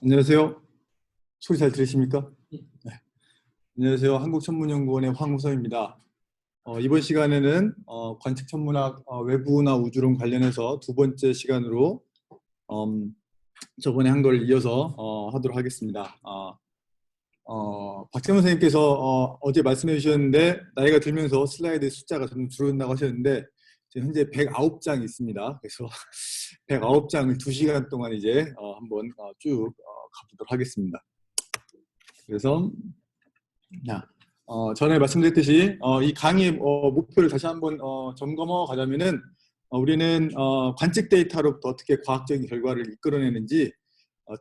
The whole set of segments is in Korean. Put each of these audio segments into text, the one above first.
안녕하세요. 소리 잘 들으십니까? 네. 안녕하세요. 한국천문연구원의 황우서입니다. 이번 시간에는 관측 천문학 외부나 우주론 관련해서 두 번째 시간으로 저번에 한 걸 이어서 하도록 하겠습니다. 박재문 선생님께서 어제 말씀해 주셨는데 나이가 들면서 슬라이드 숫자가 점점 줄어든다고 하셨는데 지금 현재 109장이 있습니다. 그래서 109장을 2시간 동안 이제 한번 쭉 가보도록 하겠습니다. 그래서 전에 말씀드렸듯이 이 강의의 목표를 다시 한번 점검하고 가자면은 우리는 관측 데이터로부터 어떻게 과학적인 결과를 이끌어내는지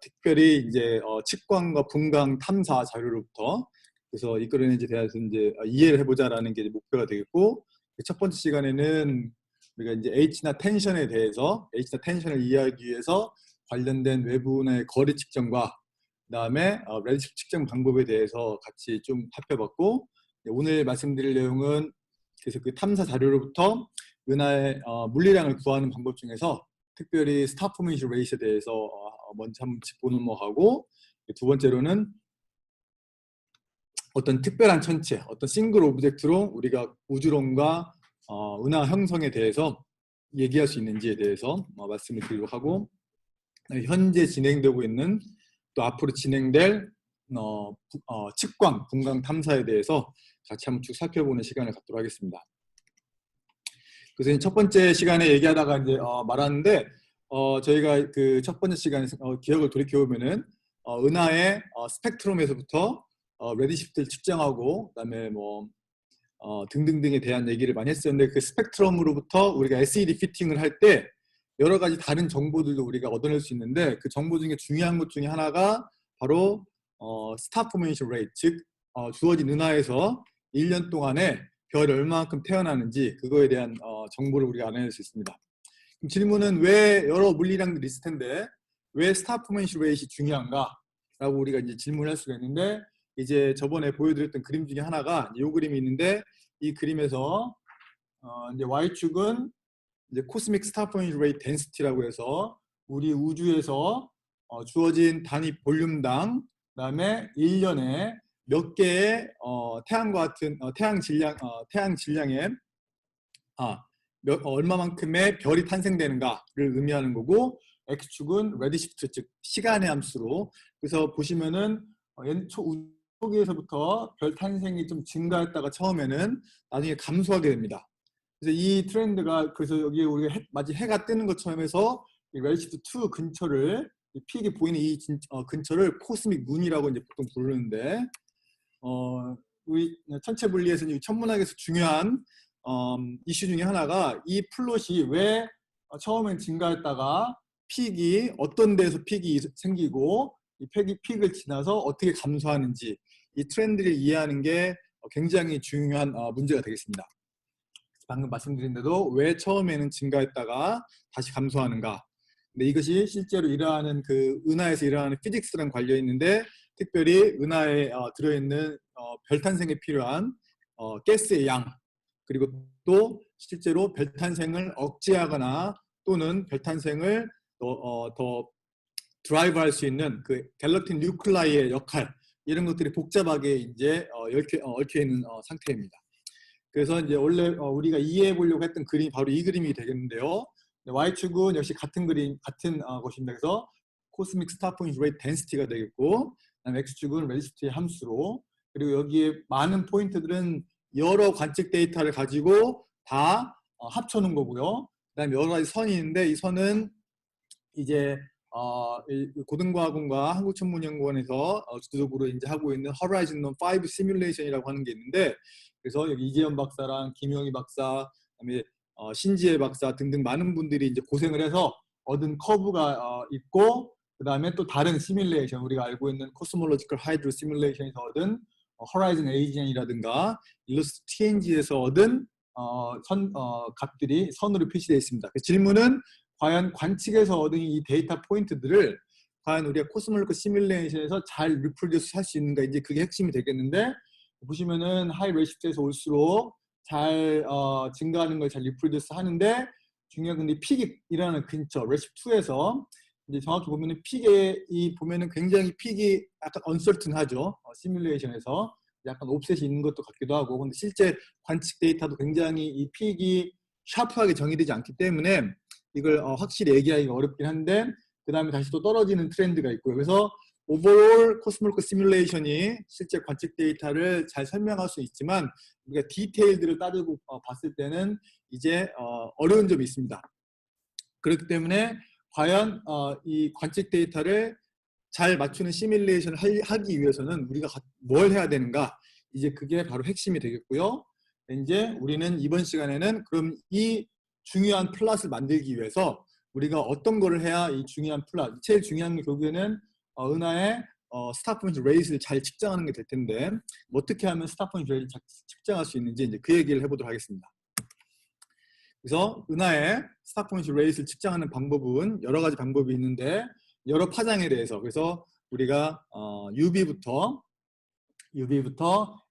특별히 이제 측광과 분광 탐사 자료로부터 그래서 이끌어내는지에 대해서 이제 이해를 해보자라는 게 목표가 되겠고, 첫 번째 시간에는 우리가 이제 H나 텐션에 대해서 H나 텐션을 이해하기 위해서 관련된 외부의 거리 측정과 그다음에 레드시프트 측정 방법에 대해서 같이 좀 살펴봤고, 오늘 말씀드릴 내용은 그래서 그 탐사 자료로부터 은하의 물리량을 구하는 방법 중에서 특별히 스타 포메이션 레이트에 대해서 먼저 한번 짚고 넘어가고, 두 번째로는 어떤 특별한 천체, 어떤 싱글 오브젝트로 우리가 우주론과 은하 형성에 대해서 얘기할 수 있는지에 대해서 말씀을 드리도록 하고, 현재 진행되고 있는 또 앞으로 진행될 측광, 분광 탐사에 대해서 같이 한번 쭉 살펴보는 시간을 갖도록 하겠습니다. 그래서 첫 번째 시간에 얘기하다가 이제 말하는데 저희가 그 첫 번째 시간에 기억을 돌이켜보면은 은하의 스펙트럼에서부터 레드시프트를 측정하고 그다음에 뭐 등등등에 대한 얘기를 많이 했었는데, 그 스펙트럼으로부터 우리가 SED 피팅을 할 때 여러 가지 다른 정보들도 우리가 얻어낼 수 있는데, 그 정보 중에 중요한 것 중에 하나가 바로 스타 포메이션 레이트, 즉 주어진 은하에서 1년 동안에 별이 얼마만큼 태어나는지 그거에 대한 정보를 우리가 알아낼 수 있습니다. 그럼 질문은 왜 여러 물리량들이 있을 텐데 왜 스타 포메이션 레이트가 중요한가? 라고 우리가 이제 질문을 할 수가 있는데, 이제 저번에 보여드렸던 그림 중에 하나가 이 그림이 있는데, 이 그림에서 이제 Y축은 이제 코스믹 스타 포메이션 레이트 덴시티라고 해서 우리 우주에서 주어진 단위 볼륨당 그다음에 1년에 몇 개의 태양과 같은 태양 질량의 얼마만큼의 별이 탄생되는가를 의미하는 거고, X축은 레드시프트, 즉 시간의 함수로, 그래서 보시면은 초기에서부터 별 탄생이 좀 증가했다가 처음에는 나중에 감소하게 됩니다. 그래서 이 트렌드가, 그래서 여기 우리가 마치 해가 뜨는 것처럼 해서 이 레드시프트 2 근처를, 이 픽이 보이는 이 근처를 코스믹 문이라고 이제 보통 부르는데, 우리 천체 물리에서는 천문학에서 중요한 이슈 중에 하나가 이 플롯이 왜 처음엔 증가했다가 픽이 어떤 데서 픽이 생기고 이 픽을 지나서 어떻게 감소하는지, 이 트렌드를 이해하는 게 굉장히 중요한 문제가 되겠습니다. 방금 말씀드린 대로 왜 처음에는 증가했다가 다시 감소하는가, 근데 이것이 실제로 일어나는 그 은하에서 일어나는 피직스랑 관련 있는데, 특별히 은하에 들어있는 별 탄생에 필요한 가스의 양, 그리고 또 실제로 별 탄생을 억제하거나 또는 별 탄생을 더 드라이브할 수 있는 그 갤럭틱 뉴클라이의 역할, 이런 것들이 복잡하게 이제 얽혀 있는 상태입니다. 그래서 이제 원래 우리가 이해해 보려고 했던 그림이 바로 이 그림이 되겠는데요. Y축은 역시 같은 그림, 같은 것입니다. 그래서 코스믹 스타 포인트 레이트 덴시티가 되겠고, 그다음에 X축은 레드시프트의 함수로, 그리고 여기에 많은 포인트들은 여러 관측 데이터를 가지고 다 합쳐놓은 거고요. 그다음에 여러 가지 선이 있는데, 이 선은 이제 고등과학원과 한국천문연구원에서 주도적으로 이제 하고 있는 호라이즌 5 시뮬레이션이라고 하는 게 있는데, 그래서 여기 이재현 박사랑 김용희 박사, 그다음에 신지혜 박사 등등 많은 분들이 이제 고생을 해서 얻은 커브가 있고, 그 다음에 또 다른 시뮬레이션, 우리가 알고 있는 코스몰로지컬 하이드로 시뮬레이션에서 얻은 호라이즌 에이전이라든가 일러스트 TNG에서 얻은 값들이 선으로 표시되어 있습니다. 그 질문은 과연 관측에서 얻은 이 데이터 포인트들을 과연 우리가 코스몰로지컬 시뮬레이션에서 잘 리프로듀스 할 수 있는가, 이제 그게 핵심이 되겠는데, 보시면은 하이 레시프트에서 올수록 잘 증가하는 걸 잘 리프로듀스 하는데, 중요한 근데 픽이 일어나는 근처 레시프트 2에서 이제 정확히 보면은 픽에 이 보면은 굉장히 픽이 약간 uncertain하죠. 시뮬레이션에서 약간 옵셋이 있는 것도 같기도 하고, 근데 실제 관측 데이터도 굉장히 이 픽이 샤프하게 정의되지 않기 때문에 이걸 확실히 얘기하기가 어렵긴 한데, 그 다음에 다시 또 떨어지는 트렌드가 있고요. 그래서 오버올 코스모로크 시뮬레이션이 실제 관측 데이터를 잘 설명할 수 있지만 우리가 디테일들을 따지고 봤을 때는 이제 어려운 점이 있습니다. 그렇기 때문에 과연 이 관측 데이터를 잘 맞추는 시뮬레이션을 하기 위해서는 우리가 뭘 해야 되는가, 이제 그게 바로 핵심이 되겠고요. 이제 우리는 이번 시간에는 그럼 이 중요한 플랫을 만들기 위해서 우리가 어떤 거를 해야 이 중요한 플랫, 제일 중요한 게 결국에는 은하의 스타 포인트 레이스를 잘 측정하는 게 될 텐데, 어떻게 하면 스타 포인트 레이스를 잘 측정할 수 있는지 이제 그 얘기를 해보도록 하겠습니다. 그래서 은하의 스타 포인트 레이스를 측정하는 방법은 여러 가지 방법이 있는데, 여러 파장에 대해서, 그래서 우리가 UV부터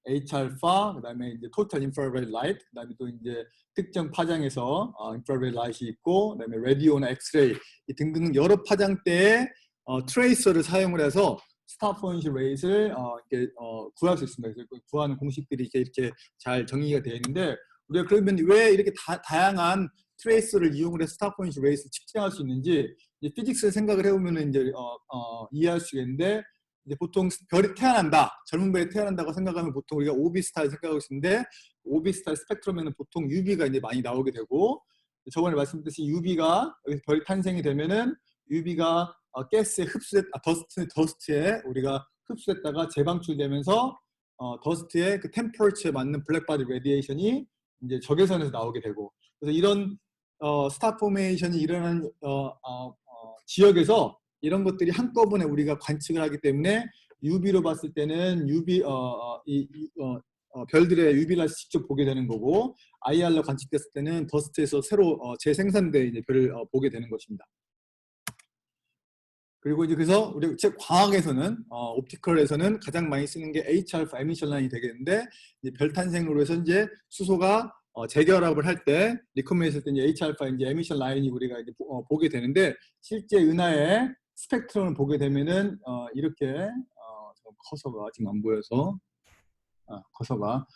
H알파, 그다음에 이제 토탈 인프라레드 라이트, 그다음에 또 이제 특정 파장에서 인프라레드 라이트이 있고, 그다음에 라디오나 엑스레이 등등 여러 파장대의 트레이서를 사용을 해서 스타 포인트 레이스를 구할 수 있습니다. 그래서 구하는 공식들이 이렇게 잘 정의가 되어 있는데, 우리가 그러면 왜 이렇게 다양한 트레이스를 이용을 해서 스타 포인트 레이스를 측정할 수 있는지 이제 피직스를 생각을 해보면 이제 이해할 수 있겠는데, 이제 보통 별이 태어난다, 젊은 별이 태어난다고 생각하면 보통 우리가 오비스타를 생각하고 있는데, 오비스타 스펙트럼에는 보통 UV가 이제 많이 나오게 되고, 저번에 말씀드렸듯이 UV가 여기서 별이 탄생이 되면은 UV가 가스에 더스트에 우리가 흡수됐다가 재방출되면서 더스트의 그 템퍼러처에 맞는 블랙바디 레디에이션이 이제 적외선에서 나오게 되고, 그래서 이런 스타 포메이션이 일어나는 지역에서 이런 것들이 한꺼번에 우리가 관측을 하기 때문에 UV로 봤을 때는 별들의 UV 라이트 직접 보게 되는 거고, IR로 관측됐을 때는 더스트에서 새로 재생산된 이제 별을 보게 되는 것입니다. 그리고 이제 그래서 우리 즉 과학에서는 옵티컬에서는 가장 많이 쓰는 게 H알파 에미션 라인이 되겠는데, 이제 별 탄생으로 해서 이제 수소가 재결합을 할 때 리커멘했을 때 이제 H알파 이제 에미션 라인이 우리가 이제 보게 되는데, 실제 은하의 스펙트럼을 보게 되면은 이렇게 커서가 지금 안 보여서 커서가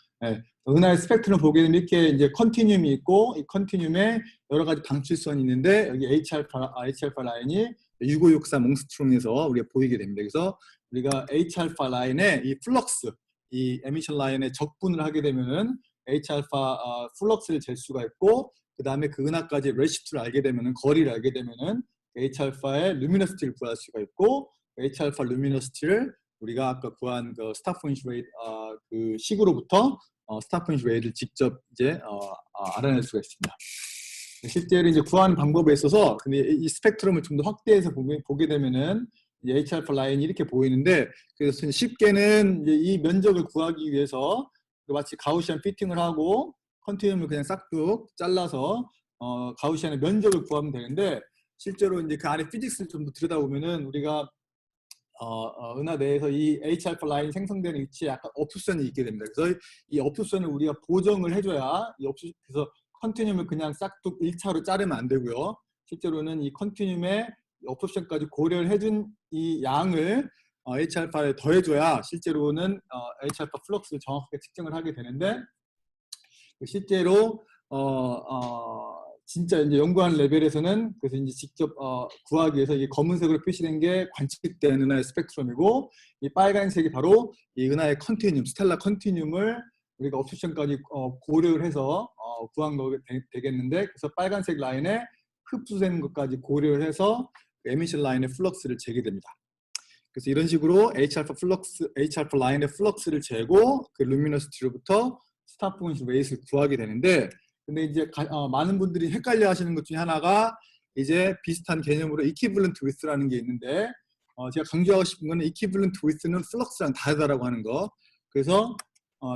은하의 스펙트럼을 보게 되면 이렇게 이제 컨티듐이 있고, 이 컨티듐에 여러 가지 방출선이 있는데 여기 H알파 라인이 6563 옹스트롱에서 우리가 보이게 됩니다. 그래서 우리가 H알파 라인의 이 플럭스, 이 에미션 라인의 적분을 하게 되면은 H알파 플럭스를 잴 수가 있고, 그 다음에 그 은하까지 레시프트를 알게 되면은, 거리를 알게 되면은 H알파의 루미너시티를 구할 수가 있고, H알파 루미너시티를 우리가 아까 구한 그 스타 포인트 레이트 그 식으로부터 스타 포인트 레이트를 직접 이제 알아낼 수가 있습니다. 실제로 이제 구하는 방법에 있어서 근데 이 스펙트럼을 좀 더 확대해서 보게 되면은 H알파 라인이 이렇게 보이는데, 그래서 쉽게는 이제 이 면적을 구하기 위해서 마치 가우시안 피팅을 하고 컨티듐을 그냥 싹둑 잘라서 가우시안의 면적을 구하면 되는데, 실제로 이제 그 안에 피직스를 좀 더 들여다보면은 우리가 은하 내에서 이 H알파 라인이 생성되는 위치에 약간 업투선이 있게 됩니다. 그래서 이 업투선을 우리가 보정을 해줘야 그래서 컨티듐을 그냥 싹둑 1차로 자르면 안 되고요. 실제로는 이 컨티듐의 업투션까지 고려를 해준 이 양을 H알파에 더해줘야 실제로는 H알파 플럭스를 정확하게 측정을 하게 되는데, 실제로 진짜 이제 연구하는 레벨에서는 그래서 이제 직접 구하기 위해서 이 검은색으로 표시된 게 관측된 은하의 스펙트럼이고, 이 빨간색이 바로 이 은하의 컨티듐, 스텔라 컨티듐을 우리가 옵션까지 고려를 해서 구한 거 되겠는데, 그래서 빨간색 라인에 흡수되는 것까지 고려를 해서 그 에미션 라인의 플럭스를 재게 됩니다. 그래서 이런 식으로 H알파 라인의 플럭스를 재고 그 루미너시티로부터 스타 포인트 레이스를 구하게 되는데, 근데 이제 많은 분들이 헷갈려 하시는 것 중에 하나가 이제 비슷한 개념으로 이퀴블런트 위스라는 게 있는데, 제가 강조하고 싶은 거는 이퀴블런트 위스는 플럭스랑 다르다라고 하는 거. 그래서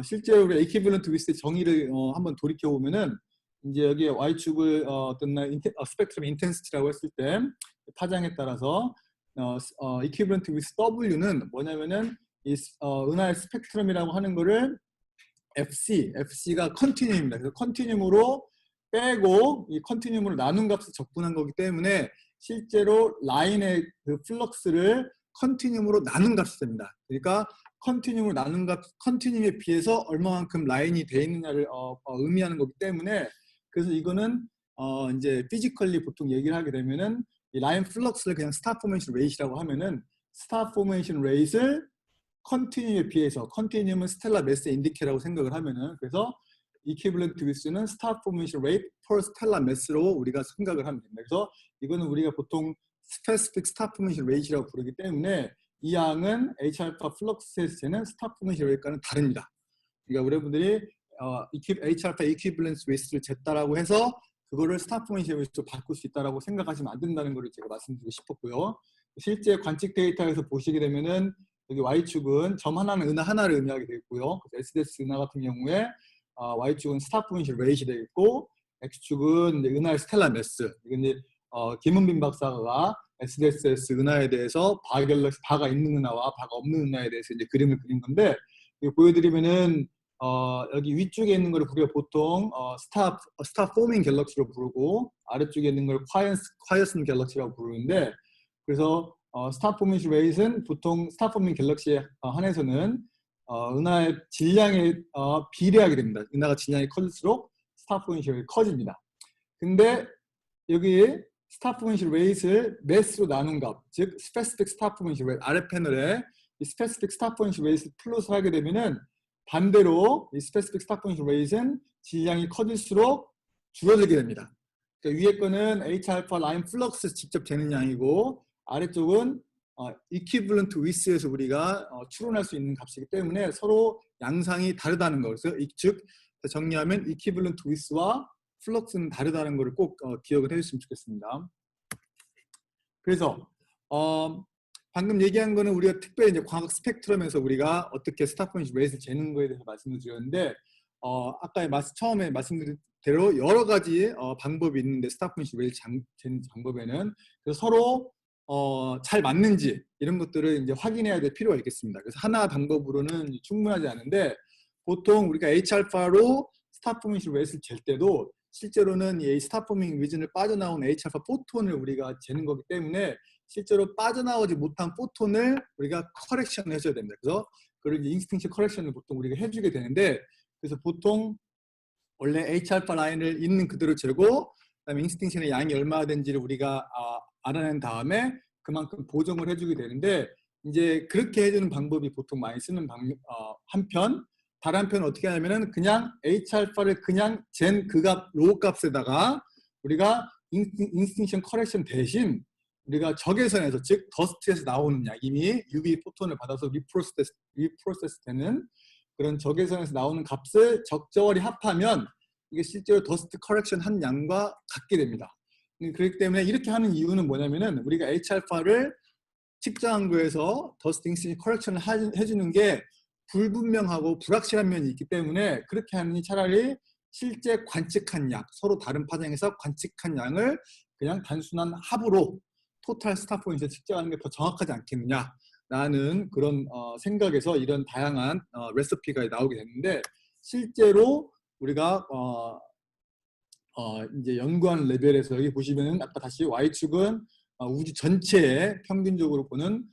실제로 우리 이퀴블런트 위스의 정의를 한번 돌이켜 보면은, 이제 여기에 y축을 어떤 스펙트럼 인텐시티라고 했을 때 파장에 따라서 이퀴블런트 위스 W는 뭐냐면은 이 은하의 스펙트럼이라고 하는 거를 FC가 컨티듐입니다. 그래서 컨티듐으로 빼고 이 컨티듐으로 나눈 값을 적분한 거기 때문에 실제로 라인의 그 플럭스를 컨티뉴움으로 나눈 값이 됩니다. 그러니까 컨티뉴움으로 나눈 값, 컨티뉴움에 비해서 얼마만큼 라인이 돼 있느냐를 의미하는 거기 때문에, 그래서 이거는 이제 피지컬리 보통 얘기를 하게 되면은 이 라인 플럭스를 그냥 스타 포메이션 레이트라고 하면은 스타 포메이션 레이트를 컨티뉴에 비해서, 컨티뉴는 스텔라 매스 인디케라고 생각을 하면은, 그래서 이퀴블런트 위스는 스타 포메이션 레이트 per 스텔라 매스로 우리가 생각을 하면 됩니다. 그래서 이거는 우리가 보통 스페시픽 스타 포메이션 레이트라고 부르기 때문에 이 양은 H알파 플럭스에서 재는 스타 포메이션 레이트과는 다릅니다. 그러니까 여러분들이 H알파 이퀴블런트 위스를 쟀다라고 해서 그거를 스타 포메이션 레이트로 바꿀 수 있다라고 생각하시면 안 된다는 것을 제가 말씀드리고 싶었고요. 실제 관측 데이터에서 보시게 되면은 여기 Y축은 점 하나는 은하 하나를 의미하게 되어 있고요. SDS 은하 같은 경우에 Y축은 스타 포메이션 레이트이 되겠고, X축은 은하의 스텔라 매스. 이건 이제 김은빈 박사가 SDS 은하에 대해서 바가 있는 은하와 바가 없는 은하에 대해서 이제 그림을 그린 건데, 이거 보여드리면은 여기 위쪽에 있는 걸 우리가 보통 스타 포밍 갤럭시로 부르고, 아래쪽에 있는 걸 콰이어슨 갤럭시라고 부르는데, 그래서 스타 포메이션 레이트는 보통 스타 포밍 갤럭시에 한해서는 은하의 질량에 비례하게 됩니다. 은하가 질량이 커질수록 스타 포메이션 레이트가 커집니다. 근데 여기 스타 포메이션 레이트를 매스로 나눈 값, 즉 스페시픽 스타 포메이션 레이트, 아래 패널에 이 스페시픽 스타 포메이션 레이트를 플러스 하게 되면은 반대로 이 스페시픽 스타 포메이션 레이트는 질량이 커질수록 줄어들게 됩니다. 그러니까 위에 거는 H알파 라인 플럭스 직접 재는 양이고, 아래쪽은 이퀴블런트 위스에서 우리가 추론할 수 있는 값이기 때문에 서로 양상이 다르다는 거죠. 즉 정리하면 이퀴블런트 위스와 플럭스는 다르다는 것을 꼭 기억을 해주시면 좋겠습니다. 그래서 방금 얘기한 거는 우리가 특별히 이제 광학 스펙트럼에서 우리가 어떻게 스타 포메이션 레이트를 재는 거에 대해서 말씀을 드렸는데, 아까 처음에 말씀드린 대로 여러 가지 방법이 있는데, 스타 포메이션 레이트 재는 방법에는 그래서 서로 잘 맞는지 이런 것들을 이제 확인해야 될 필요가 있겠습니다. 그래서 하나 방법으로는 충분하지 않은데, 보통 우리가 H알파로 스타 포메이션 레이트를 잴 때도 실제로는 이 스타 포밍 리전을 빠져나온 H알파 포톤을 우리가 재는 거기 때문에 실제로 빠져나오지 못한 포톤을 우리가 커렉션을 해줘야 됩니다. 그래서 그걸 인스팅션 커렉션을 보통 우리가 해주게 되는데, 그래서 보통 원래 H알파 라인을 있는 그대로 재고, 그다음에 인스팅션의 양이 얼마나 된지를 우리가 알아낸 다음에 그만큼 보정을 해주게 되는데, 이제 그렇게 해주는 방법이 보통 많이 쓰는 한편, 다른 한편은 어떻게 하냐면은 그냥 H알파를 그냥 잰 그 값, 로 값에다가 우리가 인스팅션 커렉션 대신 우리가 적외선에서, 즉 더스트에서 나오는 양, 이미 UV 포톤을 받아서 리프로세스 되는 그런 적외선에서 나오는 값을 적절히 합하면 이게 실제로 더스트 커렉션 한 양과 같게 됩니다. 그렇기 때문에 이렇게 하는 이유는 뭐냐면은 우리가 H알파를 측정한 거에서 더스트 인스팅션 커렉션을 해주는 게 불분명하고 불확실한 면이 있기 때문에, 그렇게 하니 차라리 실제 관측한 양, 서로 다른 파장에서 관측한 양을 그냥 단순한 합으로 토탈 스타 포인트를 측정하는 게 더 정확하지 않겠느냐라는 그런 생각에서 이런 다양한 레시피가 나오게 됐는데, 실제로 우리가 이제 연구하는 레벨에서 여기 보시면은 아까 다시 Y축은 우주 전체에 평균적으로 보는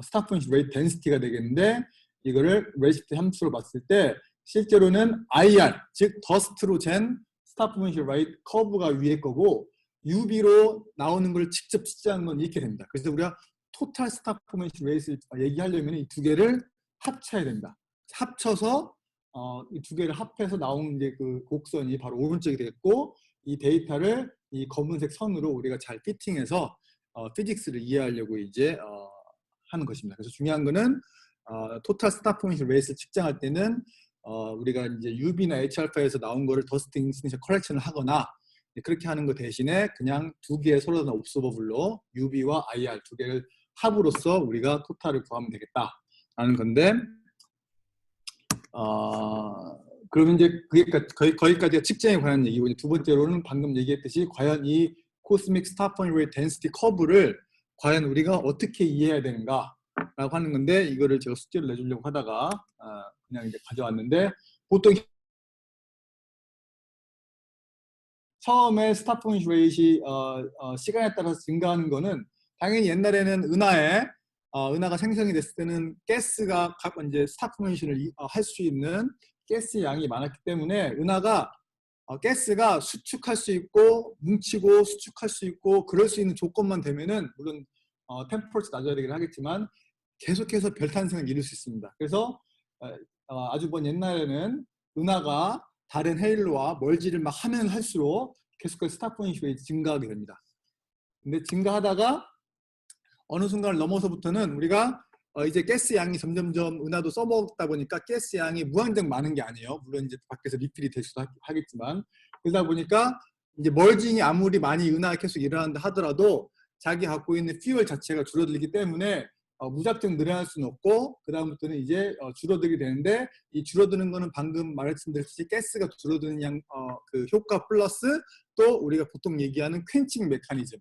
스타 포인트 레이트 덴시티가 되겠는데, 이거를 레시피 함수로 봤을 때 실제로는 IR, 즉 더스트로 잰 스타 포인트 레이트 커브가 위에 거고, UV로 나오는 걸 직접 측정한 건 이렇게 됩니다. 그래서 우리가 토탈 스타 포인트 레이트를 얘기하려면 이 두 개를 합쳐야 됩니다. 합쳐서 이 두 개를 합해서 나온 이제 그 곡선이 바로 오른쪽이 되겠고, 이 데이터를 이 검은색 선으로 우리가 잘 피팅해서 피직스를 이해하려고 이제 하는 것입니다. 그래서 중요한 거는 토탈 스타 포인트 레이스를 측정할 때는 우리가 이제 UV나 H알파에서 나온 거를 더스트 인스팅션 커렉션을 하거나 그렇게 하는 거 대신에 그냥 두 개의 서로 다른 옵서버블로 UV와 IR 두 개를 합으로써 우리가 토탈을 구하면 되겠다라는 건데, 그러면 이제 거기까지가 측정에 관한 얘기고, 두 번째로는 방금 얘기했듯이 과연 이 코스믹 스타 포인트 레이트 덴시티 커브를 과연 우리가 어떻게 이해해야 되는가 라고 하는 건데, 이거를 제가 숙제를 내주려고 하다가 그냥 이제 가져왔는데, 보통 처음에 스타 포메이션 레이시 시간에 따라서 증가하는 거는 당연히 옛날에는 은하가 생성이 됐을 때는 가스가 이제 스타 포메이션을 할 수 있는 가스 양이 많았기 때문에 은하가 가스가 수축할 수 있고 뭉치고 수축할 수 있고 그럴 수 있는 조건만 되면은 물론 템퍼러처 낮아야 되긴 하겠지만 계속해서 별 탄생을 이룰 수 있습니다. 그래서 아주 먼 옛날에는 은하가 다른 헤일로와 멀지를 막 하면 할수록 계속해서 스타 포메이션이 증가하게 됩니다. 근데 증가하다가 어느 순간을 넘어서부터는 우리가 이제 가스 양이 점점점 은하도 써먹다 보니까 가스 양이 무한정 많은 게 아니에요. 물론 이제 밖에서 리필이 될 수도 하겠지만 그러다 보니까 이제 멀징이 아무리 많이 은하가 계속 일어난다 하더라도 자기 갖고 있는 퓨얼 자체가 줄어들기 때문에 무작정 늘어날 수는 없고 그 다음부터는 이제 줄어들게 되는데 이 줄어드는 거는 방금 말씀드렸듯이 가스가 줄어드는 그 효과 플러스 또 우리가 보통 얘기하는 퀸칭 메커니즘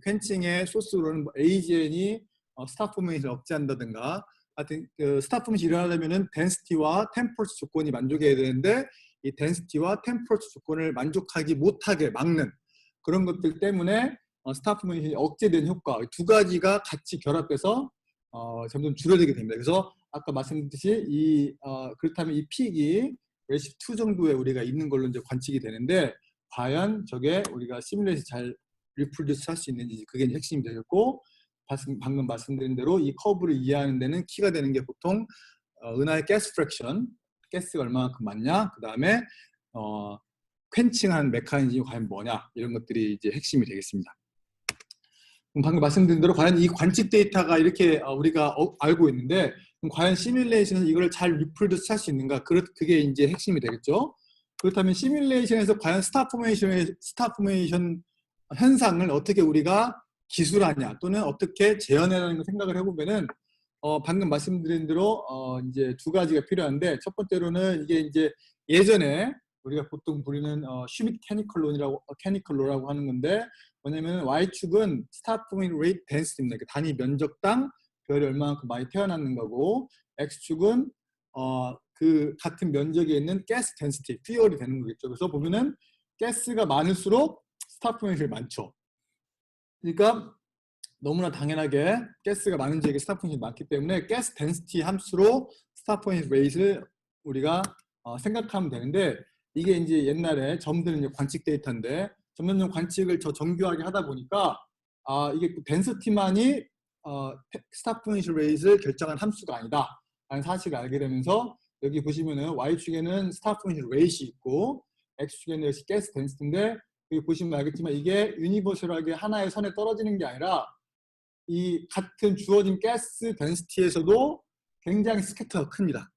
퀸칭의 소스로는 뭐 AGN이 스타 포메이션을 억제한다든가 하여튼 그 스타 포메이션이 일어나려면 덴시티와 템퍼러처 조건이 만족해야 되는데 이 덴시티와 템퍼러처 조건을 만족하기 못하게 막는 그런 것들 때문에 스타 포메이션이 억제된 효과 두 가지가 같이 결합돼서 점점 줄어들게 됩니다. 그래서 아까 말씀드렸듯이 그렇다면 이 픽이 레시피 2 정도에 우리가 있는 걸로 이제 관측이 되는데 과연 저게 우리가 시뮬레이션 잘 리프로듀스 할 수 있는지 그게 핵심이 되겠고 방금 말씀드린 대로 이 커브를 이해하는 데는 키가 되는 게 보통 은하의 가스 프랙션 가스가 얼마만큼 많냐 그 다음에 퀸칭한 메커니즘이 과연 뭐냐 이런 것들이 이제 핵심이 되겠습니다. 방금 말씀드린 대로 과연 이 관측 데이터가 이렇게 우리가 알고 있는데 그럼 과연 시뮬레이션에서 이걸 잘 리프로듀스 할 수 있는가 그게 이제 핵심이 되겠죠. 그렇다면 시뮬레이션에서 과연 스타 포메이션 현상을 어떻게 우리가 기술하냐 또는 어떻게 재현해라는 걸 생각을 해보면은 방금 말씀드린 대로 이제 두 가지가 필요한데 첫 번째로는 이게 이제 예전에 우리가 보통 부르는 슈밋 캐니컬로라고 하는 건데 뭐냐면 Y축은 스타 포메이션 레이트 덴시티입니다. 단위 면적당 별이 얼마만큼 많이 태어나는 거고 X축은 그 같은 면적에 있는 가스 덴시티, 퓨얼이 되는 거겠죠. 그래서 보면은 가스가 많을수록 스타 포메이션이 많죠. 그러니까 너무나 당연하게 가스가 많은 지역에 스타 포메이션이 많기 때문에 가스 덴시티 함수로 스타 포메이션 레이트를 우리가 생각하면 되는데 이게 이제 옛날에 점들은 이제 관측 데이터인데 점점 관측을 더 정교하게 하다 보니까 이게 덴시티만이 스타 포메이션 레이트를 결정한 함수가 아니다 라는 사실을 알게 되면서 여기 보시면은 Y축에는 스타 포메이션 레이트가 있고 X축에는 역시 가스 덴시티인데 여기 보시면 알겠지만 이게 유니버셜하게 하나의 선에 떨어지는 게 아니라 이 같은 주어진 가스 덴시티에서도 굉장히 스캐터가 큽니다.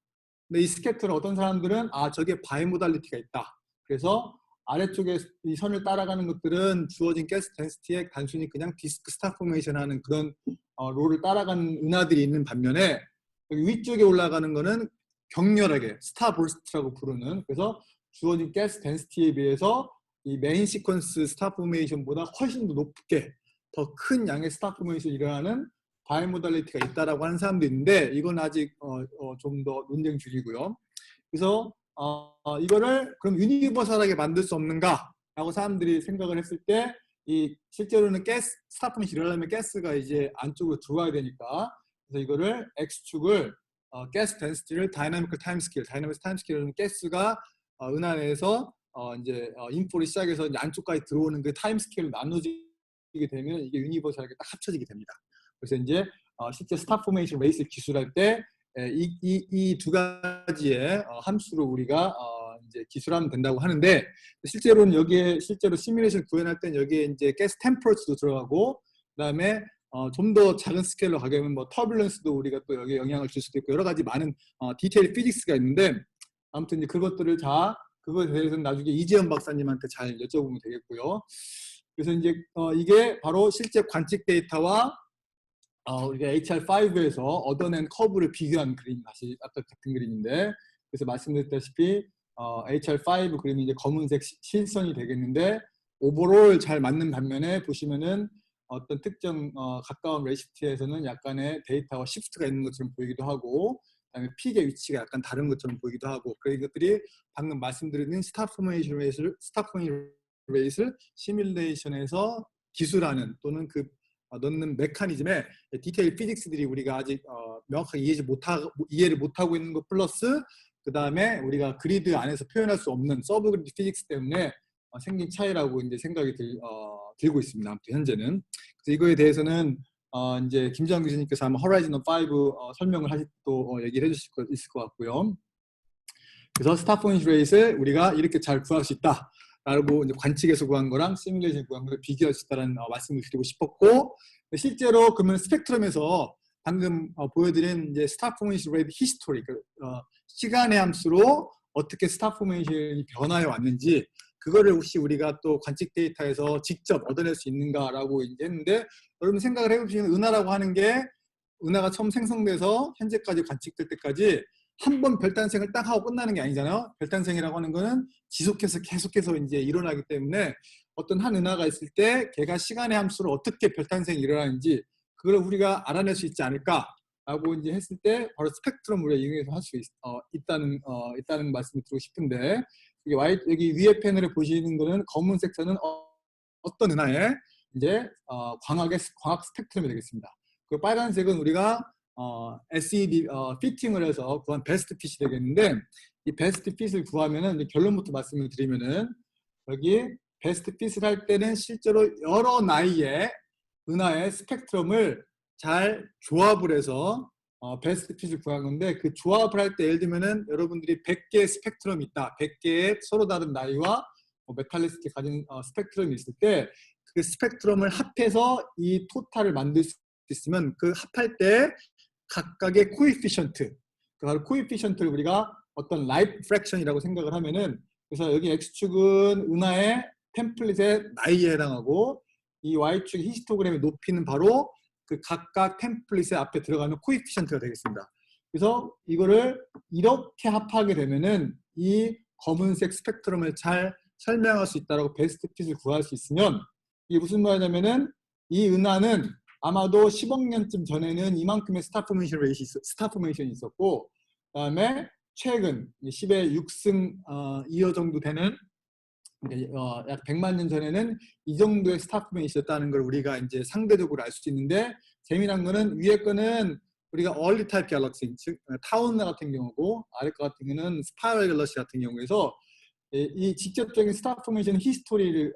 근데 이 스캐터는 어떤 사람들은 저게 바이모달리티가 있다. 그래서 아래쪽에 이 선을 따라가는 것들은 주어진 가스 덴시티에 단순히 그냥 디스크 스타 포메이션 하는 그런 롤을 따라가는 은하들이 있는 반면에 여기 위쪽에 올라가는 거는 격렬하게 스타 버스트라고 부르는 그래서 주어진 가스 덴시티에 비해서 이 메인 시퀀스 스타 포메이션보다 훨씬 더 높게 더 큰 양의 스타 포메이션이 일어나는 바이모달리티가 있다라고 하는 사람도 있는데 이건 아직 좀 더 논쟁 중이고요. 그래서 이거를 그럼 유니버설하게 만들 수 없는가? 라고 사람들이 생각을 했을 때 이 실제로는 스타 포메이션이 일어나면 가스가 이제 안쪽으로 들어와야 되니까 그래서 이거를 X축을 가스 덴시티를 다이나믹 타임 스케일은 가스가 은하 내에서 이제 인포를 시작해서 이제 안쪽까지 들어오는 그 타임 스케일로 나눠지게 되면 이게 유니버설하게 딱 합쳐지게 됩니다. 그래서 이제 실제 스타 포메이션 레이스 기술할 때 이 두 가지의 함수로 우리가 이제 기술하면 된다고 하는데 실제로는 여기에 실제로 시뮬레이션 구현할 때 여기에 이제 가스 템퍼러처도 들어가고 그다음에 좀 더 작은 스케일로 가게 되면 뭐 터뷸런스도 우리가 또 여기에 영향을 줄 수도 있고 여러 가지 많은 디테일 피직스가 있는데 아무튼 이제 그것들을 그거에 대해서는 나중에 이재현 박사님한테 잘 여쭤보면 되겠고요. 그래서 이제 이게 바로 실제 관측 데이터와 우리가 HR5에서 얻어낸 커브를 비교한 그림 다시 아까 같은 그림인데 그래서 말씀드렸다시피 HR5 그림이 이제 검은색 실선이 되겠는데 오버롤 잘 맞는 반면에 보시면은 어떤 특정 가까운 레시피에서는 약간의 데이터와 시프트가 있는 것처럼 보이기도 하고 그다음에 픽의 위치가 약간 다른 것처럼 보이기도 하고 그런 것들이 방금 말씀드린 스타 포메이션 레이스를 시뮬레이션에서 기술하는 또는 그 넣는 메커니즘의 디테일 피직스들이 우리가 아직 명확하게 이해를 못하고 있는 것 플러스 그 다음에 우리가 그리드 안에서 표현할 수 없는 서브 그리드 피직스 때문에 생긴 차이라고 이제 생각이 들고 있습니다. 아무튼 현재는. 그래서 이거에 대해서는 이제 김정환 교수님께서 아마 호라이즌 5 설명을 또 얘기를 해주실 거 있을 것 같고요. 그래서 스타 포인트 레이스를 우리가 이렇게 잘 구할 수 있다. 라고 이제 관측에서 구한 거랑 시뮬레이션 구한 거를 비교할 수 있다는 말씀을 드리고 싶었고, 실제로 그러면 스펙트럼에서 방금 보여드린 이제 스타 포메이션 레이트 히스토리, 시간의 함수로 어떻게 스타 포메이션이 변화해 왔는지 그거를 혹시 우리가 또 관측 데이터에서 직접 얻어낼 수 있는가라고 이제 했는데, 여러분 생각을 해보시면 은하라고 하는 게 은하가 처음 생성돼서 현재까지 관측될 때까지 한 번 별탄생을 딱 하고 끝나는 게 아니잖아요. 별탄생이라고 하는 거는 지속해서 계속해서 이제 일어나기 때문에 어떤 한 은하가 있을 때 걔가 시간의 함수로 어떻게 별탄생이 일어나는지 그걸 우리가 알아낼 수 있지 않을까라고 이제 했을 때 바로 스펙트럼 우리가 이용해서 할 수 있다는 말씀을 드리고 싶은데, 여기 위에 패널에 보시는 거는 검은 색선은 어떤 은하의 이제 광학 스펙트럼이 되겠습니다. 그 빨간색은 우리가 SED 피팅을 해서 구한 베스트 핏이 되겠는데, 이 베스트 핏을 구하면은 결론부터 말씀을 드리면은 여기 베스트 핏을 할 때는 실제로 여러 나이의 은하의 스펙트럼을 잘 조합을 해서 베스트 핏을 구한 건데, 그 조합을 할 때 예를 들면은 여러분들이 100개의 스펙트럼이 있다. 100개의 서로 다른 나이와 메탈리스트 가진 스펙트럼이 있을 때 그 스펙트럼을 합해서 이 토탈을 만들 수 있으면 그 합할 때 각각의 코에피션트, 그 코에피션트를 우리가 어떤 라이프 프랙션이라고 생각을 하면은, 그래서 여기 X축은 은하의 템플릿의 나이에 해당하고 이 Y축 히스토그램의 높이는 바로 그 각각 템플릿의 앞에 들어가는 코에피션트가 되겠습니다. 그래서 이거를 이렇게 합하게 되면은 이 검은색 스펙트럼을 잘 설명할 수 있다라고 베스트 핏을 구할 수 있으면, 이게 무슨 말이냐면은 이 은하는 아마도 10억 년쯤 전에는 이만큼의 스타 포메이션이 있었고, 그다음에 최근 10의 6승 2호 정도 되는 약 100만 년 전에는 이 정도의 스타 포메이션이 있었다는 걸 우리가 이제 상대적으로 알 수 있는데, 재미난 거는 위에 거는 우리가 얼리 타입 갤럭시, 즉 타운나 같은 경우고, 아래 거 같은 경우는 스파이럴 갤럭시 같은 경우에서 이 직접적인 스타 포메이션 히스토리를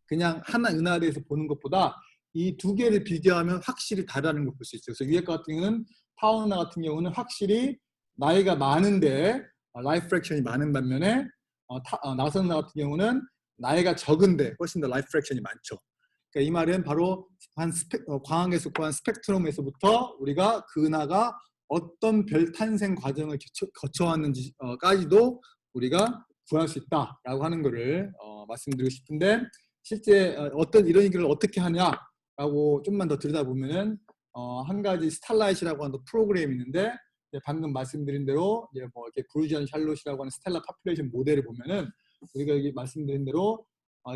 그냥 하나 은하에 대해서 보는 것보다 이 두 개를 비교하면 확실히 다르다는 걸 볼 수 있어요. 그래서 위에 거 같은 경우는 타운나 같은 경우는 확실히 나이가 많은데 라이프 프랙션이 많은 반면에 나선나 같은 경우는 나이가 적은데 훨씬 더 라이프 프랙션이 많죠. 그러니까 이 말은 바로 광학에서 구한 스펙트럼에서부터 우리가 그 은하가 어떤 별 탄생 과정을 거쳐왔는지까지도 우리가 구할 수 있다라고 하는 것을 말씀드리고 싶은데, 실제 어떤 이런 얘기를 어떻게 하냐라고 좀만 더 들여다보면은 한 가지 스탈라이트라고 하는 프로그램이 있는데, 방금 말씀드린 대로 이제 뭐 이렇게 브루지안 샬롯이라고 하는 스텔라 파퓰레이션 모델을 보면은 우리가 여기 말씀드린 대로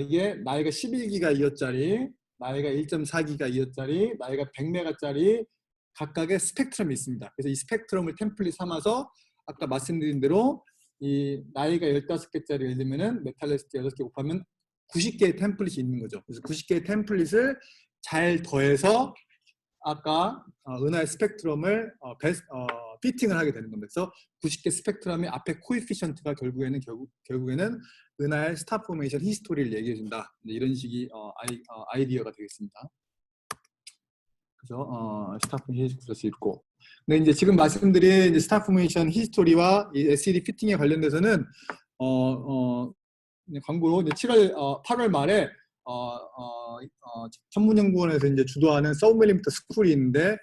이게 나이가 11기가 2호짜리, 나이가 1.4기가 2호짜리, 나이가 100메가짜리 각각의 스펙트럼이 있습니다. 그래서 이 스펙트럼을 템플릿 삼아서 아까 말씀드린 대로 이 나이가 15개짜리 예를 들면은 메탈리스트 6개 곱하면 90개의 템플릿이 있는 거죠. 그래서 90개의 템플릿을 잘 더해서 아까 은하의 스펙트럼을 피팅을 하게 되는 겁니다. 그래서 90개 스펙트럼의 앞에 코에피션트가 결국에는 은하의 스타 포메이션 히스토리를 얘기해 준다. 이런 식이 아이디어가 되겠습니다. 그래서 스타 포메이션 구할 수 있고, 근데 이제 지금 말씀드린 이제 스타 포메이션 히스토리와 이 SED 피팅에 관련돼서는 광고로 이제 8월 말에 천문연구원에서 이제 주도하는 서브밀리미터 스쿨이 있는데,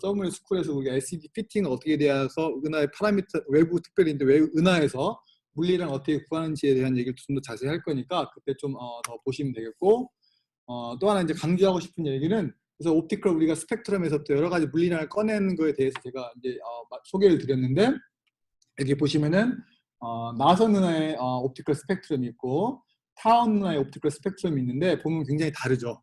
서브밀리미터 스쿨에서 우리가 SED 피팅을 어떻게 대해서 은하의 파라미터 외부 특별히 이제 은하에서 물리를 어떻게 구하는지에 대한 얘기를 좀 더 자세히 할 거니까 그때 좀 더 보시면 되겠고, 또 하나 이제 강조하고 싶은 얘기는, 그래서 옵티컬 우리가 스펙트럼에서 또 여러 가지 물리량을 꺼내는 거에 대해서 제가 이제 소개를 드렸는데, 여기 보시면은 나선 은하의 옵티컬 스펙트럼이 있고 타운 은하의 옵티컬 스펙트럼이 있는데 보면 굉장히 다르죠.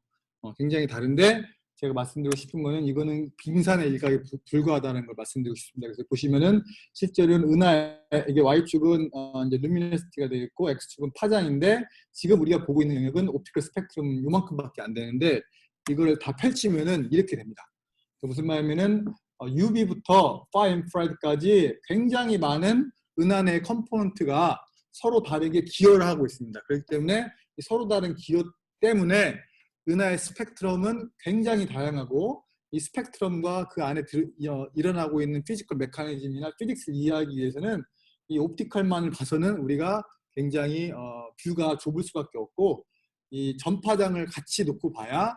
굉장히 다른데 제가 말씀드리고 싶은 거는 이거는 빙산의 일각에 불과하다는 걸 말씀드리고 싶습니다. 그래서 보시면은 실제로는 은하 이게 y축은 이제 루미너시티가 되어 있고 x축은 파장인데 지금 우리가 보고 있는 영역은 옵티컬 스펙트럼 요만큼밖에 안 되는데 이걸 다 펼치면은 이렇게 됩니다. 무슨 말이냐면은 UV부터 far infrared까지 굉장히 많은 은하의 컴포넌트가 서로 다르게 기여를 하고 있습니다. 그렇기 때문에 서로 다른 기여 때문에 은하의 스펙트럼은 굉장히 다양하고 이 스펙트럼과 그 안에 일어나고 있는 피지컬 메커니즘이나 피직스를 이해하기 위해서는 이 옵티컬만을 봐서는 우리가 굉장히 뷰가 좁을 수밖에 없고 이 전파장을 같이 놓고 봐야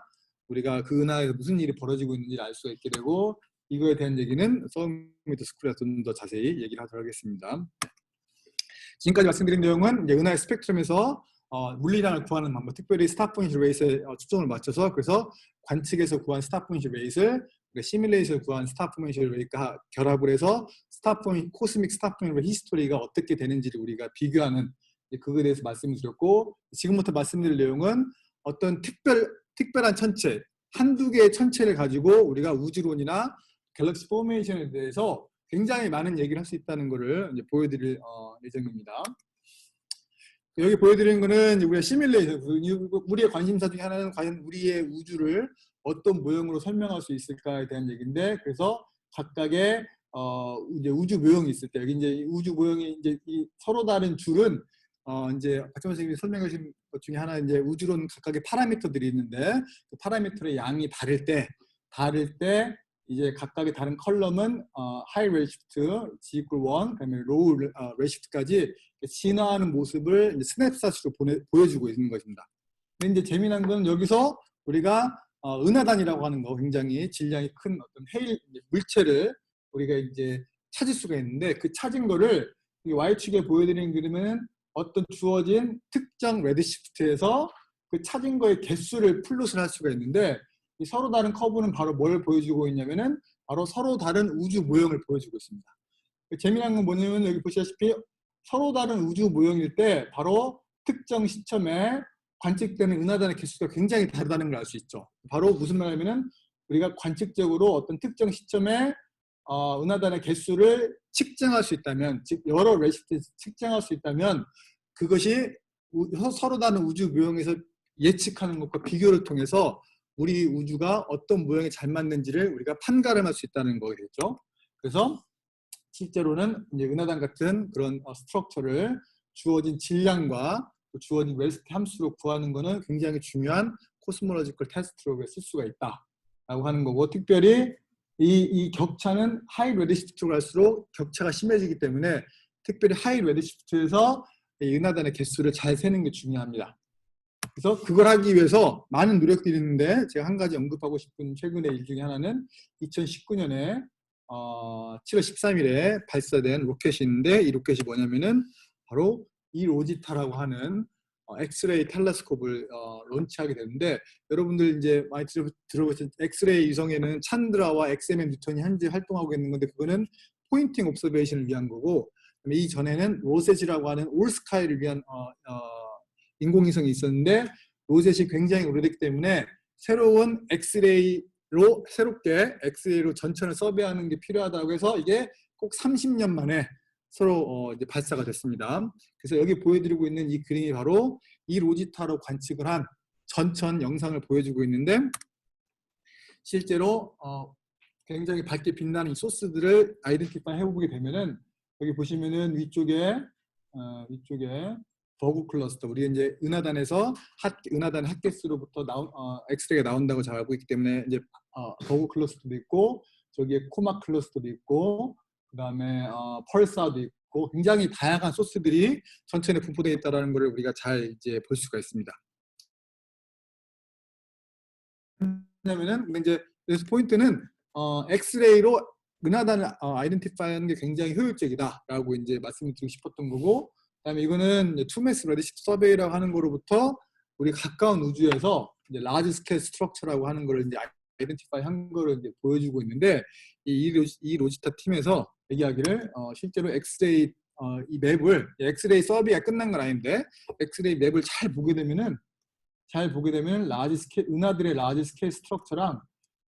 우리가 그 은하에서 무슨 일이 벌어지고 있는지를 알 수가 있게 되고 이거에 대한 얘기는 서미트 스쿨에서 좀 더 자세히 얘기를 하도록 하겠습니다. 지금까지 말씀드린 내용은 이제 은하의 스펙트럼에서 물리량을 구하는 방법, 특별히 스타 포인트 레이스에 초점을 맞춰서 그래서 관측에서 구한 스타 포인트 레이스를 시뮬레이션에서 구한 스타 포인트 레이스와 결합을 해서 코스믹 스타 포인트 히스토리가 어떻게 되는지를 우리가 비교하는 그거에 대해서 말씀을 드렸고 지금부터 말씀드릴 내용은 어떤 특별한 천체, 한두 개의 천체를 가지고 우리가 우주론이나 갤럭시 포메이션에 대해서 굉장히 많은 얘기를 할 수 있다는 것을 이제 보여드릴 예정입니다. 여기 보여드리는 거는 우리가 시뮬레이션, 우리의 관심사 중에 하나는 과연 우리의 우주를 어떤 모형으로 설명할 수 있을까에 대한 얘기인데, 그래서 각각의 이제 우주 모형이 있을 때 여기 이제 우주 모형이 이제 서로 다른 줄은 이제 박정원 선생님이 설명해 주신 것 중에 하나 이제 우주론 각각의 파라미터들이 있는데 그 파라미터의 양이 다를 때 이제 각각의 다른 컬럼은 하이 레시프트 G equal 1, 그다음에 로우 레시프트까지 진화하는 모습을 이제 스냅샷으로 보여주고 있는 것입니다. 근데 이제 재미난 건 여기서 우리가 은하단이라고 하는 거 굉장히 질량이 큰 어떤 물체를 우리가 이제 찾을 수가 있는데 그 찾은 거를 이 Y축에 보여드리는 그림은 어떤 주어진 특정 레드시프트에서 그 찾은 거의 개수를 플롯을 할 수가 있는데 이 서로 다른 커브는 바로 뭘 보여주고 있냐면은 바로 서로 다른 우주 모형을 보여주고 있습니다. 재미난 건 뭐냐면 여기 보시다시피 서로 다른 우주 모형일 때 바로 특정 시점에 관측되는 은하단의 개수가 굉장히 다르다는 걸 알 수 있죠. 바로 무슨 말이냐면은 우리가 관측적으로 어떤 특정 시점에 은하단의 개수를 측정할 수 있다면, 즉 여러 레시피를 측정할 수 있다면 그것이 서로 다른 우주 모형에서 예측하는 것과 비교를 통해서 우리 우주가 어떤 모형에 잘 맞는지를 우리가 판가름할 수 있다는 거겠죠. 그래서 실제로는 이제 은하단 같은 그런 스트럭처를 주어진 질량과 주어진 웰스트 함수로 구하는 것은 굉장히 중요한 코스모로지컬 테스트로 쓸 수가 있다라고 하는 거고, 특별히 이 격차는 하이 레드시프트로 갈수록 격차가 심해지기 때문에 특별히 하이 레드시프트에서 은하단의 개수를 잘 세는 게 중요합니다. 그래서 그걸 하기 위해서 많은 노력들이 있는데 제가 한 가지 언급하고 싶은 최근의 일 중에 하나는 2019년에 7월 13일에 발사된 로켓이 있는데 이 로켓이 뭐냐면은 바로 이 로지타라고 하는 엑스레이 텔레스콥을 론치하게 되는데, 여러분들 이제 많이 들어보신 엑스레이 위성에는 찬드라와 XMM 뉴턴이 현재 활동하고 있는 건데 그거는 포인팅 옵서베이션을 위한 거고, 이 전에는 로셋이라고 하는 올스카이를 위한 인공위성이 있었는데 로셋이 굉장히 오래됐기 때문에 새로운 새롭게 엑스레이로 전천을 서베이하는 게 필요하다고 해서 이게 꼭 30년 만에 서로 이제 발사가 됐습니다. 그래서 여기 보여드리고 있는 이 그림이 바로 이 로지타로 관측을 한 전천 영상을 보여주고 있는데, 실제로 굉장히 밝게 빛나는 이 소스들을 아이덴티파이 해보게 되면은 여기 보시면은 위쪽에 버그 클러스터, 우리 이제 은하단에서 은하단 핫개수로부터 엑스레이가 나온다고 잘 알고 있기 때문에 이제 버그 클러스터도 있고 저기에 코마 클러스터도 있고 그다음에 펄사도 있고 굉장히 다양한 소스들이 전천에 분포되어 있다는 것을 우리가 잘 이제 볼 수가 있습니다. 왜냐면은 이제 그래서 포인트는 엑스레이로 은하단을 아이덴티파이하는 게 굉장히 효율적이다라고 이제 말씀을 드리고 싶었던 거고, 그다음에 이거는 투매스 레드시프트 서베이라고 하는 거로부터 우리 가까운 우주에서 이제 라지 스케일 스트럭처라고 하는 거를 이제 아이덴티파이 한 거를 이제 보여주고 있는데 이 로지타 팀에서 얘기하기를 실제로 엑스레이 이 맵을 엑스레이 서비가 끝난 건 아닌데 엑스레이 맵을 잘 보게 되면 라지 스케일 은하들의 라지 스케일 스트럭처랑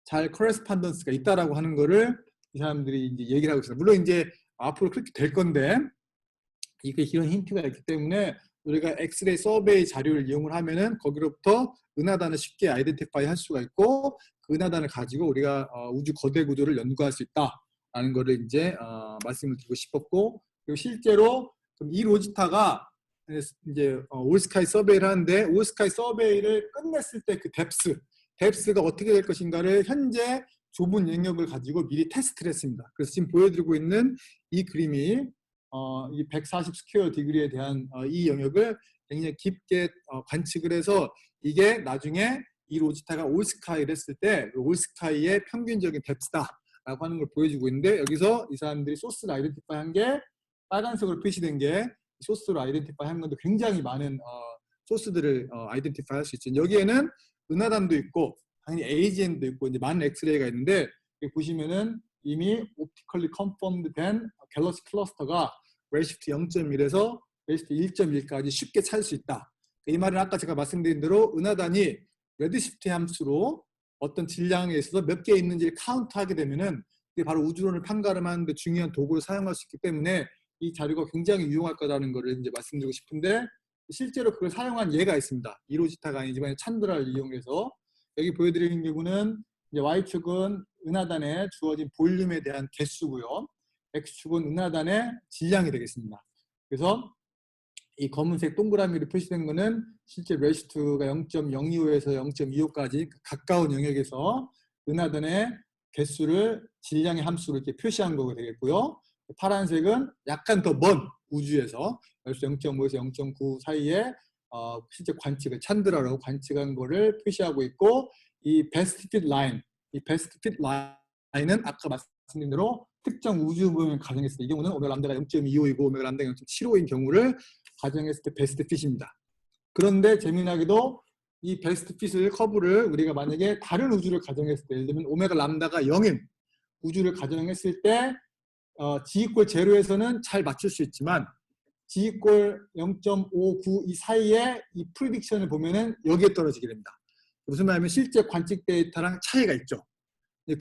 잘 커레스판던스가 있다라고 하는 거를 이 사람들이 이제 얘기를 하고 있습니다. 물론 이제 앞으로 그렇게 될 건데 이게 이런 힌트가 있기 때문에 우리가 엑스레이 서베이 자료를 이용을 하면은 거기로부터 은하단을 쉽게 아이덴티파이 할 수가 있고 그 은하단을 가지고 우리가 우주 거대 구조를 연구할 수 있다라는 거를 이제 말씀을 드리고 싶었고, 그리고 실제로 이 로지타가 이제 올스카이 서베이를 하는데 올스카이 서베이를 끝냈을 때 그 뎁스가 어떻게 될 것인가를 현재 좁은 영역을 가지고 미리 테스트를 했습니다. 그래서 지금 보여드리고 있는 이 그림이 이 140 스퀘어 디그리에 대한 이 영역을 굉장히 깊게 관측을 해서 이게 나중에 이 로지타가 올스카이를 했을 때 올스카이의 평균적인 뎁스다라고 하는 걸 보여주고 있는데, 여기서 이 사람들이 소스를 아이덴티파이 한 게 빨간색으로 표시된 게 소스로 아이덴티파이 한 건데 굉장히 많은 소스들을 아이덴티파이 할 수 있죠. 여기에는 은하단도 있고 당연히 AGN도 있고 이제 많은 엑스레이가 있는데, 여기 보시면은 이미 옵티컬리 컨펌드 된 갤럭시 클러스터가 레시프트 0.1에서 레시프트 1.1까지 쉽게 찾을 수 있다. 이 말은 아까 제가 말씀드린 대로 은하단이 레드시프트 함수로 어떤 질량에 있어서 몇 개 있는지를 카운트하게 되면은 그게 바로 우주론을 판가름하는 데 중요한 도구로 사용할 수 있기 때문에 이 자료가 굉장히 유용할 거라는 것을 이제 말씀드리고 싶은데, 실제로 그걸 사용한 예가 있습니다. 이로지타가 아니지만 찬드라를 이용해서 여기 보여드리는 경우는 이제 Y축은 은하단에 주어진 볼륨에 대한 개수고요. X축은 은하단의 질량이 되겠습니다. 그래서 이 검은색 동그라미로 표시된 거는 실제 레시프트가 0.025에서 0.25까지 가까운 영역에서 은하단의 개수를 질량의 함수로 이렇게 표시한 거가 되겠고요. 파란색은 약간 더 먼 우주에서 0.5에서 0.9 사이에 실제 관측을 찬드라로 관측한 거를 표시하고 있고, 이 베스트 핏 라인, 이 베스트 핏 라인은 아까 말씀드린 대로 특정 우주 모형을 가정했을 때, 이 경우는 오메가 람다가 0.25이고 오메가 람다가 0.75인 경우를 가정했을 때 베스트 핏입니다. 그런데 재미나게도 이 베스트 핏을 커브를 우리가 만약에 다른 우주를 가정했을 때, 예를 들면 오메가 람다가 0인 우주를 가정했을 때 G= 제로에서는 잘 맞출 수 있지만 G= 0.59 이 사이에 이 프리딕션을 보면은 여기에 떨어지게 됩니다. 무슨 말이냐면 실제 관측 데이터랑 차이가 있죠.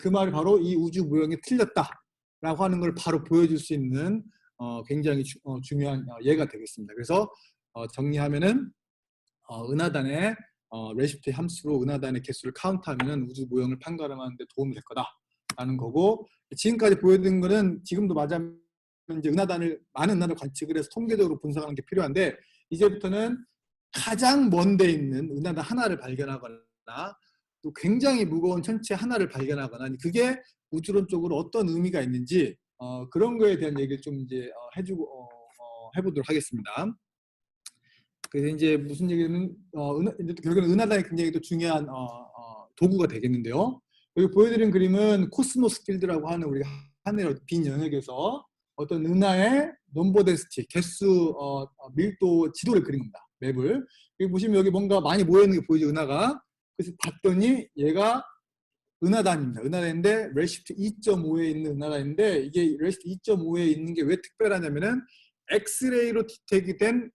그 말이 바로 이 우주 모형이 틀렸다라고 하는 걸 바로 보여줄 수 있는 굉장히 중요한 예가 되겠습니다. 그래서 정리하면은 은하단의 레시프트 함수로 은하단의 개수를 카운트하면은 우주 모형을 판가름하는 데 도움이 될 거다라는 거고, 지금까지 보여드린 거는 지금도 맞으면 이제 많은 은하를 관측을 해서 통계적으로 분석하는 게 필요한데, 이제부터는 가장 먼 데 있는 은하단 하나를 발견하거나 또 굉장히 무거운 천체 하나를 발견하거나 그게 우주론적으로 어떤 의미가 있는지 그런 거에 대한 얘기를 좀 이제 해보도록 하겠습니다. 그래서 이제 무슨 얘기는 결국은 은하단이 굉장히 또 중요한 도구가 되겠는데요. 여기 보여드린 그림은 코스모스 필드라고 하는 우리가 하늘의 빈 영역에서 어떤 은하의 넘버 덴시티, 개수, 밀도 지도를 그립니다. 맵을. 여기 보시면 여기 뭔가 많이 모여있는 게 보이죠, 은하가. 그래서 봤더니 얘가 은하단입니다. 은하단인데 레시프트 2.5에 있는 은하단인데, 이게 레시프트 2.5에 있는 게 왜 특별하냐면은 엑스레이로 디텍이 된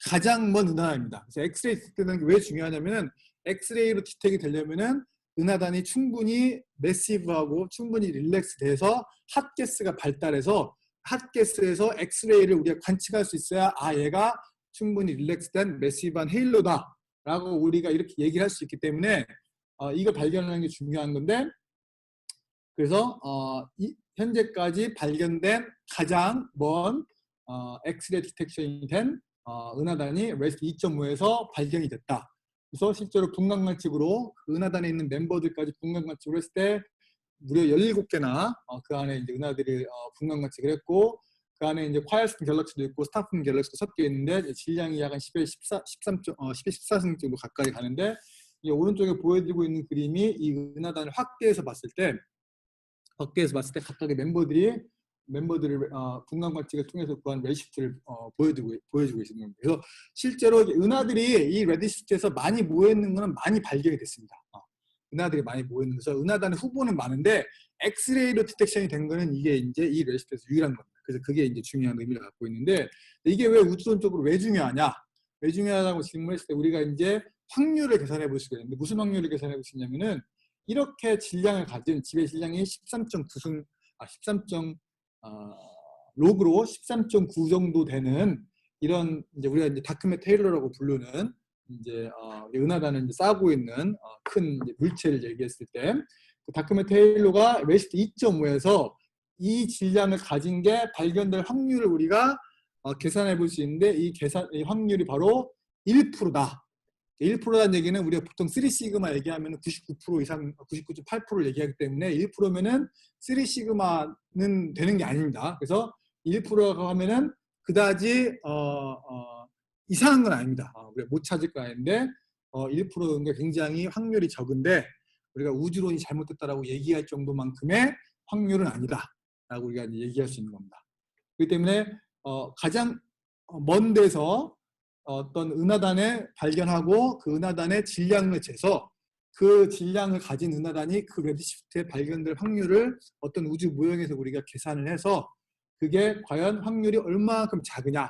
가장 먼 은하입니다. 그래서 엑스레이 디텍트되는 게 왜 중요하냐면은 엑스레이로 디텍이 되려면은 은하단이 충분히 매시브하고 충분히 릴렉스 돼서 핫가스가 발달해서 핫가스에서 엑스레이를 우리가 관측할 수 있어야 얘가 충분히 릴렉스된 매시브한 헤일로다 라고 우리가 이렇게 얘기를 할 수 있기 때문에 이걸 발견하는 게 중요한 건데, 그래서 현재까지 발견된 가장 먼 엑스레이 디텍션이 된 은하단이 레시프트 2.5에서 발견이 됐다. 그래서 실제로 분광 관측으로 그 은하단에 있는 멤버들까지 분광 관측을 했을 때 무려 17개나 그 안에 이제 은하들이 분광 관측을 했고, 그 안에 이제 콰이어스턴 갤럭시도 있고 스타폰 갤럭시도 섞여 있는데 질량이 약 10에 14승 정도 가까이 가는데, 이 오른쪽에 보여드리고 있는 그림이 이 은하단을 확대해서 봤을 때 각각의 멤버들을 분광 관측을 통해서 구한 레시프트를 보여주고 있는 겁니다. 그래서 실제로 은하들이 이 레시프트에서 많이 모여있는 것은 많이 발견이 됐습니다. 은하들이 많이 모여있는 거죠. 은하단의 후보는 많은데 엑스레이로 디텍션이 된 거는 이게 이제 이 레시프트에서 유일한 겁니다. 그래서 그게 이제 중요한 의미를 갖고 있는데, 이게 왜 우주론적으로 왜 중요하냐? 왜 중요하다고 질문했을 때 우리가 이제 확률을 계산해 볼 수가 있는데, 무슨 확률을 계산해 볼 수 있냐면은 이렇게 질량을 가진 지배 질량이 13.9승 13. 로그로 13.9 정도 되는 이런 이제 우리가 이제 다크메 테일러라고 부르는 이제 은하단을 이제 싸고 있는 큰 이제 물체를 얘기했을 때 그 다크메 테일러가 레시피 2.5에서 이 질량을 가진 게 발견될 확률을 우리가 계산해 볼 수 있는데 이 확률이 바로 1%다. 1%라는 얘기는 우리가 보통 3시그마 얘기하면 99% 이상, 99.8%를 얘기하기 때문에 1%면은 3시그마는 되는 게 아닙니다. 그래서 1%라고 하면은 그다지 이상한 건 아닙니다. 우리가 못 찾을 거 아닌데 1%인 게 굉장히 확률이 적은데 우리가 우주론이 잘못됐다라고 얘기할 정도만큼의 확률은 아니다라고 우리가 얘기할 수 있는 겁니다. 그렇기 때문에 가장 먼 데서 어떤 은하단을 발견하고 그 은하단의 질량을 재서 그 질량을 가진 은하단이 그 레드시프트에 발견될 확률을 어떤 우주 모형에서 우리가 계산을 해서 그게 과연 확률이 얼마만큼 작으냐.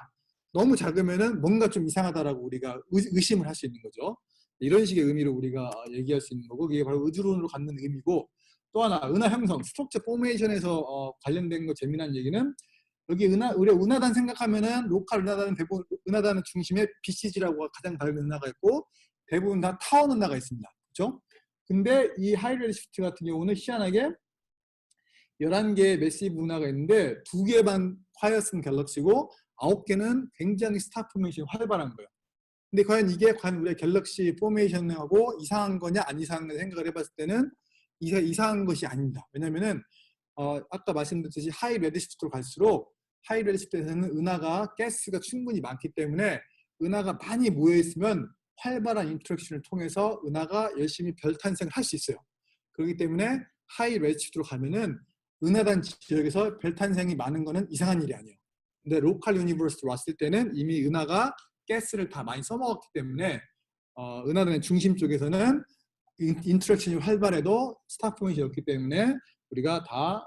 너무 작으면은 뭔가 좀 이상하다라고 우리가 의심을 할 수 있는 거죠. 이런 식의 의미로 우리가 얘기할 수 있는 거고 그게 바로 우주론으로 갖는 의미고 또 하나 은하 형성, 스트럭처 포메이션에서 관련된 거 재미난 얘기는 여기 우리가 은하단 생각하면은 로컬 은하단은 대부분 은하단의 중심에 BCG라고 가장 밝은 은하가 있고 대부분 다 타원 은하가 있습니다. 그렇죠? 근데 이 하이레드시프트 같은 경우는 희한하게 11개의 매시브 은하가 있는데 2개만 콰이어슨 갤럭시고 9개는 굉장히 스타 포메이션이 활발한 거예요. 근데 과연 이게 우리가 갤럭시 포메이션하고 이상한 거냐 안 이상한 거냐 생각을 해봤을 때는 이상한 것이 아닙니다. 왜냐면은 아까 말씀드렸듯이 하이 레드시프트로 갈수록 하이 레드시프트에서는 은하가 가스가 충분히 많기 때문에 은하가 많이 모여 있으면 활발한 인터랙션을 통해서 은하가 열심히 별 탄생을 할 수 있어요. 그렇기 때문에 하이 레드시프트로 가면은 은하단 지역에서 별 탄생이 많은 거는 이상한 일이 아니에요. 근데 로컬 유니버스로 왔을 때는 이미 은하가 가스를 다 많이 써먹었기 때문에 은하단의 중심 쪽에서는 인터랙션이 활발해도 스타 포메이션이 없기 때문에 우리가 다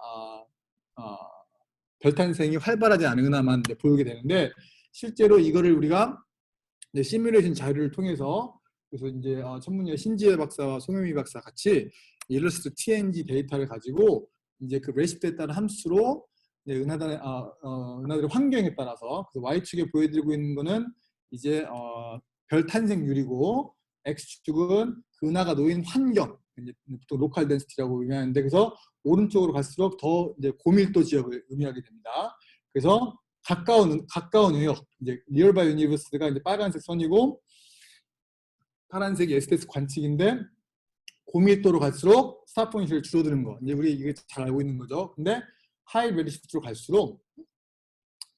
별탄생이 활발하지 않은 은하만 보이게 되는데 실제로 이거를 우리가 시뮬레이션 자료를 통해서 그래서 이제 천문여 신지혜 박사와 송영미 박사 같이 일러스트 TNG 데이터를 가지고 이제 그 레시피에 따른 함수로 은하단의 은하들의 환경에 따라서 그래서 Y축에 보여드리고 있는 거는 이제 별 탄생률이고 X축은 그 은하가 놓인 환경, 보통 로컬 덴시티라고 의미하는데 그래서 오른쪽으로 갈수록 더 이제 고밀도 지역을 의미하게 됩니다. 그래서 가까운 의역, 이제 니어바이 유니버스가 이제 빨간색 선이고 파란색이 SDS 관측인데 고밀도로 갈수록 스타 포인트를 줄어드는 거. 이제 우리 이게 잘 알고 있는 거죠. 근데 하이 레디시프트로 갈수록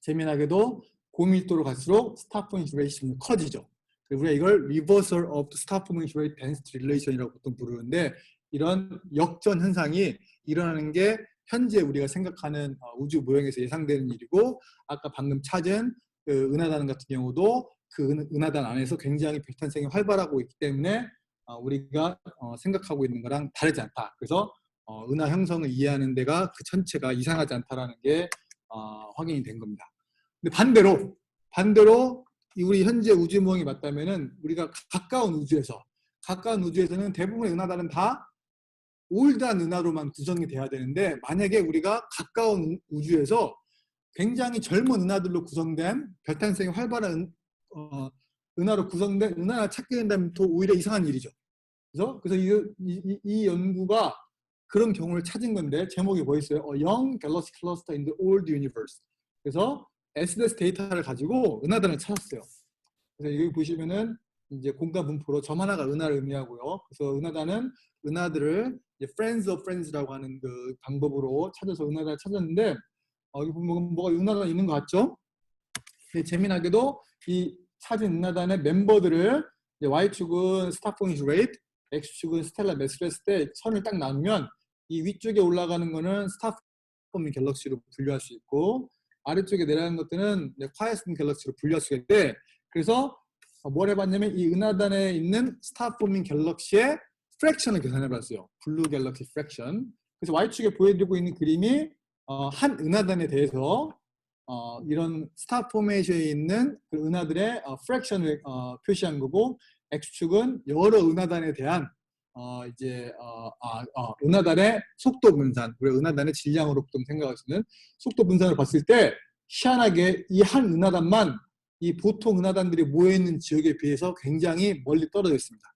재미나게도 고밀도로 갈수록 스타 포인트 레이션이 커지죠. 우리가 이걸 Reversal of the Star Formation Rate Density Relation이라고 보통 부르는데 이런 역전 현상이 일어나는 게 현재 우리가 생각하는 우주 모형에서 예상되는 일이고 아까 방금 찾은 그 은하단 같은 경우도 그 은하단 안에서 굉장히 별탄생이 활발하고 있기 때문에 우리가 생각하고 있는 거랑 다르지 않다. 그래서 은하 형성을 이해하는 데가 그 전체가 이상하지 않다라는 게 확인이 된 겁니다. 근데 반대로 우리 현재 우주 모형이 맞다면은 우리가 가까운 우주에서는 대부분의 은하단은 다 올드한 은하로만 구성이 돼야 되는데 만약에 우리가 가까운 우주에서 굉장히 젊은 은하들로 구성된 별탄생이 활발한 은하로 구성된 은하를 찾게 된다면 더 오히려 이상한 일이죠. 그래서 이 연구가 그런 경우를 찾은 건데 제목이 뭐 있어요? Young Galaxy Cluster in the Old Universe. 그래서 SDS 데이터를 가지고 은하단을 찾았어요. 그래서 여기 보시면은 이제 공간 분포로 점 하나가 은하를 의미하고요. 그래서 은하단은 은하들을 이제 Friends of Friends라고 하는 그 방법으로 찾아서 은하단을 찾았는데 여기 보면 뭐가 은하단 있는 것 같죠? 재미나게도 이 찾은 은하단의 멤버들을 이제 Y축은 스타 포인트 레이트, X축은 스텔라 매스를 했을 때 선을 딱 나누면 이 위쪽에 올라가는 거는 스타 포밍 갤럭시로 분류할 수 있고 아래쪽에 내려가는 것들은 콰이어슨 갤럭시로 분류할 수가 있는데 그래서 뭘 해봤냐면 이 은하단에 있는 스타 포밍 갤럭시의 프랙션을 계산해봤어요. 블루 갤럭시 프랙션. 그래서 Y축에 보여드리고 있는 그림이 한 은하단에 대해서 이런 스타 포메이션에 있는 그 은하들의 프랙션을 표시한 거고 X축은 여러 은하단에 대한 은하단의 속도 분산, 우리가 은하단의 질량으로 좀 생각할 수 있는 속도 분산을 봤을 때 희한하게 이 한 은하단만 이 보통 은하단들이 모여있는 지역에 비해서 굉장히 멀리 떨어져 있습니다.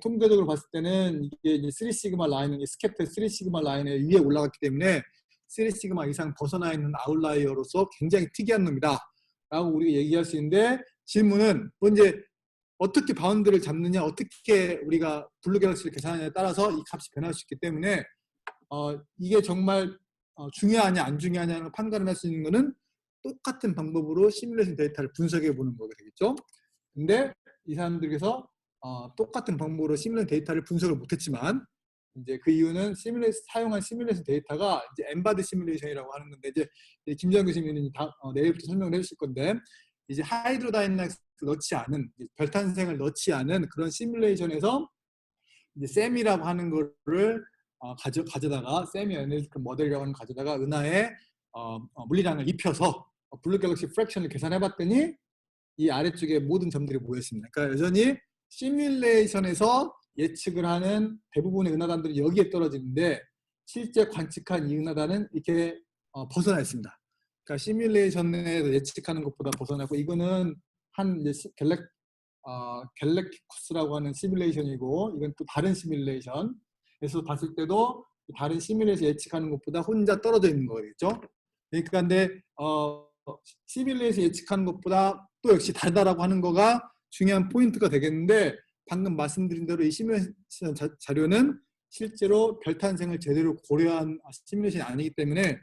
통계적으로 봤을 때는 이게 이제 3시그마 라인은 스캡터 3시그마 라인에 위에 올라갔기 때문에 3시그마 이상 벗어나 있는 아웃라이어로서 굉장히 특이한 놈이다 라고 우리가 얘기할 수 있는데, 질문은 이제 어떻게 바운드를 잡느냐, 어떻게 우리가 블루 갤럭시를 계산하느냐에 따라서 이 값이 변할 수 있기 때문에 이게 정말 중요하냐 안 중요하냐는 판단을 할 수 있는 거는 똑같은 방법으로 시뮬레이션 데이터를 분석해 보는 거가 되겠죠. 근데 이 사람들께서 똑같은 방법으로 시뮬레이션 데이터를 분석을 못했지만, 이제 그 이유는 사용한 시뮬레이션 데이터가 이제 엠바드 시뮬레이션이라고 하는 건데, 이제 김정 교수님은 내일부터 설명을 해주실 건데, 이제 하이드로다이내믹스 넣지 않은, 별탄생을 넣지 않은 그런 시뮬레이션에서 이제 셈이라고 하는 거를 가져다가, 세미 애널리티컬 모델이라고 하는 거 가져다가 은하에 물리량을 입혀서 블루 갤럭시 프랙션을 계산해봤더니 이 아래쪽에 모든 점들이 모였습니다. 그러니까 여전히 시뮬레이션에서 예측을 하는 대부분의 은하단들이 여기에 떨어지는데, 실제 관측한 이 은하단은 이렇게 벗어나 있습니다. 그러니까 시뮬레이션에서 예측하는 것보다 벗어나고, 이거는 한 이제 갤렉티쿠스라고 하는 시뮬레이션이고, 이건 또 다른 시뮬레이션에서 봤을 때도 다른 시뮬레이션 예측하는 것보다 혼자 떨어져 있는 거겠죠. 그러니까 근데 시뮬레이션 예측하는 것보다 또 역시 다르다라고 하는 거가 중요한 포인트가 되겠는데, 방금 말씀드린 대로 이 시뮬레이션 자료는 실제로 별탄생을 제대로 고려한 시뮬레이션이 아니기 때문에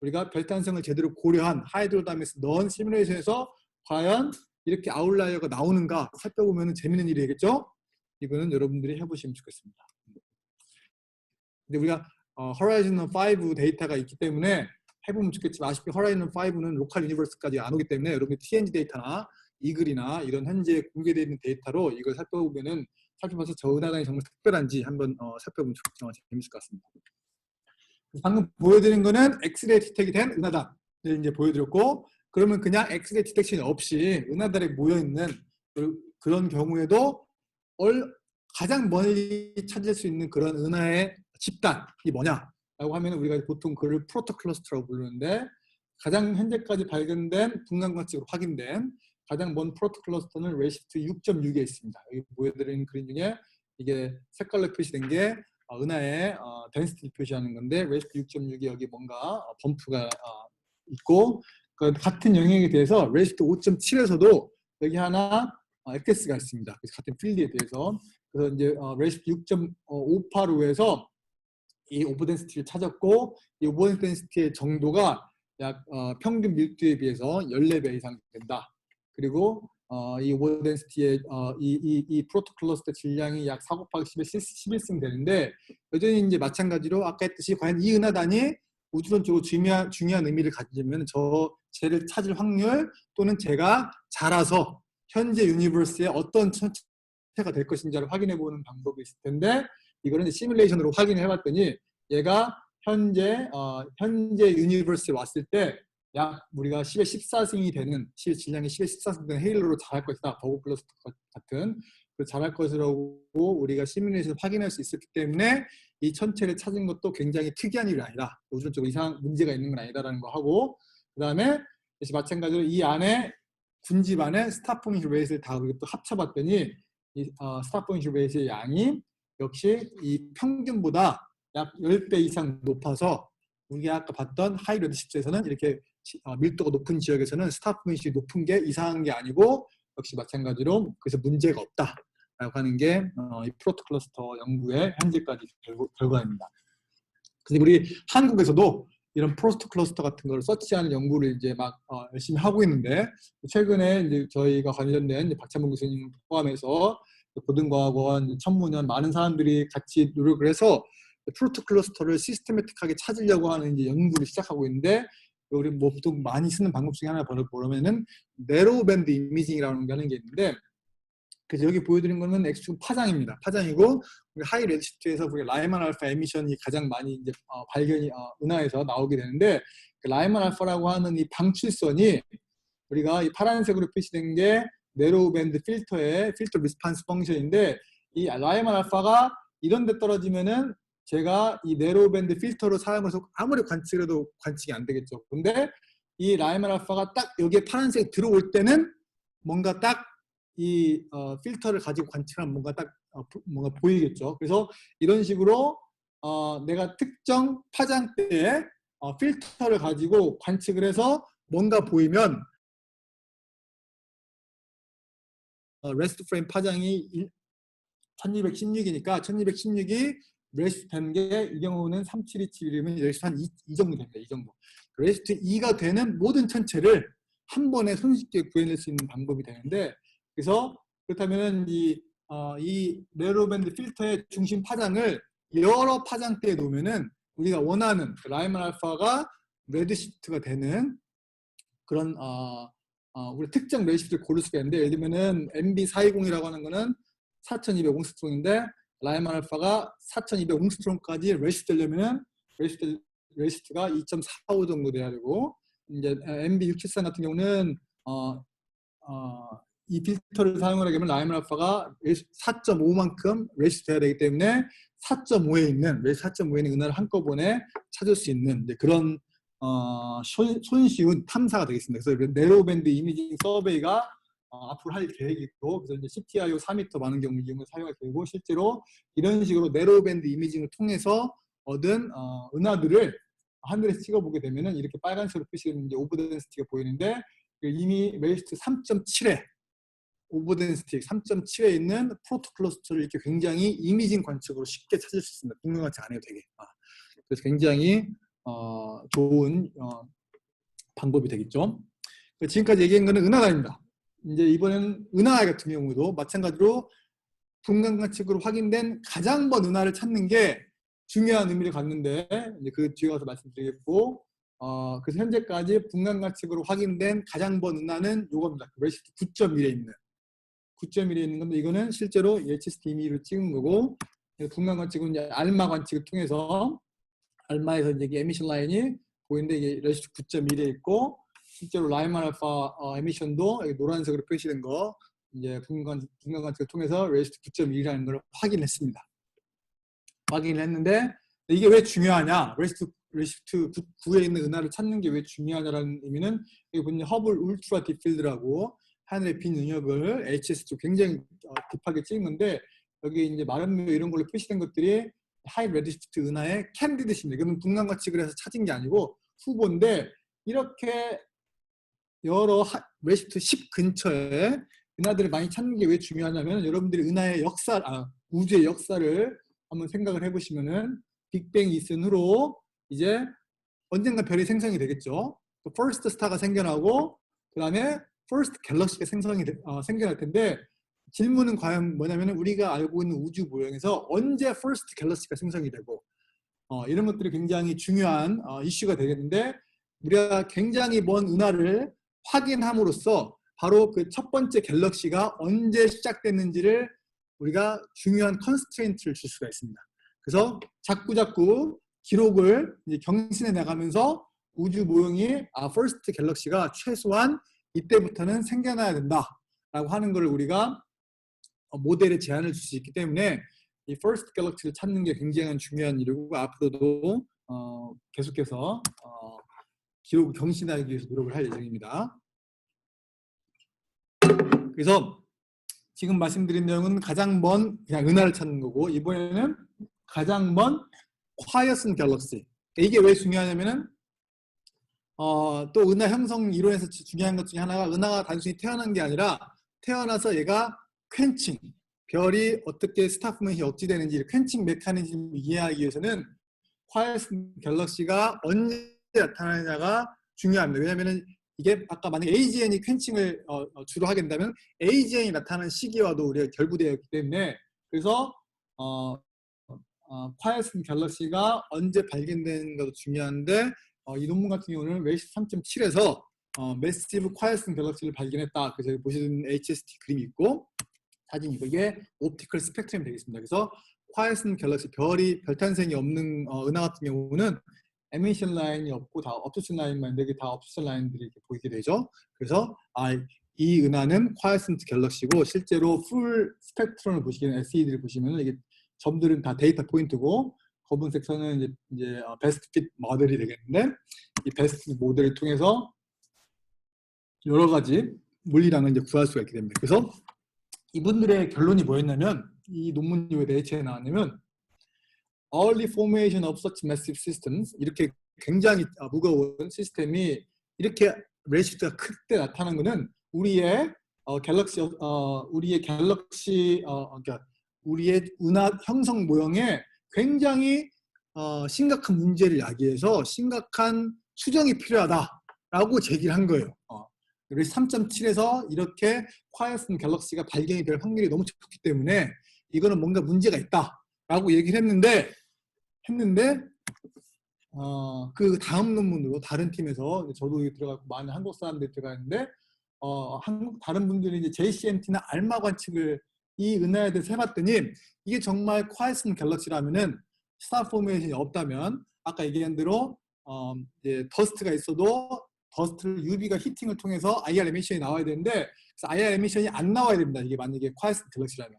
우리가 별탄생을 제대로 고려한 하이드로다이내믹스 넣은 시뮬레이션에서 과연 이렇게 아웃라이어가 나오는가 살펴보면 재밌는 일이겠죠? 이거는 여러분들이 해보시면 좋겠습니다. 근데 우리가 호라이즌 5 데이터가 있기 때문에 해보면 좋겠지만, 아쉽게 호라이즌 5는 로컬 유니버스까지 안 오기 때문에 여러분이 TNG 데이터나 이글이나 이런 현재 공개되어 있는 데이터로 이걸 살펴봐서 저 은하단이 정말 특별한지 한번 살펴보면 재밌을 것 같습니다. 방금 보여드린 거는 엑스레이 디텍이 된 은하단을 이제 보여드렸고, 그러면 그냥 엑스레이 디텍션이 없이 은하단에 모여있는 그런 경우에도 가장 멀리 찾을 수 있는 그런 은하의 집단이 뭐냐라고 하면 우리가 보통 그를 프로토클러스터라고 부르는데, 가장 현재까지 발견된 분간 관측으로 확인된 가장 먼 프로토클러스터는 레시프트 6.6에 있습니다. 여기 보여드리는 그림 중에 이게 색깔로 표시된 게 은하의 덴시티를 표시하는 건데, 레시프트 6.6이 여기 뭔가 범프가 있고, 그 같은 영역에 대해서 레시프트 5.7에서도 여기 하나 엑세스가 있습니다. 같은 필드에 대해서. 그래서 이제 레시프트 6.58호에서 이 오버덴시티를 찾았고, 이 오버덴시티의 정도가 약 평균 밀도에 비해서 14배 이상 된다. 그리고 이 오버덴시티의 이 프로토클러스터 질량이 약 4 곱하기 10의 11승 되는데, 여전히 이제 마찬가지로 아까 했듯이 과연 이 은하단이 우주론적으로 중요한 의미를 가지려면 쟤를 찾을 확률, 또는 제가 자라서 현재 유니버스의 어떤 천체가 될 것인지를 확인해 보는 방법이 있을 텐데, 이거는 시뮬레이션으로 확인을 해봤더니 얘가 현재 유니버스에 왔을 때 약 우리가 10의 14승이 되는, 질량이 10의 14승 되는 헤일로로 자랄 것이다. 버그 클러스터 같은 자랄 것이라고 우리가 시뮬레이션을 확인할 수 있었기 때문에 이 천체를 찾은 것도 굉장히 특이한 일이 아니다. 우주적으로 이상 문제가 있는 건 아니다라는 거 하고, 그 다음에 마찬가지로 이 안에 군집 안에 스타 포인트 레이스를 다 우리가 또 합쳐봤더니 이 스타 포인트 레이스의 양이 역시 이 평균보다 약 10배 이상 높아서, 우리가 아까 봤던 하이 레드시프트에서는 이렇게 밀도가 높은 지역에서는 스타 포인트가 높은 게 이상한 게 아니고, 역시 마찬가지로 그래서 문제가 없다라고 하는 게 이 프로토클러스터 연구의 현재까지 결과입니다. 그래서 우리 한국에서도 이런 프로토클러스터 같은 걸 서치하는 연구를 이제 막 열심히 하고 있는데, 최근에 이제 저희가 관련된 이제 박찬봉 교수님 포함해서 고등과학원, 천문연 많은 사람들이 같이 노력을 해서 프로토클러스터를 시스테매틱하게 찾으려고 하는 이제 연구를 시작하고 있는데, 우리 뭐 보통 많이 쓰는 방법 중에 하나 보면은 네로우 밴드 이미징이라는 게 하는 게 있는데, 그래서 여기 보여드린 거는 X축 파장입니다. 파장이고, 하이 레드시프트에서 우리 라이만 알파 에미션이 가장 많이 이제 발견이 은하에서 나오게 되는데, 그 라이만 알파라고 하는 이 방출선이 우리가 이 파란색으로 표시된 게 네로우 밴드 필터의 필터 리스판스 펑션인데, 이 라이만 알파가 이런 데 떨어지면은 제가 이 네로밴드 필터를 사용해서 아무리 관측해도 관측이 안 되겠죠. 근데 이 라이만 알파가 딱 여기에 파란색 들어올 때는 뭔가 딱 이 필터를 가지고 관측하면 뭔가 딱 뭔가 보이겠죠. 그래서 이런 식으로 내가 특정 파장대에 필터를 가지고 관측을 해서 뭔가 보이면 레스트 프레임 파장이 1216이니까 1216이 레스트 된 게 이 경우는 3727이면 레스트 한 2 정도 됩니다. 이 정도. 레스트 2가 되는 모든 천체를 한 번에 손쉽게 구해낼 수 있는 방법이 되는데, 그래서 그렇다면 이 네로밴드 필터의 중심 파장을 여러 파장대에 놓으면은 우리가 원하는 라이만 알파가 레드시프트가 되는 그런 우리 특정 레드시프트를 고를 수가 있는데, 예를 들면은 MB420이라고 하는 거는 4200 옹스트롱인데 라이만 알파가 4200 옹스트롱까지 레시스트 되려면은 레시스트가 2.45 정도 돼야 되고, 이제 MB673 같은 경우는 이 필터를 사용을 하게 되면 라이만 알파가 4.5만큼 레시스트 돼야 되기 때문에 4.5에 있는 은하를 한꺼번에 찾을 수 있는 그런 손쉬운 탐사가 되겠습니다. 그래서 네로밴드 이미징 서베이가 앞으로 할 계획이 있고, 그래서 이제 CTIO 4m 많은 경우 이용을 사용할 계획이고, 실제로 이런 식으로 네로밴드 이미징을 통해서 얻은 은하들을 하늘에서 찍어보게 되면은 이렇게 빨간색으로 표시되는 이제 오버덴시티가 보이는데, 이미 레이스트 3.7에 오버덴시티 3.7에 있는 프로토 클러스터를 이렇게 굉장히 이미징 관측으로 쉽게 찾을 수 있습니다. 분명 관측 안 해도 되게. 그래서 굉장히 좋은 방법이 되겠죠. 지금까지 얘기한 거는 은하단입니다. 이제 이번에는 은하 같은 경우도 마찬가지로 분간 관측으로 확인된 가장 먼 은하를 찾는 게 중요한 의미를 갖는데, 이제 그 뒤에 가서 말씀드리겠고, 그래서 현재까지 분간 관측으로 확인된 가장 먼 은하는 요겁니다. 레시스트 9.1에 있는 9.1에 있는 건데, 이거는 실제로 HST 이미지로 찍은 거고, 분간 관측은 이제 알마 관측을 통해서 알마에서 이제 에미션 라인이 보이는데 이게 레시스트 9.1에 있고, 실제로 라이만 알파 에미션도 여기 노란색으로 표시된 거 이제 분간 관측을 통해서 레시스트 9.1이라는 걸 확인했습니다. 확인을 했는데, 이게 왜 중요하냐? 레시스트 9에 있는 은하를 찾는 게 왜 중요하냐라는 의미는, 여기 보면 허블 울트라 딥필드라고 하늘의 빈 영역을 HS도 굉장히 딥하게 찍은 건데, 여기 이제 마름모 이런 걸로 표시된 것들이 하이 레드시프트 은하의 캔디드입니다. 이거는 분간 관측을 해서 찾은 게 아니고 후보인데, 이렇게 여러 레시프트 10 근처에 은하들을 많이 찾는 게 왜 중요하냐면, 여러분들이 은하의 우주의 역사를 한번 생각을 해보시면은, 빅뱅이 있은 후로 이제 언젠가 별이 생성이 되겠죠. 퍼스트 스타가 생겨나고, 그 다음에 퍼스트 갤럭시가 생겨날 텐데, 질문은 과연 뭐냐면, 우리가 알고 있는 우주 모형에서 언제 퍼스트 갤럭시가 생성이 되고, 이런 것들이 굉장히 중요한 이슈가 되겠는데, 우리가 굉장히 먼 은하를 확인함으로써 바로 그 첫 번째 갤럭시가 언제 시작됐는지를 우리가 중요한 컨스트레인트를 줄 수가 있습니다. 그래서 자꾸 기록을 이제 경신해 나가면서 우주 모형이 퍼스트 갤럭시가 최소한 이때부터는 생겨나야 된다라고 하는 걸 우리가 모델에 제한을 줄 수 있기 때문에, 이 퍼스트 갤럭시를 찾는 게 굉장히 중요한 일이고, 앞으로도 계속해서 기록을 경신하기 위해서 노력을 할 예정입니다. 그래서 지금 말씀드린 내용은 가장 먼 그냥 은하를 찾는 거고, 이번에는 가장 먼 콰이어슨 갤럭시. 이게 왜 중요하냐면은 또 은하 형성 이론에서 중요한 것 중에 하나가, 은하가 단순히 태어난 게 아니라 태어나서 얘가 퀸칭, 별이 어떻게 스타프먼이 억지되는지 퀸칭 메커니즘을 이해하기 위해서는 콰이어슨 갤럭시가 언제 나타나느냐가 중요합니다. 왜냐하면 이게 아까 만약에 AGN이 퀸칭을 주로 하게 된다면 AGN이 나타나는 시기와도 우리가 결부되어 있기 때문에, 그래서 콰이어슨 갤럭시가 언제 발견되는 것도 중요한데, 이 논문 같은 경우는 레이스 3.7에서 매시브 콰이어슨 갤럭시를 발견했다. 그래서 여기 보시는 HST 그림이 있고 사진이 있고, 이게 옵티컬 스펙트럼이 되겠습니다. 그래서 콰이어슨 갤럭시, 별 탄생이 없는 은하 같은 경우는 에미션 라인이 없고 다 업투션 라인만, 4개 다 업투션 라인들이 이렇게 보이게 되죠. 그래서 이 은하는 콰이에센트 갤럭시고 실제로 풀 스펙트럼을 보시기에는 SED를 보시면 이게 점들은 다 데이터 포인트고 검은색 선은 이제 베스트 핏 모델이 되겠는데 이 베스트 모델을 통해서 여러 가지 물리량을 이제 구할 수가 있게 됩니다. 그래서 이분들의 결론이 뭐였냐면 이 논문이 왜 네이처에 나왔냐면 early formation of such massive systems 이렇게 굉장히 무거운 시스템이 이렇게 레시프트가 클 때 나타나는 것은 우리의 갤럭시 그러니까 우리의 은하 형성 모형에 굉장히 심각한 문제를 야기해서 심각한 수정이 필요하다라고 제기를 한 거예요. 그래서 3.7에서 이렇게 콰이에센트 갤럭시가 발견이 될 확률이 너무 적기 때문에 이거는 뭔가 문제가 있다라고 얘기를 했는데 그 다음 논문으로 다른 팀에서 저도 들어가고 많은 한국 사람들이 들어가는데 다른 분들이 이제 JCMT나 알마 관측을 이 은하에 대해서 해봤더니 이게 정말 콰이에센트 갤럭시라면은 스타 포메이션이 없다면 아까 얘기한 대로 이제 더스트가 있어도 더스트를 UV가 히팅을 통해서 IR 에미션이 나와야 되는데 그래서 IR 에미션이 안 나와야 됩니다. 이게 만약에 콰이에센트 갤럭시라면.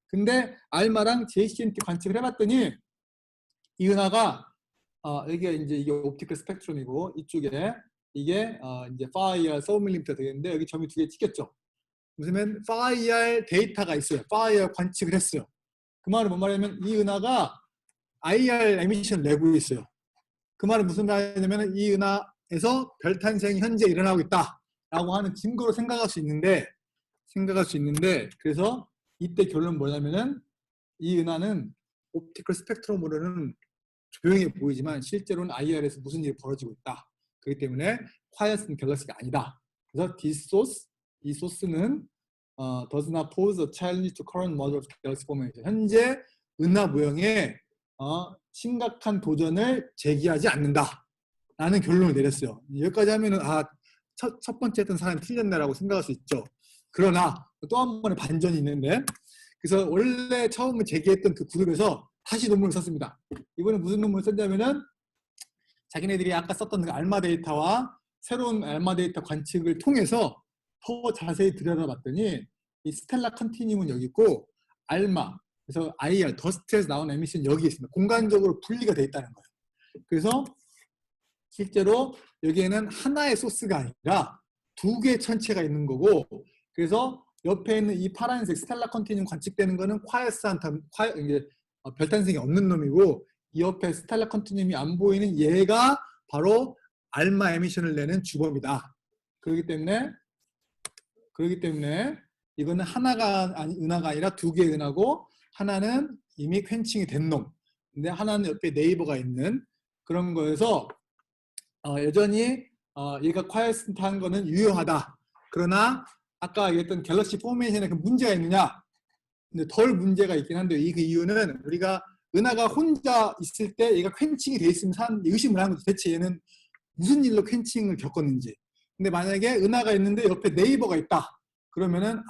근데 알마랑 JCMT 관측을 해봤더니 이 은하가 이게 옵티컬 스펙트럼이고 이쪽에 이게 이제 5ER 4mm 되겠는데 여기 점이 두 개 찍혔죠. 무슨 5ER 데이터가 있어요. 5ER 관측을 했어요. 그 말은 뭔 말이냐면 이 은하가 IR 에미션 내고 있어요. 그 말은 무슨 말이냐면 이 은하에서 별 탄생이 현재 일어나고 있다라고 하는 증거로 생각할 수 있는데 그래서 이때 결론은 뭐냐면은 이 은하는 옵티컬 스펙트럼으로는 조용히 보이지만 실제로는 IR에서 무슨 일이 벌어지고 있다. 그렇기 때문에 콰이에센트 갤럭시가 아니다. 그래서 이 소스는 does not pose a challenge to current model of galaxy formation. 현재 은하 모형에 심각한 도전을 제기하지 않는다. 라는 결론을 내렸어요. 여기까지 하면은 첫 번째 했던 사람이 틀렸네라고 생각할 수 있죠. 그러나 또 한 번의 반전이 있는데 그래서 원래 처음에 제기했던 그 그룹에서 다시 논문을 썼습니다. 이번에 무슨 논문을 썼냐면은 자기네들이 아까 썼던 그 알마 데이터와 새로운 알마 데이터 관측을 통해서 더 자세히 들여다봤더니 이 스텔라 컨티니움은 여기 있고 알마 그래서 IR 더스트에서 나온 에미션 여기 있습니다. 공간적으로 분리가 돼 있다는 거예요. 그래서 실제로 여기에는 하나의 소스가 아니라 두 개의 천체가 있는 거고 그래서 옆에 있는 이 파란색 스텔라 컨티니움 관측되는 거는 별 탄생이 없는 놈이고 이 옆에 스텔라 컨티니움이 안 보이는 얘가 바로 알마 에미션을 내는 주범이다. 그렇기 때문에 이거는 은하가 아니라 두 개의 은하고 하나는 이미 퀸칭이 된 놈. 근데 하나는 옆에 네이버가 있는 그런 거에서 여전히 얘가 콰이에센트 한 거는 유효하다. 그러나 아까 얘기했던 갤럭시 포메이션에 그 문제가 있느냐? 근데 덜 문제가 있긴 한데 그 이유는 우리가 은하가 혼자 있을 때 얘가 퀸칭이 돼 있으면 사람들이 의심을 하는 거죠. 대체 얘는 무슨 일로 퀸칭을 겪었는지. 근데 만약에 은하가 있는데 옆에 네이버가 있다. 그러면은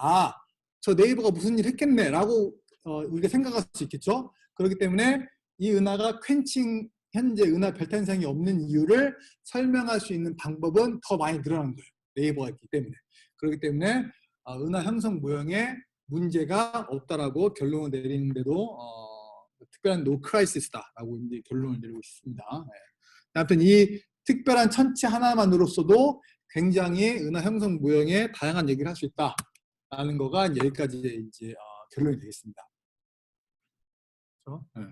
저 네이버가 무슨 일 했겠네 라고 우리가 생각할 수 있겠죠. 그렇기 때문에 이 은하가 퀸칭 현재 은하 별탄생이 없는 이유를 설명할 수 있는 방법은 더 많이 늘어난 거예요. 네이버가 있기 때문에. 그렇기 때문에 은하 형성 모형에 문제가 없다라고 결론을 내리는데도 특별한 노 크라이시스다라고 이제 결론을 내리고 있습니다. 네. 아무튼 이 특별한 천체 하나만으로서도 굉장히 은하 형성 모형에 다양한 얘기를 할 수 있다라는 거가 여기까지 이제 결론이 되겠습니다. 그렇죠? 네.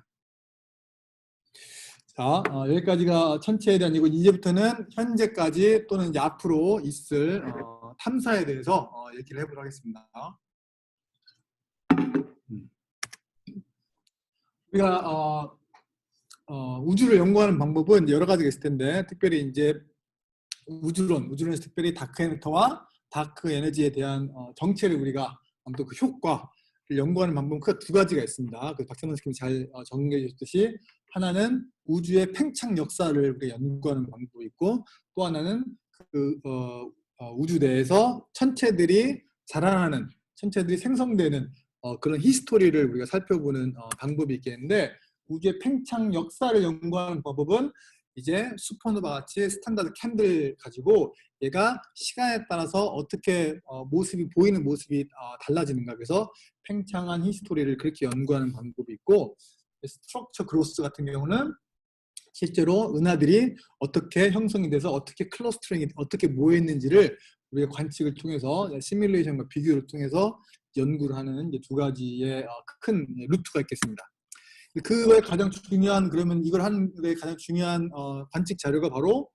자, 여기까지가 천체에 대한 이고 이제부터는 현재까지 또는 이제 앞으로 있을 탐사에 대해서 얘기를 해보도록 하겠습니다. 우리가 우주를 연구하는 방법은 여러 가지가 있을 텐데 특별히 이제 우주론에서 특별히 다크 애터와 다크 에너지에 대한 정체를 우리가 아무튼 그 효과를 연구하는 방법은 크게 두 가지가 있습니다. 그 박찬원 선생님이 잘 정리해 주셨듯이 하나는 우주의 팽창 역사를 우리가 연구하는 방법이 있고 또 하나는 우주 내에서 천체들이 자라나는 천체들이 생성되는 그런 히스토리를 우리가 살펴보는 방법이 있겠는데 우주의 팽창 역사를 연구하는 방법은 이제 슈퍼노바 같이 스탠다드 캔들 가지고 얘가 시간에 따라서 어떻게 모습이 보이는 모습이 달라지는가. 그래서 팽창한 히스토리를 그렇게 연구하는 방법이 있고, 스트럭처 그로스 같은 경우는 실제로 은하들이 어떻게 형성이 돼서 어떻게 클러스터링이 어떻게 모여있는지를 우리가 관측을 통해서 시뮬레이션과 비교를 통해서 연구를 하는 이제 두 가지의 큰 루트가 있겠습니다. 그거에 가장 중요한, 그러면 이걸 하는 데 가장 중요한 관측 자료가 바로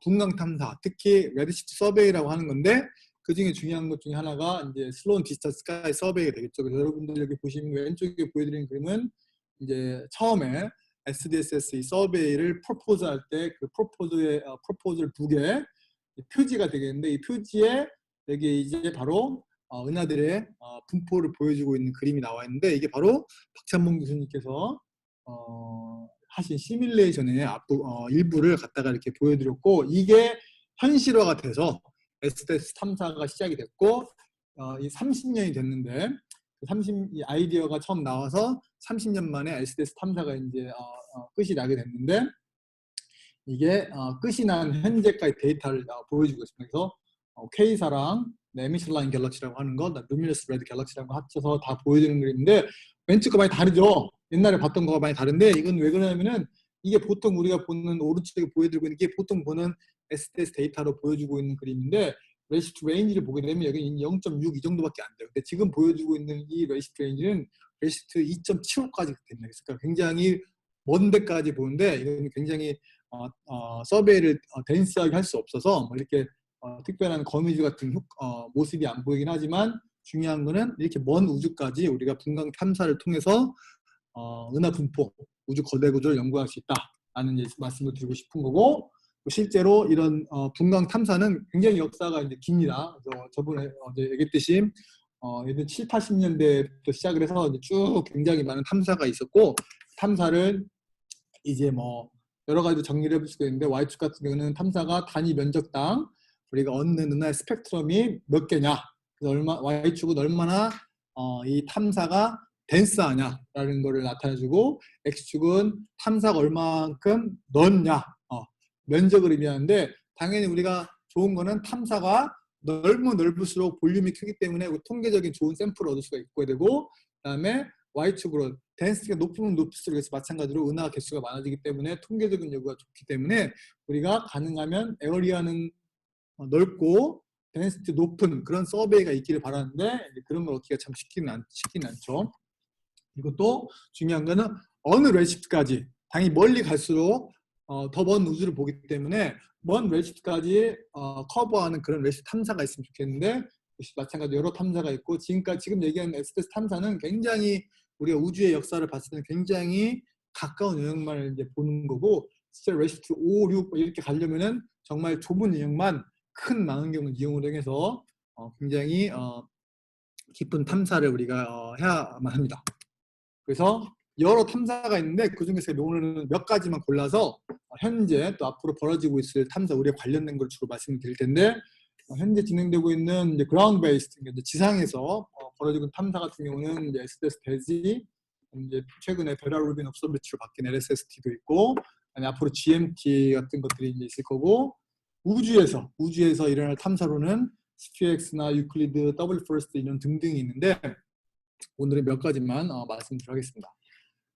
분광 탐사, 특히 레드시프트 서베이라고 하는 건데, 그 중에 중요한 것 중에 하나가 이제 슬로운 디스턴스 스카이 서베이가 되겠죠. 그래서 여러분들 여기 보시면 왼쪽에 보여드린 그림은 이제 처음에 SDSS 이 서베이를 프로포즈 할 때 그 프로포즈를 두 개 표지가 되겠는데, 이 표지에 여기 이제 바로 은하들의 분포를 보여주고 있는 그림이 나와 있는데, 이게 바로 박찬봉 교수님께서 하신 시뮬레이션의 일부를 갖다가 이렇게 보여드렸고, 이게 현실화가 돼서 SDS 탐사가 시작이 됐고, 이 30년이 됐는데, 이 아이디어가 처음 나와서 30년 만에 SDS 탐사가 이제 끝이 나게 됐는데, 이게 끝이 난 현재까지 데이터를 보여주고 있습니다. 그래서 K사랑 에미션 라인 갤럭시라고 하는 거, 루미너스 레드 갤럭시라고 합쳐서 다 보여주는 그림인데, 왼쪽 거 많이 다르죠? 옛날에 봤던 거가 많이 다른데, 이건 왜 그러냐면은 이게 보통 우리가 보는 오른쪽에 보여드리고 있는 게 보통 보는 SDS 데이터로 보여주고 있는 그림인데, 레시프트 레인지를 보게 되면 여기 0.6 이 정도밖에 안 돼요. 근데 지금 보여주고 있는 이 레시프트 레인지는 레시프트 2.75까지 됩니다. 그러니까 굉장히 먼 데까지 보는데, 이건 굉장히 서베이를 덴스하게 할 수 없어서 뭐 이렇게 특별한 거미줄 같은 모습이 안 보이긴 하지만, 중요한 거는 이렇게 먼 우주까지 우리가 분광 탐사를 통해서 은하 분포, 우주 거대 구조를 연구할 수 있다라는 말씀을 드리고 싶은 거고, 실제로 이런 분광 탐사는 굉장히 역사가 이제 깁니다. 그래서 저번에 어제 얘기했듯이 예전 7, 80년대부터 시작을 해서 이제 쭉 굉장히 많은 탐사가 있었고, 탐사를 이제 뭐 여러 가지로 정리를 해볼 수가 있는데, Y축 같은 경우는 탐사가 단위 면적당 우리가 얻는 은하의 스펙트럼이 몇 개냐, 그래서 Y축은 얼마나 이 탐사가 덴스하냐라는 것을 나타내주고, X축은 탐사가 얼마만큼 넓냐, 면적을 의미하는데, 당연히 우리가 좋은 거는 탐사가 넓으면 넓을수록 볼륨이 크기 때문에 통계적인 좋은 샘플을 얻을 수가 있고 되고, 그 다음에 Y축으로 덴시티가 높으면 높을수록 마찬가지로 은하 개수가 많아지기 때문에 통계적인 여부가 좋기 때문에 우리가 가능하면 에어리아는 넓고 덴시티 높은 그런 서베이가 있기를 바라는데, 그런 걸 얻기가 참 쉽지는 않죠. 그리고 또 중요한 거는 어느 레시프트까지, 당연히 멀리 갈수록 더 먼 우주를 보기 때문에 먼 레시프트까지 커버하는 그런 레시프트 탐사가 있으면 좋겠는데, 마찬가지로 여러 탐사가 있고, 지금 얘기하는 SDS 탐사는 굉장히 우리가 우주의 역사를 봤을 때는 굉장히 가까운 영역만 이제 보는 거고, 진짜 레시프트 5, 6 이렇게 가려면은 정말 좁은 영역만 큰 망원경을 이용을 해서 굉장히 깊은 탐사를 우리가 해야만 합니다. 그래서 여러 탐사가 있는데, 그 중에서 오늘은 몇 가지만 골라서 현재 또 앞으로 벌어지고 있을 탐사, 우리에 관련된 걸 주로 말씀을 드릴 텐데, 현재 진행되고 있는 이제 그라운드 베이스드, 지상에서 벌어지고 있는 탐사 같은 경우는 이제 SDS 대지, 이제 최근에 베라 루빈 옵서비처로 바뀐 LSST도 있고, 아니 앞으로 GMT 같은 것들이 이제 있을 거고, 우주에서 일어날 탐사로는 스피엑스나 유클리드, 더블 퍼스트 이런 등등이 있는데, 오늘은 몇 가지만 말씀드리겠습니다.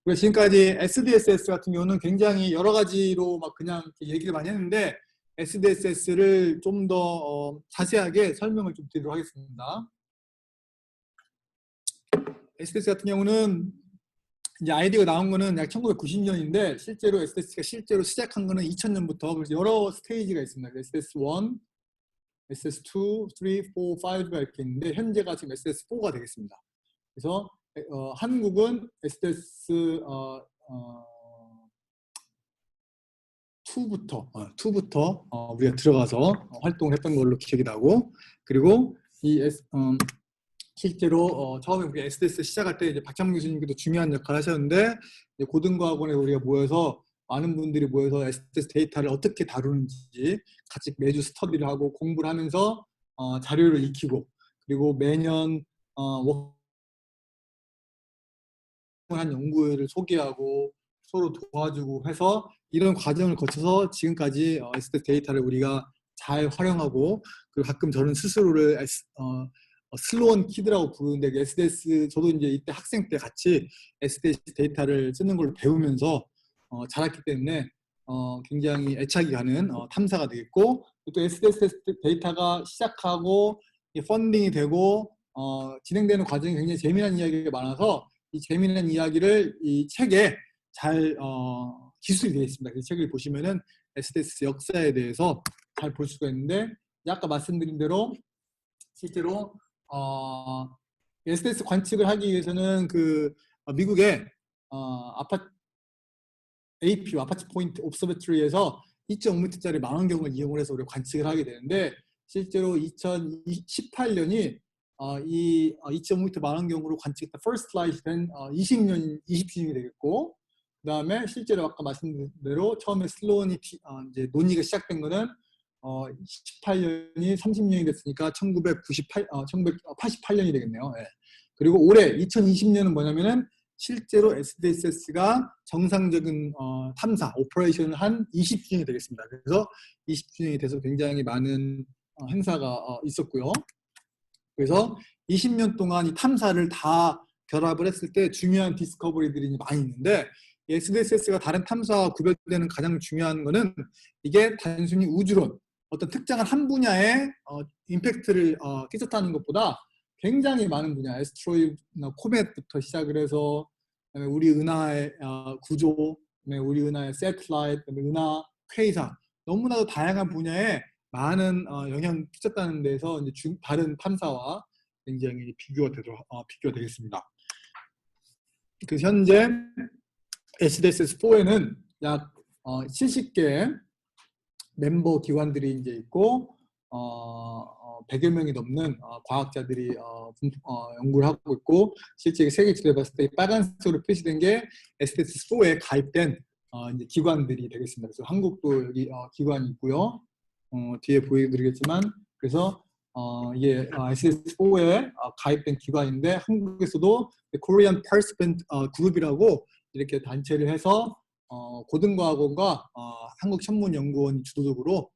그래서 지금까지 SDSS 같은 경우는 굉장히 여러 가지로 막 그냥 얘기를 많이 했는데, SDSS를 좀 더 자세하게 설명을 좀 드리도록 하겠습니다. SDS 같은 경우는 이제 아이디어가 나온 거는 약 1990년인데, 실제로 SDS가 실제로 시작한 거는 2000년부터 여러 스테이지가 있습니다. SDS1, SS2, 3, 4, 5가 이렇게 있는데, 현재가 지금 SS4가 되겠습니다. 그래서 한국은 SDS 2부터 우리가 들어가서 활동을 했던 걸로 기억이 나고, 그리고 이 실제로 처음에 우리 SDS 시작할 때 이제 박찬문 교수님께도 중요한 역할을 하셨는데, 고등과학원에 우리가 모여서 많은 분들이 모여서 SDS 데이터를 어떻게 다루는지 같이 매주 스터디를 하고 공부를 하면서 자료를 익히고, 그리고 매년 한 연구회를 소개하고 서로 도와주고 해서, 이런 과정을 거쳐서 지금까지 SDS 데이터를 우리가 잘 활용하고, 그리고 가끔 저는 스스로를 슬로원 키드라고 부르는데, SDS 저도 이제 이때 학생 때 같이 SDS 데이터를 쓰는 걸 배우면서 자랐기 때문에 굉장히 애착이 가는 탐사가 되겠고, 또 SDS 데이터가 시작하고 펀딩이 되고 진행되는 과정이 굉장히 재미난 이야기가 많아서 이 재미난 이야기를 이 책에 잘 기술이 되어 있습니다. 이 책을 보시면은 SDS 역사에 대해서 잘 볼 수가 있는데, 아까 말씀드린 대로 실제로 SDS 관측을 하기 위해서는 그 미국의 APO, 아파치 포인트 옵서베터리에서 2.5m짜리 망원경을 이용을 해서 우리가 관측을 하게 되는데, 실제로 2018년이 이 2.5m 망원경으로 관측했다 first light이 된 20주년이 되겠고, 그 다음에 실제로 아까 말씀드린 대로 처음에 슬로원이 이제 논의가 시작된 거는 18년이 30년이 됐으니까 1988년이 되겠네요. 예. 그리고 올해 2020년은 뭐냐면은 실제로 SDSS가 정상적인 탐사, 오퍼레이션을 한 20주년이 되겠습니다. 그래서 20주년이 돼서 굉장히 많은 행사가 있었고요. 그래서 20년 동안 이 탐사를 다 결합을 했을 때 중요한 디스커버리들이 많이 있는데, SDSS가 다른 탐사와 구별되는 가장 중요한 거는 이게 단순히 우주론, 어떤 특정한 한 분야에 임팩트를 끼쳤다는 것보다 굉장히 많은 분야, 애스트로이드나 코멧부터 시작을 해서 우리 은하의 구조, 우리 은하의 새틀라이트, 은하, 퀘이사, 너무나도 다양한 분야에 많은 영향을 끼쳤다는 데서 이제 다른 탐사와 굉장히 비교가 되겠습니다. 그 현재 SDSS-4에는 약 70개 멤버 기관들이 이제 있고 100여 명이 넘는 과학자들이 연구를 하고 있고, 실제 세계 지도에 봤을 때 빨간색으로 표시된 게 SDS4에 가입된 이제 기관들이 되겠습니다. 그래서 한국도 여기 기관이 있고요. 뒤에 보여드리겠지만, 그래서 이게 SDS4에 가입된 기관인데, 한국에서도 Korean Participant 그룹이라고 이렇게 단체를 해서 고등과학원과 한국천문연구원이 주도적으로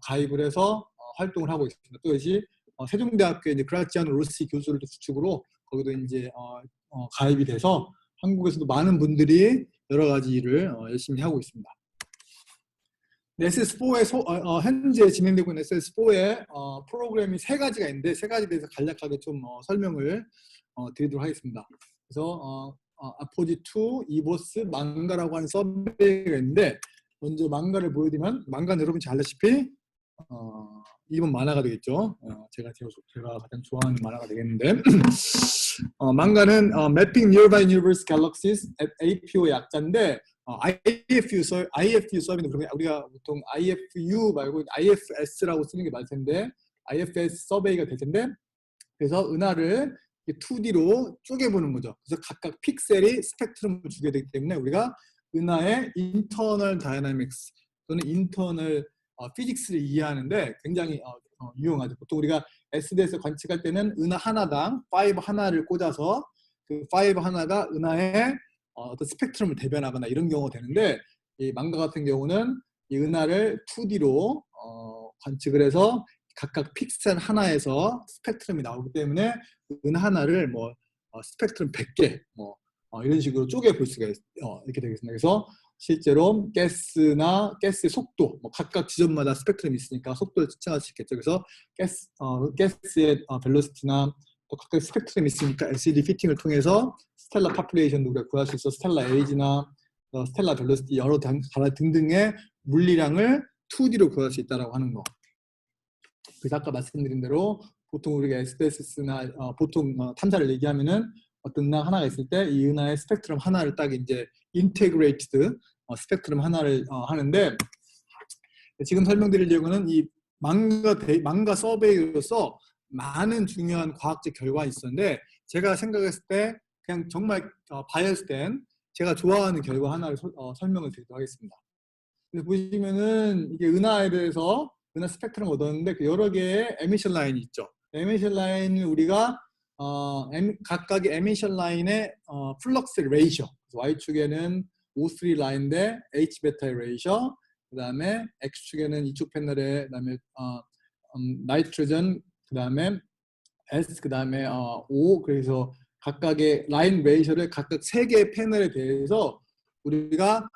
가입을 해서 활동을 하고 있습니다. 또 역시 세종대학교의 이제 그라치아노 로시 교수를 주축으로 거기도 이제 가입이 돼서 한국에서도 많은 분들이 여러 가지 일을 열심히 하고 있습니다. SS4에 현재 진행되고 있는 SS4의 프로그램이 3가지가 있는데, 3가지에 대해서 간략하게 좀 설명을 드리도록 하겠습니다. 그래서 아포지2, 이보스, 망가라고 하는 서베이가 있는데, 먼저 망가를 보여드리면, 망가는 여러분 잘 알다시피 2번 만화가 되겠죠. 제가 가장 좋아하는 만화가 되겠는데, 망가는 Mapping Nearby Universe Galaxies APO 약자인데, IFU 서비인데, 우리가 보통 IFU 말고 IFS라고 쓰는 게 맞을 텐데, IFS 서베이가 될 텐데, 그래서 은하를 2D로 쪼개보는 거죠. 그래서 각각 픽셀이 스펙트럼을 주게 되기 때문에 우리가 은하의 인터널 다이나믹스 또는 인터널 피직스를 이해하는데 굉장히 유용하죠. 보통 우리가 SDS에서 관측할 때는 은하 하나당 파이브 하나를 꽂아서 그 파이브 하나가 은하의 어떤 스펙트럼을 대변하거나 이런 경우가 되는데, 이 망가 같은 경우는 이 은하를 2D로 관측을 해서 각각 픽셀 하나에서 스펙트럼이 나오기 때문에 은하 하나를 스펙트럼 100개 이런 식으로 쪼개 볼 수가 이렇게 되겠습니다. 그래서 실제로 가스의 속도, 각각 지점마다 스펙트럼이 있으니까 속도를 측정할 수 있겠죠. 그래서 가스의 벨로시티나 또 각각 스펙트럼이 있으니까 LCD 피팅을 통해서 스텔라 파퓰레이션도 우리가 구할 수 있어 스텔라 에이지나 스텔라 벨로시티 여러 등등의 물리량을 2D로 구할 수 있다고 하는 거. 그래서 아까 말씀드린 대로 보통 우리가 SDS나 보통 탐사를 얘기하면은 어떤 은하 하나가 있을 때 이 은하의 스펙트럼 하나를 딱 이제 인테그레이티드 스펙트럼 하나를 하는데, 지금 설명드리려고는 이 망가 서베이로서 많은 중요한 과학적 결과가 있었는데, 제가 생각했을 때 그냥 정말 바이어스된 제가 좋아하는 결과 하나를 설명을 드리도록 하겠습니다. 그래서 보시면은 이게 은하에 대해서 은하 스펙트럼을 얻었는데, 그 여러 개의 에미션 라인이 있죠. 에미션 라인을 우리가 각각의 에미션 라인의 플럭스 레이셔, Y축에는 O3 라인 대 H 베타의 레이셔, 그다음에 X축에는 이쪽 패널에 그다음에 나이트로전, 그다음에 S, 그다음에 O. 그래서 각각의 라인 레이셔를 각각 3개의 패널에 대해서 우리가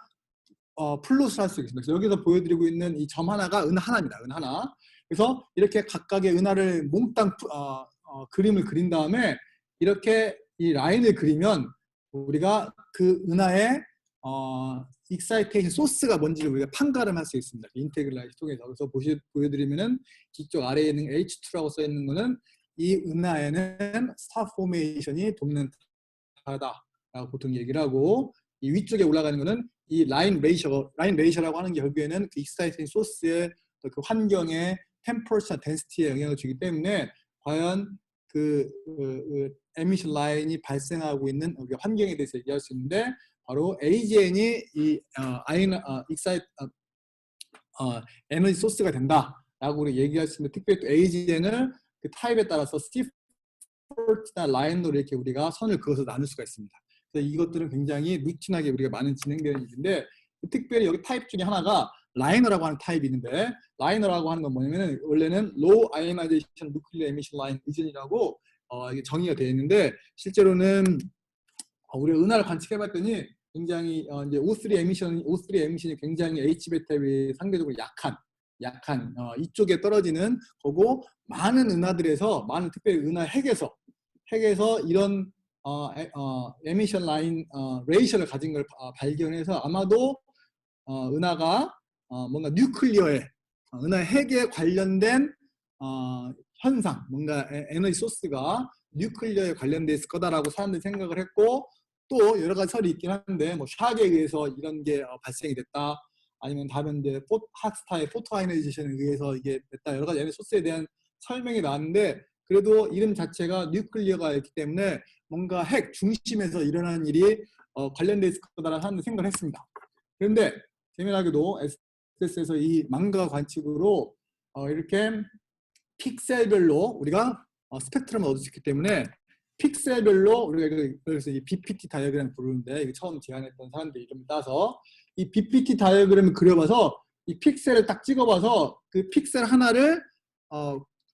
플롯을 할 수 있습니다. 그래서 여기서 보여드리고 있는 이 점 하나가 은 하나입니다. 은 하나. 그래서 이렇게 각각의 은하를 몽땅 그림을 그린 다음에 이렇게 이 라인을 그리면 우리가 그 은하의 익사이테이션 소스가 뭔지를 우리가 판가름할 수 있습니다. 인테그랄 통해서. 그래서 보여드리면은 뒤쪽 아래에 있는 H2라고 써 있는 거는 이 은하에는 스타 포메이션이 돕는다라고 보통 얘기를 하고, 이 위쪽에 올라가는 거는 이 라인 레이셔라고 하는 게 결국에는 그 익사이테이션 소스의 그 환경의 템퍼처, 덴시티에 영향을 주기 때문에 과연 그 에미션 라인이 발생하고 있는 환경에 대해서 얘기할 수 있는데, 바로 AGN이 이 에너지 소스가 된다라고 우리 얘기할 수 있는데, 특별히 또 AGN을 그 타입에 따라서 스티프나 라인으로 이렇게 우리가 선을 그어서 나눌 수가 있습니다. 그래서 이것들은 굉장히 루틴하게 우리가 많은 진행되는 일인데, 특별히 여기 타입 중에 하나가 라이너라고 하는 타입이 있는데, 라이너라고 하는 건 뭐냐면 원래는 low ionization nuclear emission line region이라고 이게 정의가 되어 있는데, 실제로는 우리가 은하를 관측해봤더니 굉장히 이제 O3 에미션이 굉장히 H베타에 비해 상대적으로 약한 이쪽에 떨어지는 거고, 많은 은하들에서 특별히 은하 핵에서 이런 에미션 라인 레이셔를 가진 걸 발견해서 아마도 은하가 뭔가 뉴클리어에 은하 핵에 관련된 현상, 뭔가 에너지 소스가 뉴클리어에 관련돼 있을 거다라고 사람들이 생각을 했고, 또 여러 가지 설이 있긴 한데, 뭐 샥에 의해서 이런 게 발생이 됐다, 아니면 다른 이제 핫스타의 포토아이너이제이션에 의해서 이게 됐다, 여러 가지 에너지 소스에 대한 설명이 나왔는데, 그래도 이름 자체가 뉴클리어가 있기 때문에 뭔가 핵 중심에서 일어나는 일이 관련돼 있을 거다라는 사람들이 생각을 했습니다. 그런데 재미나게도 SS에서 이 망가 관측으로 이렇게 픽셀별로 우리가 스펙트럼을 얻을 수 있기 때문에, 픽셀별로 우리가 그래서 이 BPT 다이어그램을 부르는데, 이게 처음 제안했던 사람들이 이름을 따서 이 BPT 다이어그램을 그려봐서 이 픽셀을 딱 찍어봐서 그 픽셀 하나를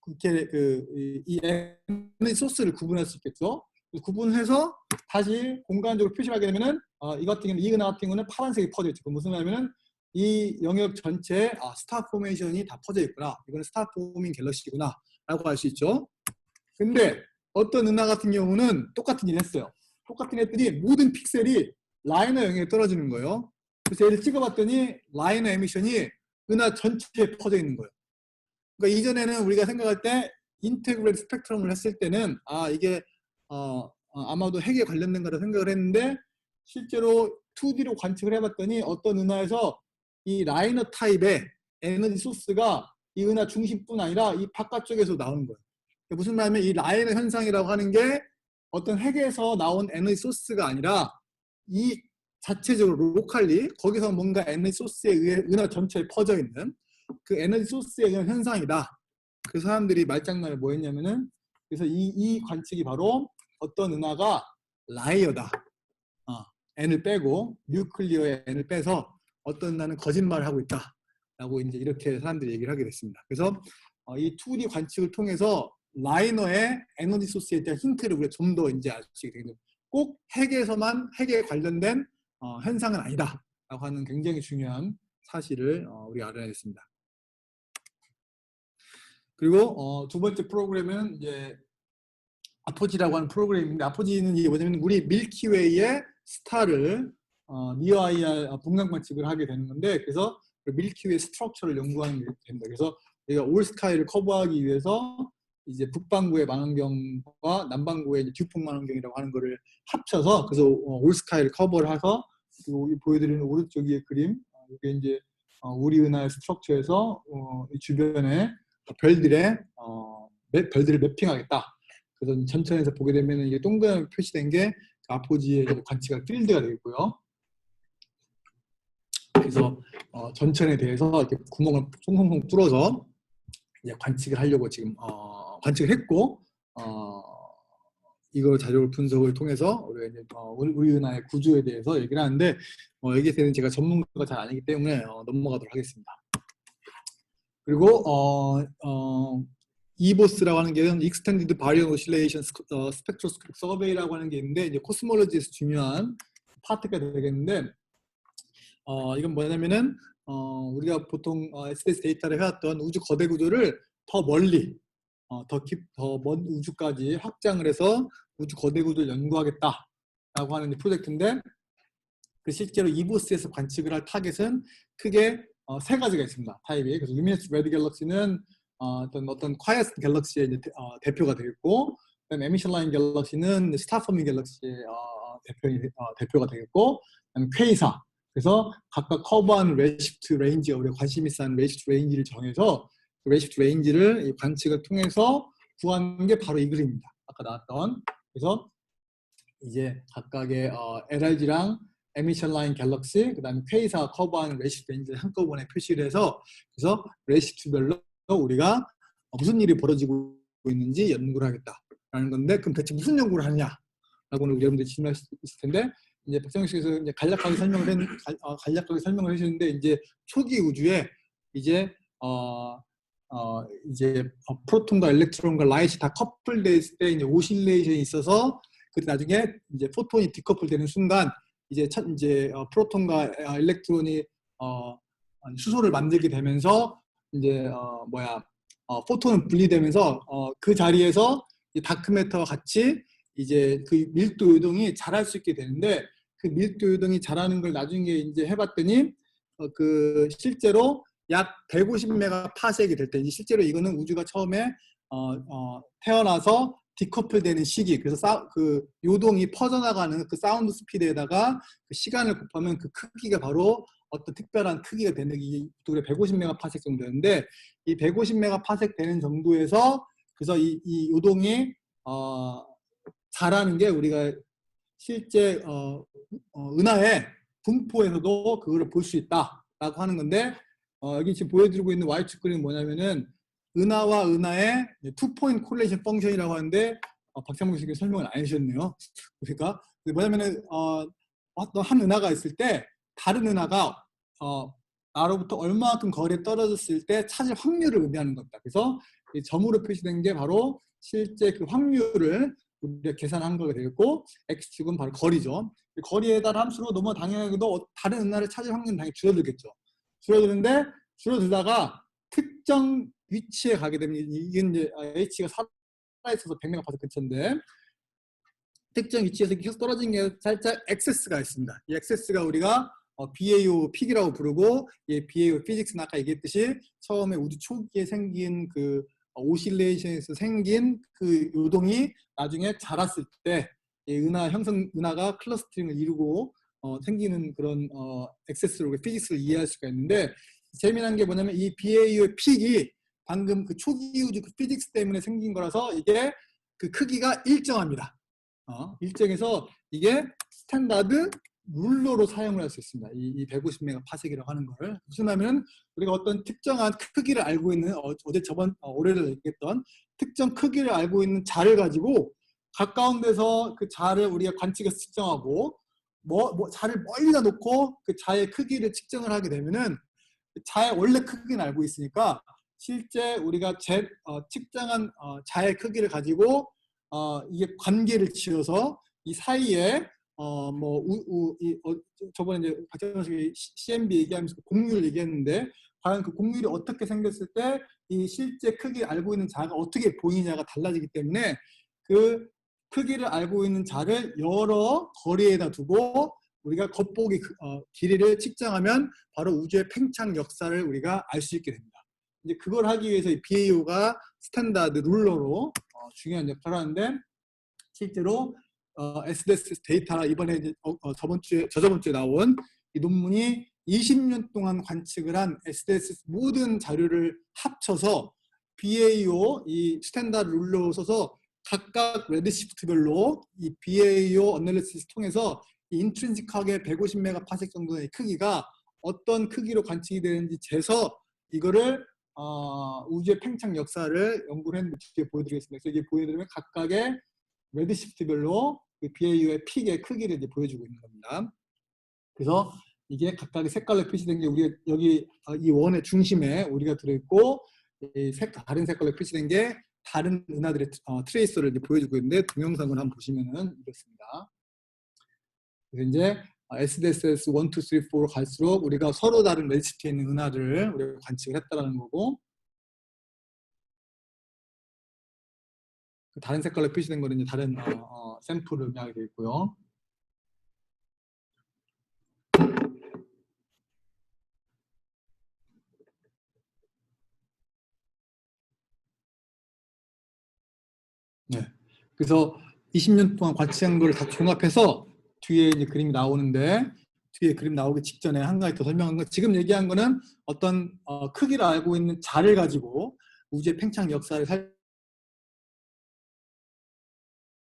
이렇게 이 에너지 소스를 구분할 수 있겠죠. 구분해서 다시 공간적으로 표시하게 되면은 이 같은 경우는, 이 은하 같은 경우는 파란색이 퍼져 있죠. 무슨 말이냐면은 이 영역 전체에 스타 포메이션이 다 퍼져 있구나, 이거는 스타 포밍 갤럭시구나 라고 할 수 있죠. 근데 어떤 은하 같은 경우는 똑같은 일을 했어요. 똑같은 일 했더니 모든 픽셀이 라이너 영역에 떨어지는 거예요. 그래서 얘를 찍어봤더니 라이너 에미션이 은하 전체에 퍼져 있는 거예요. 그러니까 이전에는 우리가 생각할 때 인테그럴 스펙트럼을 했을 때는 이게 아마도 핵에 관련된 거라 생각을 했는데, 실제로 2D로 관측을 해봤더니 어떤 은하에서 이 라이너 타입의 에너지 소스가 이 은하 중심뿐 아니라 이 바깥쪽에서 나오는 거예요. 무슨 말이냐면 이 라이너 현상이라고 하는 게 어떤 핵에서 나온 에너지 소스가 아니라 이 자체적으로 로컬리 거기서 뭔가 에너지 소스에 의해 은하 전체에 퍼져 있는 그 에너지 소스에 의한 현상이다. 그 사람들이 말장난을 뭐 했냐면은, 그래서 이 관측이 바로 어떤 은하가 라이어다, N을 빼고 뉴클리어의 N을 빼서 어떤 은하는 거짓말을 하고 있다 라고 이제 이렇게 사람들이 얘기를 하게 됐습니다. 그래서 이 2D 관측을 통해서 라이너의 에너지 소스에 대한 힌트를 우리가 좀 더 이제 알 수 있게 되는, 꼭 핵에 관련된 현상은 아니다 라고 하는 굉장히 중요한 사실을 우리가 알아냈습니다. 그리고 두 번째 프로그램은 이제 아포지라고 하는 프로그램인데, 아포지는 이게 뭐냐면 우리 밀키웨이의 스타를 니어 IR 분광 관측을 하게 되는 건데, 그래서 밀키웨이 스트럭처를 연구하는 게 됩니다. 그래서 우리가 올 스카이를 커버하기 위해서 이제 북반구의 망원경과 남반구의 듀폭 망원경이라고 하는 거를 합쳐서, 그래서 올 스카이를 커버를 해서, 그리고 보여드리는 오른쪽 위의 그림, 이게 이제 우리 은하의 스트럭처에서 이 주변에 별들을 매핑하겠다. 그래서 전천에서 보게 되면 이게 동그랗게 표시된 게 아포지의 관측할 필드가 되겠고요. 그래서 전천에 대해서 이렇게 구멍을 송송송 뚫어서 이제 관측을 하려고 지금 관측을 했고, 이거 자료 분석을 통해서 우리가 이제 우리 은하의 구조에 대해서 얘기를 하는데 여기에 대해서는 제가 전문가가 잘 아니기 때문에 넘어가도록 하겠습니다. 그리고 EBOS라고 하는 게 Extended Baryon Oscillation Spectroscopic Survey라고 하는 게 있는데 이제 코스몰로지에서 중요한 파트가 되겠는데 이건 뭐냐면은 우리가 보통 SDS 데이터를 해왔던 우주 거대 구조를 더 멀리 더 먼 우주까지 확장을 해서 우주 거대 구조를 연구하겠다라고 하는 프로젝트인데 그 실제로 EBOS에서 관측을 할 타겟은 크게 세 가지가 있습니다. 타입이. 그래서 Luminous Red Galaxy는 어떤 quiet 갤럭시의 대표가 되겠고, 그다음에 Emission Line 갤럭시는 Star Forming 갤럭시의 대표가 되겠고, 그다음에 퀘이사. 그래서 각각 커버한 레드시프트 레인지, 우리가 관심 있어 하는 레드시프트 레인지를 정해서 그 레드시프트 레인지를 관측을 통해서 구하는 게 바로 이 그림입니다. 아까 나왔던. 그래서 이제 각각의 LRG랑 에미션 라인 갤럭시, 그 다음에 퀘이사 커버하는 레시프트 레인지를 한꺼번에 표시를 해서 그래서 레시프트별로 우리가 무슨 일이 벌어지고 있는지 연구를 하겠다라는 건데, 그럼 대체 무슨 연구를 하느냐라고는 여러분들이 질문할 수 있을 텐데, 이제 박정희 씨께서 이제 간략하게 설명을 해주는데, 이제 초기 우주에 이제 프로톤과 일렉트론과 라이트이 다 커플되어 있을 때 이제 오실레이션이 있어서 그때 나중에 이제 포톤이 디커플되는 순간 이제 프로톤과 일렉트론이 수소를 만들게 되면서 이제 포톤은 분리되면서 그 자리에서 다크매터와 같이 이제 그 밀도 요동이 자랄 수 있게 되는데, 그 밀도 요동이 자라는 걸 나중에 이제 해봤더니 그 실제로 약 150메가파섹이 될 때, 이제 실제로 이거는 우주가 처음에 태어나서 디커플되는 시기, 그래서 그 요동이 퍼져나가는 그 사운드 스피드에다가 그 시간을 곱하면 그 크기가 바로 어떤 특별한 크기가 되는 게 150메가파섹 정도였는데, 이 150메가파섹 되는 정도에서 그래서 이 요동이 자라는 게 우리가 실제 은하의 분포에서도 그거를 볼 수 있다라고 하는 건데, 여기 지금 보여드리고 있는 Y축 그림은 뭐냐면은 은하와 은하의 투포인트 콜레이션 펑션이라고 하는데 박찬목 씨가 설명을 안 해주셨네요. 그러니까 뭐냐면은 어떤 한 은하가 있을 때 다른 은하가 나로부터 얼마만큼 거리에 떨어졌을 때 찾을 확률을 의미하는 겁니다. 그래서 이 점으로 표시된 게 바로 실제 그 확률을 우리가 계산한 거가 되겠고, x축은 바로 거리죠. 거리에 따른 함수로 너무 당연하게도 다른 은하를 찾을 확률은 당연히 줄어들겠죠. 줄어드는데 줄어들다가 특정 위치에 가게 되면 이게 이제 h가 살아있어서 100메가파섹 근처인데, 특정 위치에서 계속 떨어진 게 살짝 엑세스가 있습니다. 이 엑세스가 우리가 BAO 픽이라고 부르고, 이 BAO 피직스는 아까 얘기했듯이 처음에 우주 초기에 생긴 그 오실레이션에서 생긴 그 요동이 나중에 자랐을 때 이 은하가 클러스터링을 이루고 생기는 그런 엑세스로 피직스를 이해할 수가 있는데, 재미난 게 뭐냐면 이 BAO의 픽이 방금 그 초기 우주 그 피직스 때문에 생긴 거라서 이게 그 크기가 일정합니다. 일정해서 이게 스탠다드 룰러로 사용을 할 수 있습니다. 이 150메가파섹이라고 하는 거를. 무슨 말이냐면 우리가 어떤 특정한 크기를 알고 있는 올해를 얘기했던 특정 크기를 알고 있는 자를 가지고 가까운 데서 그 자를 우리가 관측해서 측정하고 자를 멀리다 놓고 그 자의 크기를 측정을 하게 되면은 자의 원래 크기는 알고 있으니까 실제 우리가 측정한 자의 크기를 가지고 이게 관계를 지어서 이 사이에 저번에 이제 박정희 CMB 얘기하면서 공률 얘기했는데, 과연 그 공률이 어떻게 생겼을 때 이 실제 크기 알고 있는 자가 어떻게 보이냐가 달라지기 때문에 그 크기를 알고 있는 자를 여러 거리에다 두고 우리가 겉보기 길이를 측정하면 바로 우주의 팽창 역사를 우리가 알 수 있게 됩니다. 이제 그걸 하기 위해서 이 BAO가 스탠다드 룰러로 중요한 역할을 하는데, 실제로 SDS 데이터 이번에 이제 저저번 주에 나온 이 논문이 20년 동안 관측을 한 SDS 모든 자료를 합쳐서 BAO 이 스탠다드 룰러로 써서 각각 레드시프트별로 이 BAO 어널리시스 통해서 인트린식하게 150메가파섹 정도의 크기가 어떤 크기로 관측이 되는지 재서 이거를 우주의 팽창 역사를 연구를 했는데 뒤에 보여드리겠습니다. 그래서 이게 보여드리면 각각의 레드시프트별로 그 BAU의 픽의 크기를 이제 보여주고 있는 겁니다. 그래서 이게 각각의 색깔로 표시된 게 우리가 여기 이 원의 중심에 우리가 들어있고 다른 색깔로 표시된 게 다른 은하들의 트레이서를 이제 보여주고 있는데 동영상을 한번 보시면은 이렇습니다. 그래서 이제 SDSS 1, 2, 3, 4로 갈수록 우리가 서로 다른 레지스트에 있는 은하들을 우리가 관측을 했다라는 거고, 다른 색깔로 표시된 거는 이제 다른 샘플을 의미하게 되어 있고요. 네. 그래서 20년 동안 관측한 걸 다 종합해서 뒤에 이제 그림이 나오는데, 뒤에 그림 나오기 직전에 한 가지 더 설명한 건, 지금 얘기한 거는 어떤 크기를 알고 있는 자를 가지고 우주의 팽창 역사를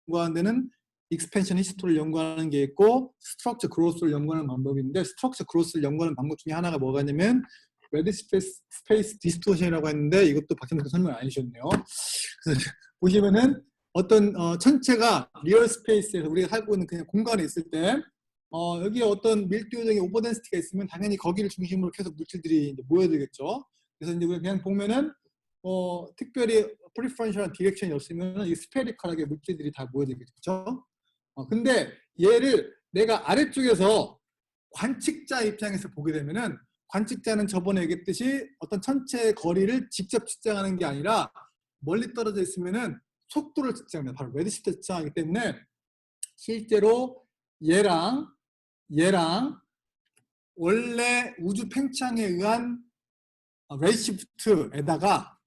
연구하는 데는 익스펜션 히스토리를 연구하는 게 있고 스트럭처 그로스를 연구하는 방법이 있는데, 스트럭처 그로스를 연구하는 방법 중에 하나가 뭐가 있냐면 레드 스페이스 디스토션이라고 했는데, 이것도 박현석 설명 안 해주셨네요. 그래서 보시면은 어떤 천체가 리얼 스페이스에서 우리가 살고 있는 그냥 공간에 있을 때 여기에 어떤 밀도적인 오버덴시티가 있으면 당연히 거기를 중심으로 계속 물질들이 이제 모여들겠죠. 그래서 이제 그냥 보면은 특별히 프리퍼런셜한 디렉션이 없으면 이 스페리컬하게 물질들이 다 모여들겠죠. 근데 얘를 내가 아래쪽에서 관측자 입장에서 보게 되면은, 관측자는 저번에 얘기했듯이 어떤 천체의 거리를 직접 측정하는 게 아니라 멀리 떨어져 있으면은 속도를 측정합니다. 바로 레드시프트 측정하기 때문에 실제로 얘랑 원래 우주 팽창에 의한 레드시프트에다가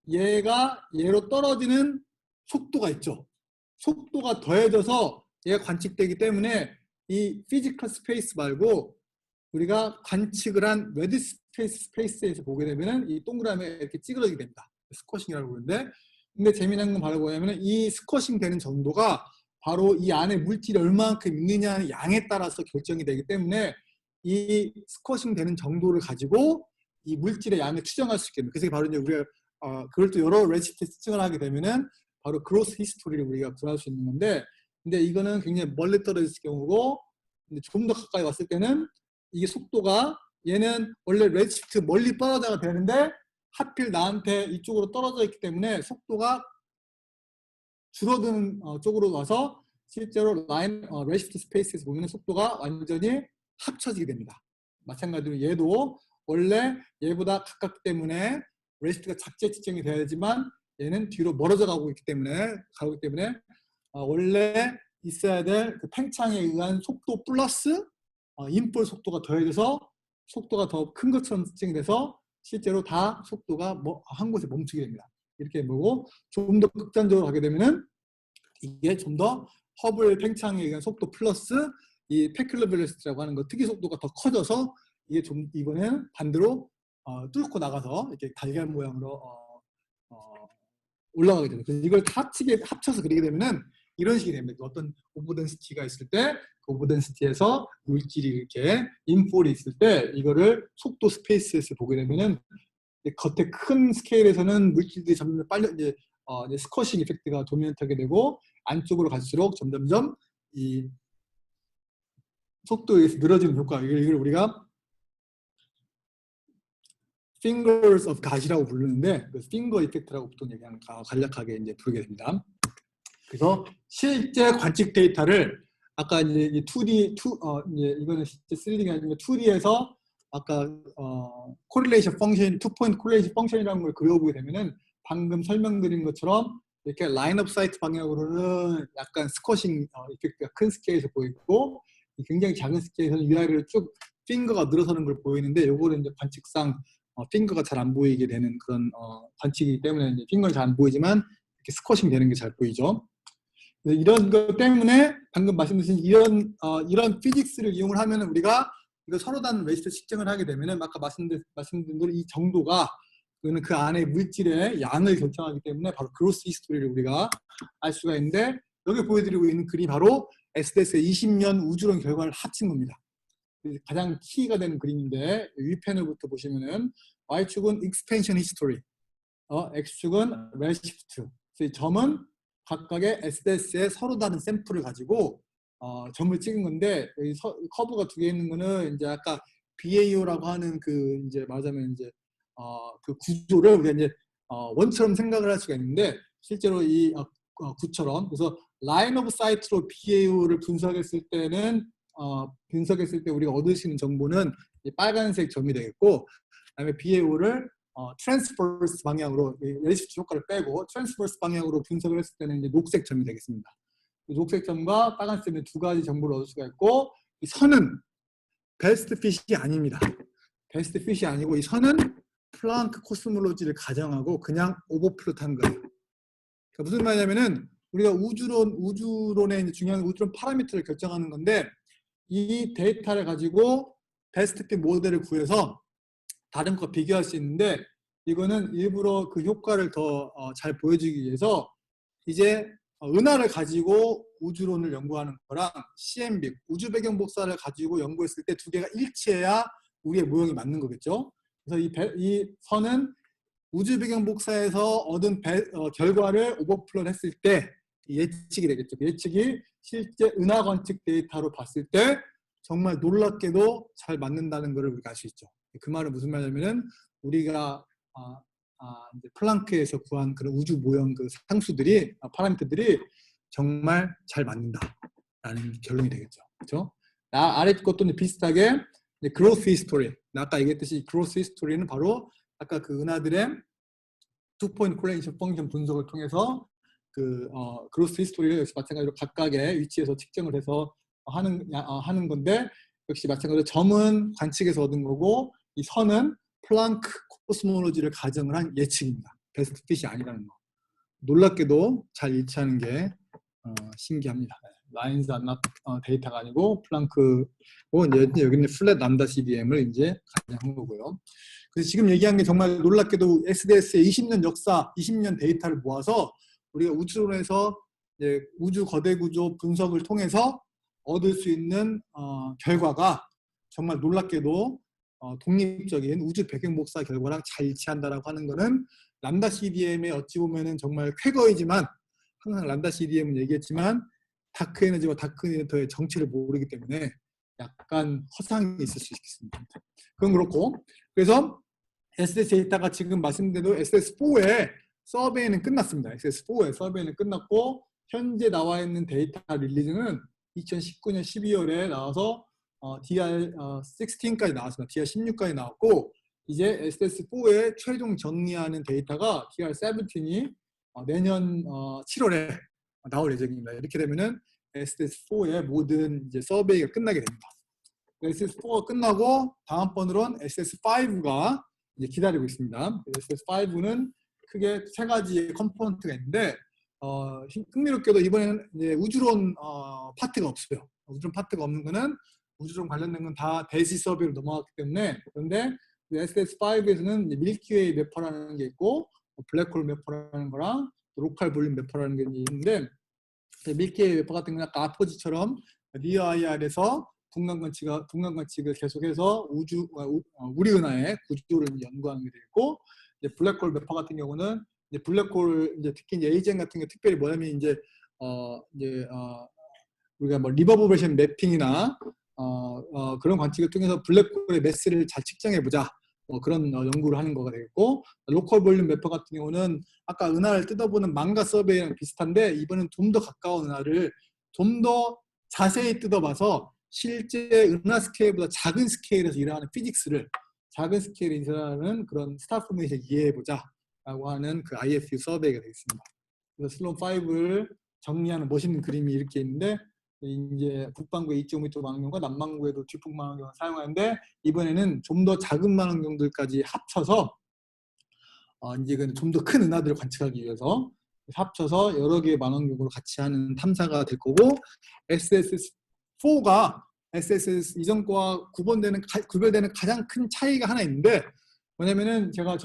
얘가 얘로 떨어지는 속도가 있죠. 속도가 더해져서 얘가 관측되기 때문에 이 피지컬 스페이스 말고 우리가 관측을 한 레드 스페이스에서 보게 되면은 이 동그라미에 이렇게 찌그러지게 됩니다. 스쿼싱이라고 그러는데, 근데 재미난 건 바로 뭐냐면은 이 스쿼싱 되는 정도가 바로 이 안에 물질이 얼마만큼 있느냐의 양에 따라서 결정이 되기 때문에 이 스쿼싱 되는 정도를 가지고 이 물질의 양을 추정할 수 있겠네요. 그래서 바로 이제 우리가 그걸 또 여러 레시피 측정을 하게 되면은 바로 그로스 히스토리를 우리가 구할 수 있는 건데, 근데 이거는 굉장히 멀리 떨어져 있을 경우고, 근데 좀 더 가까이 왔을 때는 이게 속도가, 얘는 원래 레드시프트 멀리 떨어져야 되는데 하필 나한테 이쪽으로 떨어져 있기 때문에 속도가 줄어드는 쪽으로 와서 실제로 레드시프트 스페이스에서 보면 속도가 완전히 합쳐지게 됩니다. 마찬가지로 얘도 원래 얘보다 가깝기 때문에 레드시프트가 작게 측정이 돼야지만 얘는 뒤로 멀어져 가고 있기 때문에 원래 있어야 될 그 팽창에 의한 속도 플러스 인볼 속도가 더해져서 속도가 더 큰 것처럼 측정이 돼서 실제로 다 속도가 한 곳에 멈추게 됩니다. 이렇게 보고 좀 더 극단적으로 가게 되면은 이게 좀 더 허블 팽창에 의한 속도 플러스 이 페큘러 벨로시티라고 하는 거 특이 속도가 더 커져서 이게 좀 이번에는 반대로 뚫고 나가서 이렇게 달걀 모양으로 올라가게 됩니다. 그래서 이걸 다 합쳐서 그리게 되면은 이런 식이 됩니다. 어떤 오버덴시티가 있을 때 그 오버덴시티에서 물질이 이렇게 인폴이 있을 때 이거를 속도 스페이스에서 보게 되면은 겉에 큰 스케일에서는 물질들이 점점 빨리 이제 스쿼싱 이펙트가 도미넌트하게 되고, 안쪽으로 갈수록 점점점 이 속도에 의해서 늘어지는 효과, 이걸 우리가 fingers of God이라고 부르는데, 그 finger 이펙트라고 보통 얘기하는 간략하게 이제 부르게 됩니다. 그래서 실제 관측 데이터를 아까 이제 2D, 이제 이거는 실제 3D가 아니고 2D에서 아까 코릴레이션 펑션, 투포인트 코릴레이션 펑션이라는 걸 그려보게 되면은 방금 설명드린 것처럼 이렇게 라인업 사이트 방향으로는 약간 스쿼싱 이펙트가 큰 스케일에서 보이고, 굉장히 작은 스케일에서는 위아래로 쭉 핑거가 늘어서는 걸 보이는데, 요거는 이제 관측상 핑거가 잘 안 보이게 되는 그런 관측이기 때문에 이제 핑거는 잘 안 보이지만 이렇게 스쿼싱 되는 게 잘 보이죠. 이런 것 때문에 방금 말씀드린 이런 피직스를 이용을 하면 우리가 이거 서로 다른 레지스터 측정을 하게 되면은 아까 말씀드린 대로 이 정도가 그 안에 물질의 양을 결정하기 때문에 바로 그로스 히스토리를 우리가 알 수가 있는데, 여기 보여드리고 있는 그림이 바로 SDS의 20년 우주론 결과를 합친 겁니다. 가장 키가 되는 그림인데, 위패널부터 보시면은 Y축은 expansion history, X축은 redshift. 점은 각각의 SDS에 서로 다른 샘플을 가지고 점을 찍은 건데 이 커브가 두 개 있는 거는 이제 아까 BAO라고 하는 그 이제 말하자면 이제 그 구조를 우리가 이제 원처럼 생각을 할 수가 있는데 실제로 이 구처럼 그래서 라인 오브 사이트로 BAO를 분석했을 때는 분석했을 때 우리가 얻을 수 있는 정보는 빨간색 점이 되겠고 그다음에 BAO를 트랜스퍼스 방향으로 레시피티 효과를 빼고 트랜스퍼스 방향으로 분석을 했을 때는 이제 녹색 점이 되겠습니다. 녹색 점과 빨간색 점의 두 가지 정보를 얻을 수가 있고 이 선은 베스트 핏이 아닙니다. 베스트 핏이 아니고 이 선은 플랑크 코스몰로지를 가정하고 그냥 오버플롯한 거예요. 그러니까 무슨 말이냐면은 우리가 우주론의 이제 중요한 우주론 파라미터를 결정하는 건데 이 데이터를 가지고 베스트 핏 모델을 구해서 다른 거 비교할 수 있는데 이거는 일부러 그 효과를 더 잘 보여주기 위해서 이제 은하를 가지고 우주론을 연구하는 거랑 CMB, 우주 배경 복사를 가지고 연구했을 때 두 개가 일치해야 우리의 모형이 맞는 거겠죠. 그래서 이 선은 우주 배경 복사에서 얻은 결과를 오버플롯 했을 때 예측이 되겠죠. 예측이 실제 은하 관측 데이터로 봤을 때 정말 놀랍게도 잘 맞는다는 것을 우리가 알 수 있죠. 그 말은 무슨 말이냐면은 우리가 이제 플랑크에서 구한 그런 우주 모형 그 상수들이 파라미터들이 정말 잘 맞는다라는 결론이 되겠죠. 그렇죠? 아래 것도 비슷하게 그로스 히스토리. 아까 얘기했듯이 그로스 히스토리는 바로 아까 그 은하들의 투 포인트 콜레이션 펑션 분석을 통해서 그 그로스 히스토리를 역시 마찬가지로 각각의 위치에서 측정을 해서 하는 건데 역시 마찬가지로 점은 관측에서 얻은 거고 이 선은 플랑크 코스몰로지를 가정을 한 예측입니다. 베스트 핏이 아니라는 거. 놀랍게도 잘 일치하는 게 신기합니다. 라인스 안 데이터가 아니고 플랑크고 이제 여기는 플랫 람다 CDM을 이제 가정한 거고요. 그래서 지금 얘기한 게 정말 놀랍게도 SDS의 20년 역사, 20년 데이터를 모아서 우리가 우주론에서 이제 우주 거대 구조 분석을 통해서 얻을 수 있는 결과가 정말 놀랍게도 독립적인 우주 배경 복사 결과랑 잘 일치한다라고 하는 것은 람다 CDM의 어찌 보면은 정말 쾌거이지만 항상 람다 CDM은 얘기했지만 다크 에너지와 다크 에너지의 정체를 모르기 때문에 약간 허상이 있을 수 있겠습니다. 그건 그렇고 그래서 SDS 데이터가 지금 말씀드린 SS4의 서베이는 끝났습니다. SS4의 서베이는 끝났고 현재 나와 있는 데이터 릴리즈는 2019년 12월에 나와서 DR16까지 나왔습니다. DR16까지 나왔고 이제 SDS4의 최종 정리하는 데이터가 DR17이 내년 7월에 나올 예정입니다. 이렇게 되면은 SDS4의 모든 이제 서베이가 끝나게 됩니다. SS4가 끝나고 다음번으로는 SS5가 이제 기다리고 있습니다. SS5는 크게 세 가지의 컴포넌트가 있는데 흥미롭게도 이번에는 이제 우주론 파트가 없어요. 우주론 파트가 없는 거는 우주론 관련된 건 다 대시 서베이로 넘어갔기 때문에 그런데 SS5에서는 밀키웨이 매퍼라는 게 있고 블랙홀 매퍼라는 거랑 로컬 볼륨 매퍼라는 게 있는데 밀키웨이 매퍼 같은 경우는 아까 아포지처럼 니어 IR에서 분간 관측을 계속해서 우리 은하의 구조를 연구하는 게 되고 이제 블랙홀 매퍼 같은 경우는 이제 블랙홀 이제 특히 이제 에이젠 같은 게 특별히 뭐냐면 이제 우리가 뭐 리버버레이션 매핑이나 그런 관측을 통해서 블랙홀의 매스를 잘 측정해 보자. 그런 연구를 하는 거가 되겠고 로컬 볼륨 매퍼 같은 경우는 아까 은하를 뜯어보는 망가 서베이랑 비슷한데 이번엔 좀 더 가까운 은하를 좀 더 자세히 뜯어봐서 실제 은하 스케일보다 작은 스케일에서 일어나는 피직스를 작은 스케일에서 일어나는 그런 스타 포메이션을 이해해보자 라고 하는 그 IFU 서베이가 되겠습니다. 그래서 슬론 5를 정리하는 멋있는 그림이 이렇게 있는데 이제 북반구에 2.5m 망원경과 남반구에도 뒷북 망원경을 사용하는데 이번에는 좀 더 작은 망원경들까지 합쳐서 이제 좀 더 큰 은하들을 관측하기 위해서 합쳐서 여러 개의 망원경으로 같이 하는 탐사가 될 거고 SSS4가 SSS 이전 거와 구별되는 가장 큰 차이가 하나 있는데 뭐냐면은 제가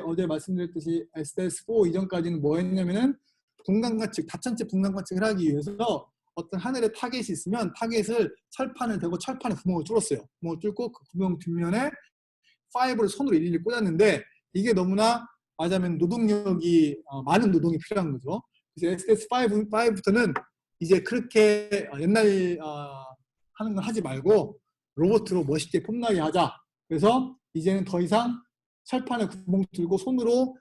어제 말씀드렸듯이 SDS4 이전까지는 뭐 했냐면은 분간관측, 다천체 분간관측을 하기 위해서 어떤 하늘에 타겟이 있으면 타겟을 철판을 대고 철판에 구멍을 뚫었어요. 구멍을 뚫고 그 구멍 뒷면에 파이브를 손으로 일일이 꽂았는데 이게 너무나 말하자면 노동력이 많은 노동이 필요한 거죠. 그래서 SDS5부터는 이제 그렇게 옛날 하는 건 하지 말고 로봇으로 멋있게 폼나게 하자. 그래서 이제는 더 이상 철판에 구멍 뚫고 손으로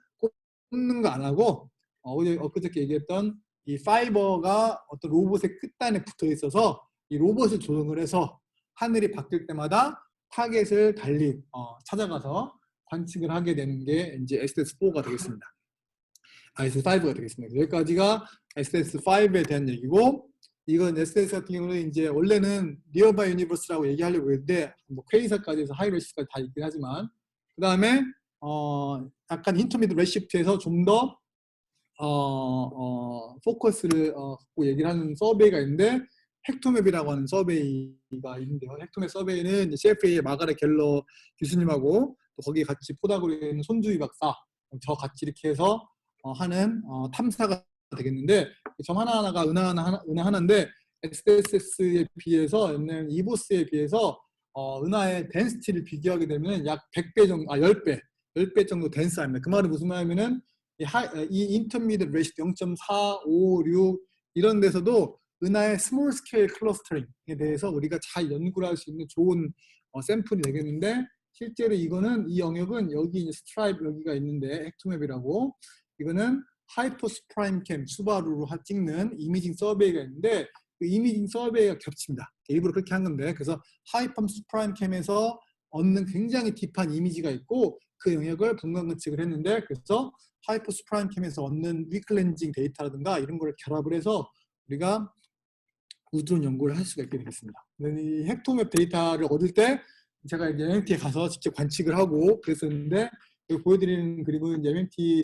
꼽는 거 안 하고 엊그저께 얘기했던 이 파이버가 어떤 로봇의 끝단에 붙어 있어서 이 로봇을 조정을 해서 하늘이 바뀔 때마다 타겟을 달리 찾아가서 관측을 하게 되는 게 이제 SDS4가 되겠습니다. SDS5가 되겠습니다. 여기까지가 SDS5에 대한 얘기고, 이건 SDS 같은 경우는 이제 원래는 니어바이 유니버스라고 얘기하려고 했는데 뭐 퀘이사까지 해서 하이레시까지 다 있긴 하지만, 그 다음에 약간 인터미드 레시프트에서 좀 더 포커스를 갖고 얘기를 하는 서베이가 있는데, 헥토맵이라고 하는 서베이가 있는데요. 헥토맵 서베이는 CFA의 마가렛 갤러 교수님하고 또 거기에 같이 포닥으로 있는 손주희 박사, 저 같이 이렇게 해서 하는 탐사가 되겠는데, 점 하나하나가 은하 하나인데 SSS에 비해서 옛날 이보스에 비해서 은하의 덴시티를 비교하게 되면 약 100배 정도, 10배 정도 덴스합니다. 그 말은 무슨 말이냐면은 이 인터미디엇 레시피 0.4, 5, 6 이런 데서도 은하의 스몰 스케일 클러스터링에 대해서 우리가 잘 연구를 할 수 있는 좋은 샘플이 되겠는데, 실제로 이거는 이 영역은 여기 이제 스트라이프 여기가 있는데 헥토맵이라고, 이거는 하이퍼스 프라임 캠 수바루로 찍는 이미징 서베이가 있는데 그 이미징 서베이가 겹칩니다. 일부러 그렇게 한 건데, 그래서 하이퍼스 프라임 캠에서 얻는 굉장히 딥한 이미지가 있고 그 영역을 분간 관측을 했는데, 그래서 하이퍼스 프라임 캠에서 얻는 리클렌징 데이터라든가 이런 거를 결합을 해서 우리가 우드론 연구를 할 수가 있게 되겠습니다. 이 헥토맵 데이터를 얻을 때 제가 이제 MMT에 가서 직접 관측을 하고 그랬었는데, 여기 보여드리는 그림은 이제 MMT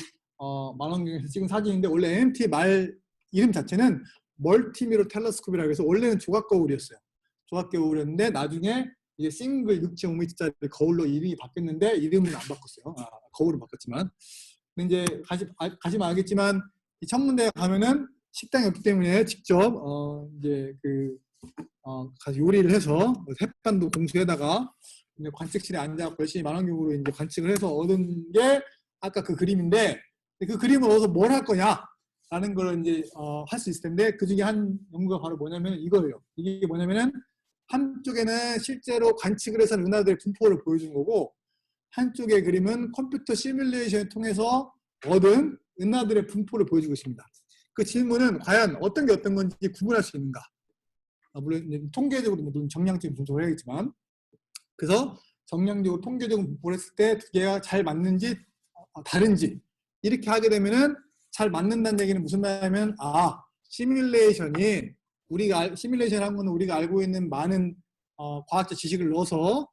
만원경에서 찍은 사진인데, 원래 MMT 말 이름 자체는 멀티미러 텔레스콥이라고 해서 원래는 조각 거울이었어요. 조각 거울이었는데 나중에 이제 싱글 6.5m짜리 거울로 이름이 바뀌었는데, 이름은 안 바꿨어요. 거울은 바꿨지만. 근데 이제 가시면 알겠지만 이 천문대에 가면은 식당이 없기 때문에 직접 이제 가서 요리를 해서 햇반도 공수에다가 관측실에 앉아서 열심히 만원경으로 이제 관측을 해서 얻은 게 아까 그 그림인데, 그 그림을 얻어서 뭘 할 거냐 라는 걸 이제 할 수 있을 텐데, 그 중에 한 연구가 바로 뭐냐면 이거예요. 이게 뭐냐면은 한쪽에는 실제로 관측을 해서 은하들의 분포를 보여준 거고, 한쪽의 그림은 컴퓨터 시뮬레이션을 통해서 얻은 은하들의 분포를 보여주고 있습니다. 그 질문은 과연 어떤 게 어떤 건지 구분할 수 있는가? 물론 통계적으로 물론 정량적인 분석을 해야겠지만, 그래서 정량적으로 통계적으로 분포를 했을 때 두 개가 잘 맞는지 다른지 이렇게 하게 되면은, 잘 맞는다는 얘기는 무슨 말이냐면 시뮬레이션이 시뮬레이션 한 거는 우리가 알고 있는 많은 과학적 지식을 넣어서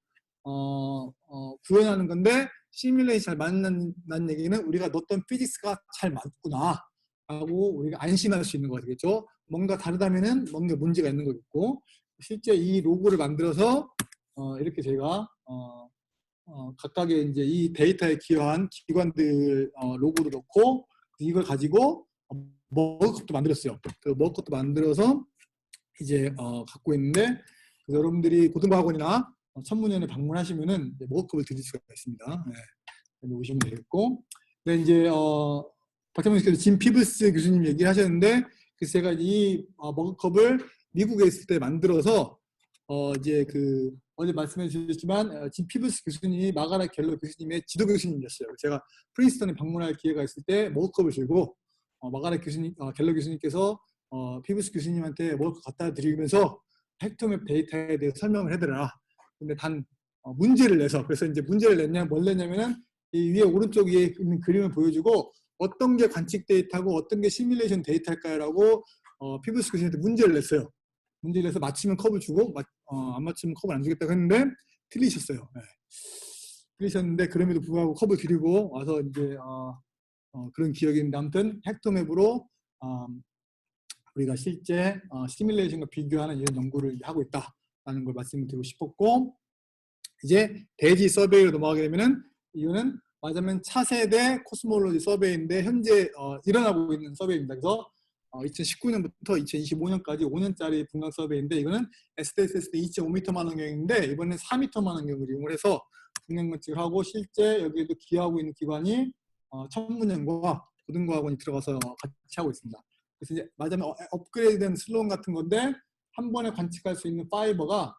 구현하는 건데, 시뮬레이션이 잘 맞는다는 얘기는 우리가 넣었던 피직스가 잘 맞구나 라고 우리가 안심할 수 있는 거겠죠. 뭔가 다르다면은 뭔가 문제가 있는 거겠고, 실제 이 로고를 만들어서 이렇게 제가 각각의 이제 이 데이터에 기여한 기관들 로고도 넣고, 이걸 가지고 머그컵도 만들었어요. 그 머그컵도 만들어서 이제 갖고 있는데, 여러분들이 고등과학원이나 천문연에 방문하시면은 머그컵을 드릴 수가 있습니다. 네, 오시면 되겠고, 근데 이제 박태문님께서 짐 피브스 교수님 얘기하셨는데, 그래서 제가 이 머그컵을 미국에 있을 때 만들어서 이제 어제 말씀해 주셨지만 짐 피브스 교수님이 마가렛 갤러 교수님의 지도 교수님이었어요. 제가 프린스턴에 방문할 기회가 있을 때 머그컵을 들고 마가렛 교수님, 갤러 교수님께서 피브스 교수님한테 머그컵 갖다 드리면서 헥토맵 데이터에 대해서 설명을 해드려라. 근데 단 문제를 내서, 그래서 이제 문제를 뭘 냈냐면은 이 위에 오른쪽 위에 있는 그림을 보여주고 어떤 게 관측 데이터고 어떤 게 시뮬레이션 데이터일까요라고 피브스 교수님한테 문제를 냈어요. 문제를 내서 맞추면 컵을 주고 안 맞추면 컵을 안 주겠다고 했는데 틀리셨어요. 네. 틀리셨는데 그럼에도 불구하고 컵을 드리고 와서 이제 그런 기억이 있는데, 아무튼 헥토맵으로 우리가 실제 시뮬레이션과 비교하는 이런 연구를 하고 있다라는 걸 말씀드리고 싶었고, 이제 대지 서베이로 넘어가게 되면은 이거는 맞으면 차세대 코스몰로지 서베이인데 현재 일어나고 있는 서베이입니다. 그래서 2019년부터 2025년까지 5년짜리 분광 서베이인데, 이거는 SDS 2.5m 만원경인데 이번엔 4m 만원경을 이용을 해서 분광 관측을 하고, 실제 여기에도 기여하고 있는 기관이 천문연과 고등과학원이 들어가서 같이 하고 있습니다. 그래서 이제 말하자면 업그레이드된 슬론 같은 건데 한 번에 관측할 수 있는 파이버가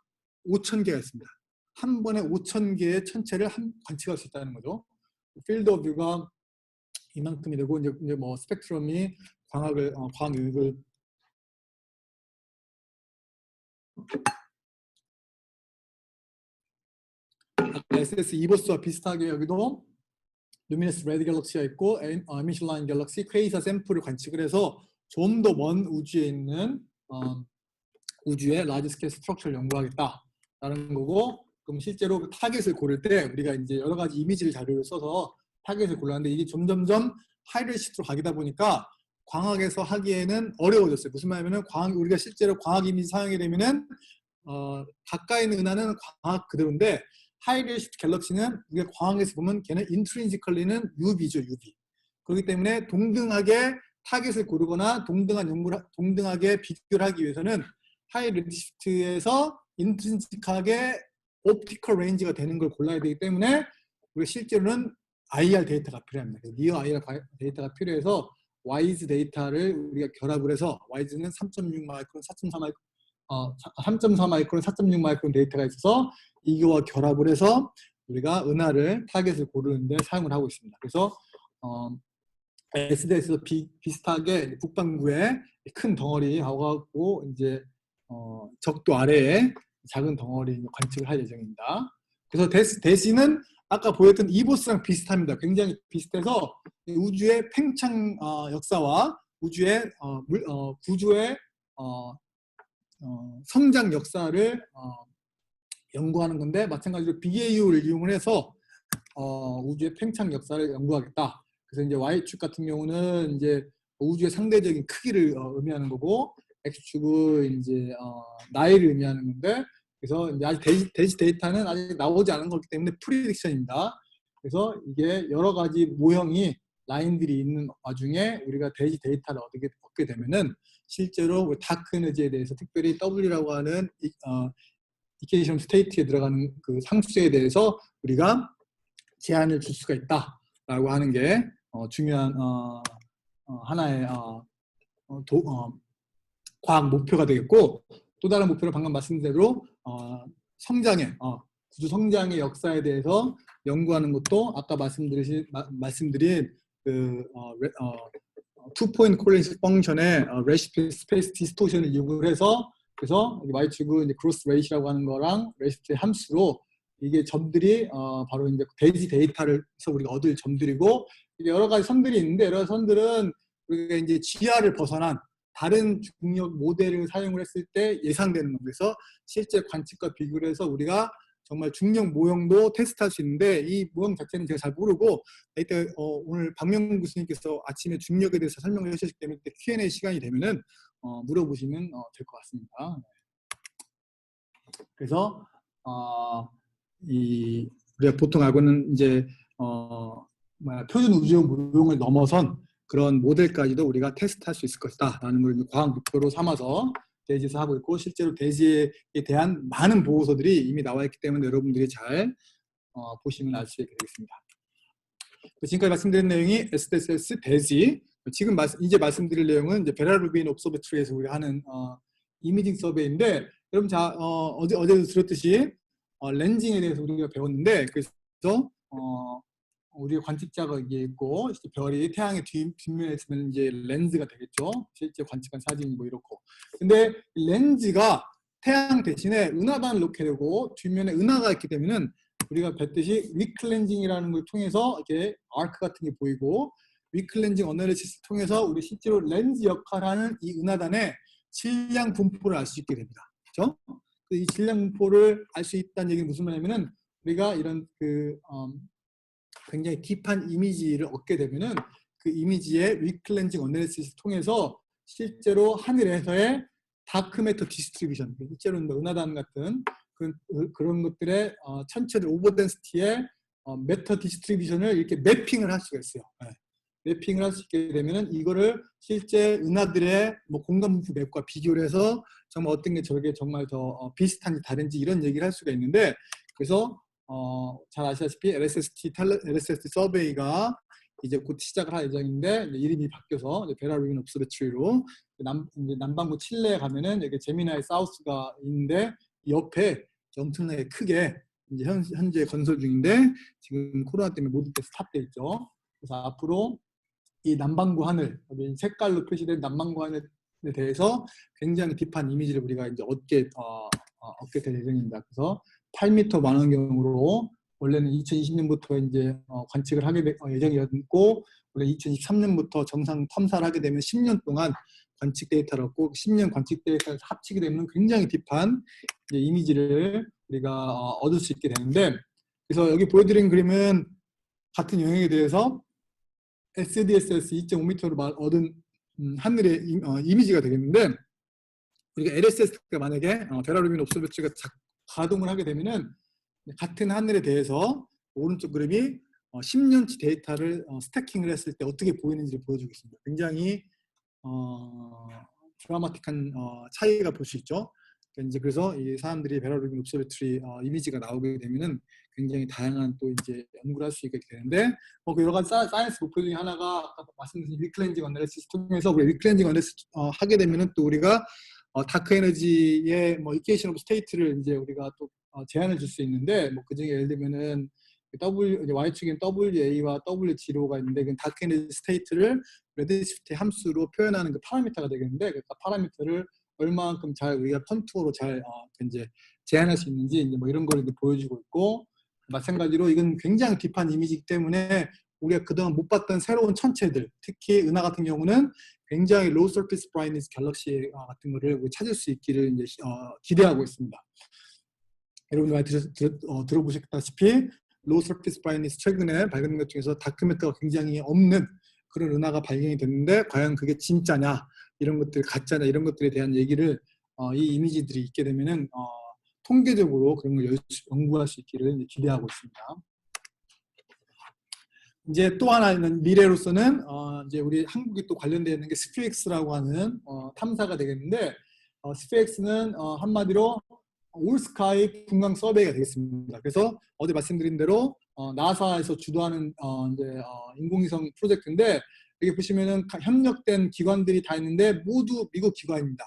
5,000개가 있습니다. 한 번에 5,000개의 천체를 관측할 수 있다는 거죠. 필드 오브 뷰가 이만큼이 되고 이제 뭐 스펙트럼이 광학 영역을 SS 이보스와 비슷하게 여기도 루미너스 레드 갤럭시가 있고 에미션 라인 갤럭시, 퀘이사 샘플을 관측을 해서 좀 더 먼 우주에 있는 우주의 라지 스케일 스트럭처를 연구하겠다라는 거고, 그럼 실제로 그 타겟을 고를 때 우리가 이제 여러 가지 이미지를 자료를 써서 타겟을 골랐는데 이게 점점점 하이레시트로 가다 보니까 광학에서 하기에는 어려워졌어요. 무슨 말이냐면은 우리가 실제로 광학 이미지 사용이 되면은 가까이 있는 은하는 광학 그대로인데 하이레시트 갤럭시는 우리가 광학에서 보면 걔는 인트린지컬리는 UV죠, UV. 그렇기 때문에 동등하게 타겟을 고르거나 동등하게 비교를 하기 위해서는 하이레시트에서 인트린지컬하게 옵티컬 레인지가 되는 걸 골라야 되기 때문에 우리가 실제로는 IR 데이터가 필요합니다. 니어 IR 데이터가 필요해서 와이즈 데이터를 우리가 결합을 해서 와이즈는 3.6 마이크론, 4.4 마이크론, 3.4 마이크론, 4.6 마이크론 데이터가 있어서 이거와 결합을 해서 우리가 은하를 타겟을 고르는데 사용을 하고 있습니다. 그래서 SDS에서 비슷하게 북반구에 큰 덩어리하고 이제 적도 아래에 작은 덩어리 관측을 할 예정입니다. 그래서 대시는 아까 보였던 이보스랑 비슷합니다. 굉장히 비슷해서 우주의 팽창 역사와 우주의 구조의 성장 역사를 연구하는 건데 마찬가지로 BAU를 이용을 해서 우주의 팽창 역사를 연구하겠다. 그래서 이제 Y축 같은 경우는 이제 우주의 상대적인 크기를 의미하는 거고, X축은 이제 나이를 의미하는 건데, 그래서 이제 아직 대시 데이터는 아직 나오지 않은 거기 때문에 프리딕션입니다. 그래서 이게 여러 가지 모형이 라인들이 있는 와중에 우리가 대시 데이터를 얻게 되면은 실제로 다크 에너지에 대해서 특별히 W라고 하는 이케이션 스테이트에 들어가는 그 상수에 대해서 우리가 제한을 줄 수가 있다라고 하는 게 중요한 하나의 과학 목표가 되겠고, 또 다른 목표는 방금 말씀드린 대로 구조 성장의 역사에 대해서 연구하는 것도 아까 말씀드린 그 투포인트 콜린스 펑션의 레시피 스페이스 디스토션을 이용을 해서, 그래서 Y축은 이제 크로스 레이시라고 하는 거랑 레시피의 함수로 이게 점들이 바로 이제 대지 데이터를 해서 우리가 얻을 점들이고, 이게 여러 가지 선들이 있는데 여러 선들은 우리가 이제 GR을 벗어난 다른 중력 모델을 사용을 했을 때 예상되는 겁니다. 그래서 실제 관측과 비교를 해서 우리가 정말 중력 모형도 테스트할 수 있는데 이 모형 자체는 제가 잘 모르고 오늘 박명근 교수님께서 아침에 중력에 대해서 설명을 해주셨기 때문에 Q&A 시간이 되면은 물어보시면 될 것 같습니다. 그래서 우리가 보통 알고는 이제 표준 우주용 모형을 넘어선 그런 모델까지도 우리가 테스트할 수 있을 것이다 라는 걸 과학 목표로 삼아서 대지에서 하고 있고, 실제로 대지에 대한 많은 보고서들이 이미 나와 있기 때문에 여러분들이 잘 보시면 알 수 있게 되겠습니다. 지금까지 말씀드린 내용이 SDSS 대지, 지금 이제 말씀드릴 내용은 이제 베라 루빈 옵서베트리에서 우리가 하는 이미징 서베이인데, 여러분 어제도 들었듯이 렌징에 대해서 우리가 배웠는데, 그래서 우리의 관측자가 이게 있고 별이 태양의 뒷면에 있으면 이제 렌즈가 되겠죠. 실제 관측한 사진이 뭐 이렇고. 근데 렌즈가 태양 대신에 은하단을 놓게 되고 뒷면에 은하가 있기 때문에 우리가 뵀듯이 위클렌징이라는 걸 통해서 이렇게 아크 같은 게 보이고, 위클렌징 어널리시스를 통해서 우리 실제로 렌즈 역할을 하는 이 은하단의 질량 분포를 알 수 있게 됩니다. 그렇죠? 이 질량 분포를 알 수 있다는 얘기는 무슨 말이냐면은 우리가 이런 굉장히 딥한 이미지를 얻게 되면은 그 이미지의 위클렌징 어널리시스를 통해서 실제로 하늘에서의 다크 매터 디스트리뷰션, 실제로 은하단 같은 그런 것들의 천체들 오버덴시티의 매터 디스트리뷰션을 이렇게 매핑을 할 수가 있어요. 네. 매핑을 할 수 있게 되면은 이거를 실제 은하들의 공간 분포 맵과 비교를 해서 정말 어떤 게 저게 정말 더 비슷한지 다른지 이런 얘기를 할 수가 있는데, 그래서 잘 아시다시피 LSST 서베이가 이제 곧 시작을 할 예정인데 이제 이름이 바뀌어서 이제 베라 루빈 옵서베트리로 이제 남반구 칠레에 가면은 여기 제미나이 사우스가 있는데 옆에 엄청나게 크게 이제 현재 건설 중인데 지금 코로나 때문에 모든 게 스탑돼 있죠. 그래서 앞으로 이 남반구 하늘, 여기 색깔로 표시된 남반구 하늘에 대해서 굉장히 딥한 이미지를 우리가 이제 얻게 될 예정입니다. 그래서 8m 망원경으로 원래는 2020년부터 이제 관측을 하게 예정이었고, 원래 2023년부터 정상 탐사를 하게 되면 10년 동안 관측 데이터를 얻고 10년 관측 데이터를 합치게 되면 굉장히 딥한 이제 이미지를 우리가 얻을 수 있게 되는데, 그래서 여기 보여드린 그림은 같은 영역에 대해서 SDSS 2.5m로 얻은 하늘의 이미지가 되겠는데, 우리가 LSS가 만약에 베라 루빈 옵서베트리가 가동을 하게 되면은 같은 하늘에 대해서 오른쪽 그림이 10년치 데이터를 스태킹을 했을 때 어떻게 보이는지를 보여주겠습니다. 굉장히 드라마틱한 차이가 볼 수 있죠. 그래서 이 사람들이 베라 루빈 옵서베트리 이미지가 나오게 되면은 굉장히 다양한 또 이제 연구를 할 수 있게 되는데, 그 여러 가지 사이언스 목표 중에 하나가 아까 말씀드린 위클렌징 어널리시스 통해서 위클렌징 어널리시스 하게 되면은 또 우리가 다크 에너지의 뭐 이케이션 오브 스테이트를 이제 우리가 또 제한을 줄 수 있는데, 뭐 그중에 예를 들면은 Y축인 WA와 WG로가 있는데, 그 다크 에너지 스테이트를 레드시프트 함수로 표현하는 그 파라미터가 되겠는데, 그 파라미터를 얼마만큼 잘 우리가 컨투어로 잘 이제 제한할 수 있는지 이제 뭐 이런 걸 이제 보여주고 있고, 마찬가지로 이건 굉장히 딥한 이미지이기 때문에 우리가 그동안 못 봤던 새로운 천체들, 특히 은하 같은 경우는 굉장히 low surface brightness 갤럭시 같은 거를 찾을 수 있기를 이제 기대하고 있습니다. 여러분 많이 들어보셨다시피 low surface brightness 최근에 발견된 것 중에서 다크매터가 굉장히 없는 그런 은하가 발견이 됐는데, 과연 그게 진짜냐, 이런 것들 가짜냐, 이런 것들에 대한 얘기를 이 이미지들이 있게 되면은 통계적으로 그런 걸 연구할 수 있기를 기대하고 있습니다. 이제 또 하나 있는 미래로서는 이제 우리 한국이 또 관련되어 있는 게 스피엑스라고 하는 탐사가 되겠는데, 스피엑스는 한마디로 올스카이 분광 서베이가 되겠습니다. 그래서 어제 말씀드린 대로 나사에서 주도하는 이제 인공위성 프로젝트인데, 여기 보시면은 협력된 기관들이 다 있는데 모두 미국 기관입니다.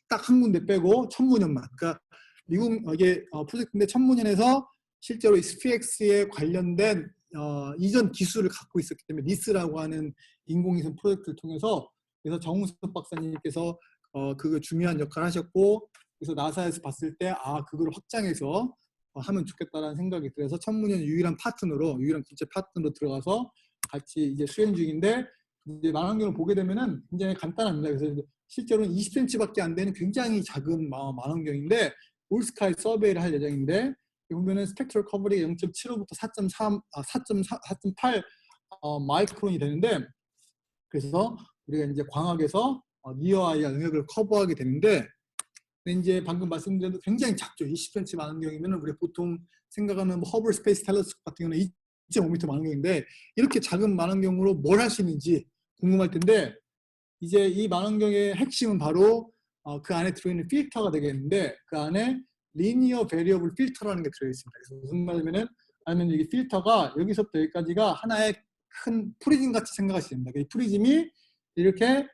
딱 한 군데 빼고 천문연만. 그러니까 미국 이게 프로젝트인데 천문연에서 실제로 이 스피엑스에 관련된 이전 기술을 갖고 있었기 때문에 니스라고 하는 인공위성 프로젝트를 통해서, 그래서 정우섭 박사님께서 그거 중요한 역할을 하셨고, 그래서 나사에서 봤을 때 그걸 확장해서 하면 좋겠다라는 생각이 들어서 천문연 유일한 국제 파트너로 들어가서 같이 이제 수행 중인데, 이제 망원경을 보게 되면은 굉장히 간단합니다. 그래서 실제로는 20cm밖에 안 되는 굉장히 작은 망원경인데 올스카이 서베이를 할 예정인데, 보면은 스펙트럴 커버리가 0.75부터 4.8 마이크론이 되는데, 그래서 우리가 이제 광학에서 니어아이와 영역을 커버하게 되는데, 근데 이제 방금 말씀드린 대로 굉장히 작죠. 20cm 망원경이면 우리가 보통 생각하는 뭐 허블 스페이스 텔레스콥 같은 경우는 2.5m 망원경인데, 이렇게 작은 망원경으로 뭘 할 수 있는지 궁금할 텐데, 이제 이 망원경의 핵심은 바로 그 안에 들어있는 필터가 되겠는데, 그 안에 리니어 베리어블 필터라는 게 들어있습니다. 그래서 무슨 말이냐면은, 아니면 이 필터가 여기서부터 여기까지가 하나의 큰 프리즘 같이 생각하시면 됩니다. 이 프리즘이 이렇게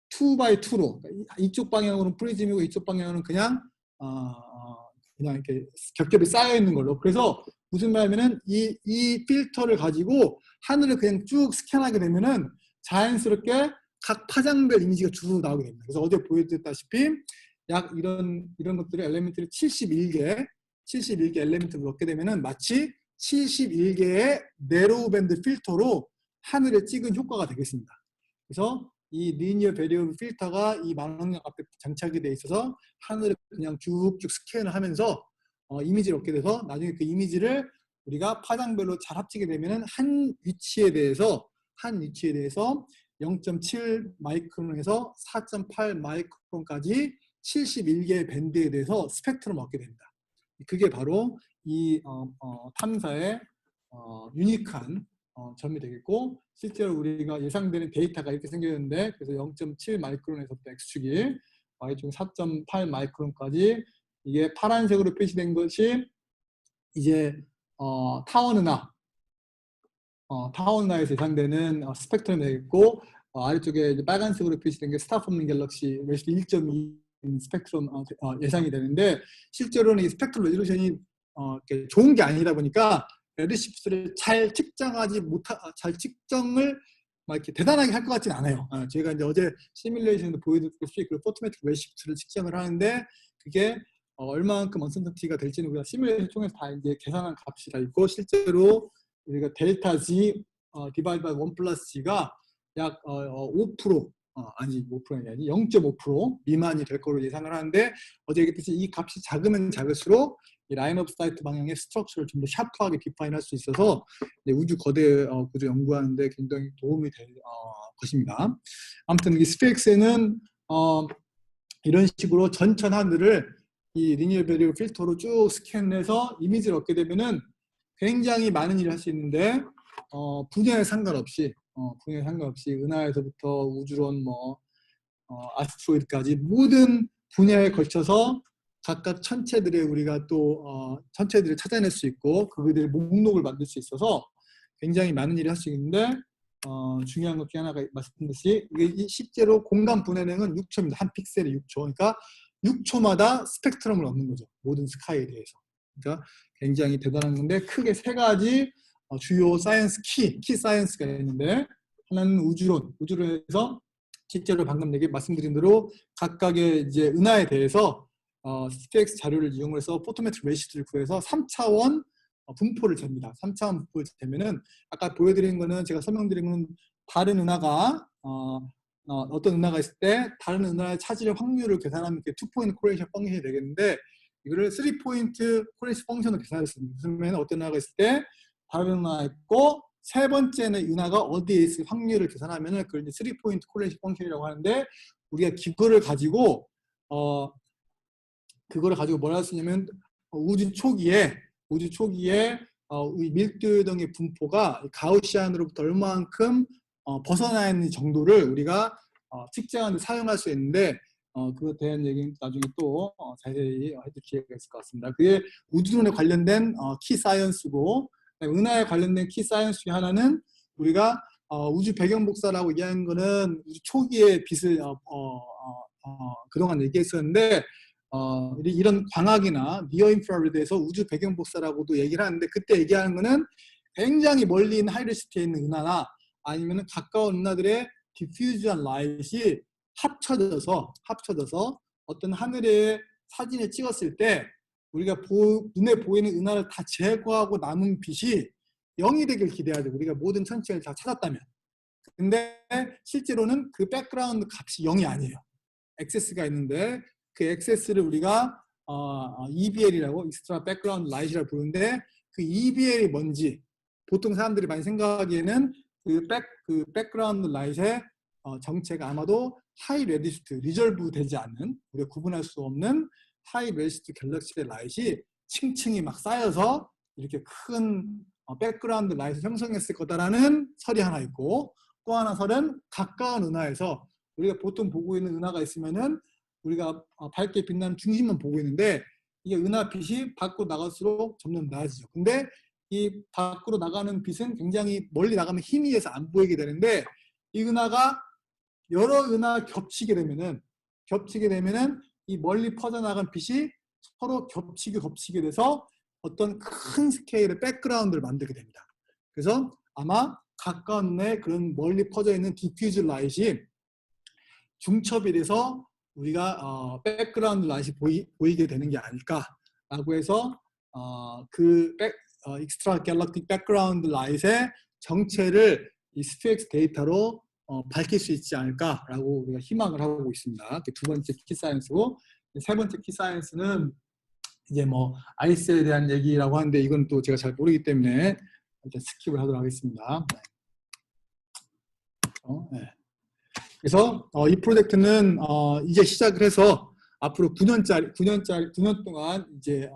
2x2로, 그러니까 이쪽 방향으로는 프리즘이고 이쪽 방향으로는 그냥 이렇게 겹겹이 쌓여 있는 걸로. 그래서 무슨 말이냐면은 이 필터를 가지고 하늘을 그냥 쭉 스캔하게 되면은 자연스럽게 각 파장별 이미지가 주로 나오게 됩니다. 그래서 어제 보여드렸다시피 약 이런 것들을 엘리멘트를 71개 엘리멘트를 넣게 되면은 마치 71개의 네로우 밴드 필터로 하늘에 찍은 효과가 되겠습니다. 그래서 이 리니어 베리어블 필터가 이 망원경 앞에 장착이 돼 있어서 하늘을 그냥 쭉쭉 스캔을 하면서 이미지를 얻게 돼서, 나중에 그 이미지를 우리가 파장별로 잘 합치게 되면은 한 위치에 대해서 0.7 마이크론에서 4.8 마이크론까지 71개의 밴드에 대해서 스펙트럼을 얻게 됩니다. 그게 바로 이 탐사의 유니크한 점이 되겠고, 실제로 우리가 예상되는 데이터가 이렇게 생겼는데, 그래서 0.7 마이크론에서부터 X축이 Y축 4.8 마이크론까지, 이게 파란색으로 표시된 것이 이제 타원 은하, 타운라이트에 예상되는 스펙트럼이 되겠고 아래쪽에 이제 빨간색으로 표시된 게 스타 폼링 갤럭시 레시피 1.2 스펙트럼 예상이 되는데 실제로는 이 스펙트럼 레졸루션이 이렇게 좋은 게 아니다 보니까 레드시프트를 잘 측정을 막 이렇게 대단하게 할 것 같지는 않아요. 제가 이제 어제 시뮬레이션도 보여드렸듯이 그 포토메트릭 레드시프트를 측정을 하는데 그게 얼마만큼 언선턴티가 될지는 우리가 시뮬레이션 통해서 다 이제 계산한 값이 다 있고 실제로 우리가 델타 G 디바이드 바이 1 플러스 G가 약 5% 아니 5%가 아니지 0.5% 미만이 될 거로 예상을 하는데 어제 얘기했듯이 이 값이 작으면 작을수록 이 라인 오브 사이트 방향의 스트럭처를 좀 더 샤프하게 디파인할 수 있어서 우주 거대 구조 연구하는데 굉장히 도움이 될 것입니다. 아무튼 이 스펙스에는 이런 식으로 전천 하늘을 이 리니어 베리어 필터로 쭉 스캔해서 이미지를 얻게 되면은 굉장히 많은 일을 할 수 있는데 분야에 상관없이 은하에서부터 우주론 아스트로이드까지 모든 분야에 걸쳐서 각각 천체들의 우리가 또 천체들을 찾아낼 수 있고 그들의 목록을 만들 수 있어서 굉장히 많은 일을 할 수 있는데 중요한 것 중에 하나가 말씀드렸듯이 이게 실제로 공간 분해량은 6초입니다. 한 픽셀에 6초. 그러니까 6초마다 스펙트럼을 얻는 거죠. 모든 스카이에 대해서. 그러니까 굉장히 대단한 건데 크게 세 가지 주요 사이언스 키 사이언스가 있는데 하나는 우주론에서 실제로 방금 말씀드린 대로 각각의 이제 은하에 대해서 스펙스 자료를 이용해서 포토메트릭 레시피를 구해서 3차원 분포를 잽니다. 3차원 분포를 재면은 아까 보여드린 거는 제가 설명드린 거는 다른 은하가 어떤 은하가 있을 때 다른 은하의 차지할 확률을 계산하면 이렇게 2포인트 코레이션 펑션이 되겠는데 이거를 3포인트 코레이션 펑션으로 계산했습니다. 그러면 어떤 은하가 있을 때 다른 은하가 있고 세 번째는 은하가 어디에 있을 확률을 계산하면은 그걸 이제 3포인트 코레이션 펑션이라고 하는데 우리가 그거를 가지고 뭘 할 수 있냐면 우주 초기에 밀도 등의 분포가 가우시안으로부터 얼마만큼 벗어나 있는 정도를 우리가 측정하는 데 사용할 수 있는데 그거에 대한 얘기는 나중에 또 자세히 해줄 기회가 있을 것 같습니다. 그게 우주론에 관련된 키 사이언스고 은하에 관련된 키 사이언스 중에 하나는 우리가 우주 배경 복사라고 이야기한 거는 우주 초기의 빛을 그동안 얘기했었는데 이런 광학이나 니어 인프라레드에서 우주 배경 복사라고도 얘기를 하는데 그때 얘기하는 거는 굉장히 멀리 있는 하이레시티에 있는 은하나 아니면 가까운 은하들의 디퓨즈한 라이트이 합쳐져서 어떤 하늘의 사진을 찍었을 때 우리가 눈에 보이는 은하를 다 제거하고 남은 빛이 0이 되길 기대해야 돼. 우리가 모든 천체를 다 찾았다면. 근데 실제로는 그 백그라운드 값이 0이 아니에요. 액세스가 있는데 그 액세스를 우리가 EBL이라고 익스트라 백그라운드 라이트라고 부르는데 그 EBL이 뭔지 보통 사람들이 많이 생각하기에는 그 백그라운드 라이트의 정체가 아마도 하이 레디스트, 리졸브 되지 않는 우리가 구분할 수 없는 하이 레디스트 갤럭시의 라이트이 층층이 막 쌓여서 이렇게 큰 백그라운드 라이트를 형성했을 거다라는 설이 하나 있고 또 하나 설은 가까운 은하에서 우리가 보통 보고 있는 은하가 있으면은 우리가 밝게 빛나는 중심만 보고 있는데 이게 은하빛이 밖으로 나갈수록 점점 낮아지죠. 근데 이 밖으로 나가는 빛은 굉장히 멀리 나가면 희미해서 안 보이게 되는데 이 은하가 여러 은하가 겹치게 되면은 이 멀리 퍼져나간 빛이 서로 겹치게 돼서 어떤 큰 스케일의 백그라운드를 만들게 됩니다. 그래서 아마 가까운 은하에 그런 멀리 퍼져 있는 디퓨즈 라이트이 중첩이 돼서 우리가 백그라운드 라이트이 보이게 되는 게 아닐까라고 해서 익스트라 갤럭틱 백그라운드 라이트의 정체를 이 스피엑스 데이터로 밝힐 수 있지 않을까라고 우리가 희망을 하고 있습니다. 두 번째 키 사이언스고 세 번째 키 사이언스는 이제 아이스에 대한 얘기라고 하는데 이건 또 제가 잘 모르기 때문에 일단 스킵을 하도록 하겠습니다. 네. 그래서 이 프로젝트는 이제 시작을 해서 앞으로 9년 동안 이제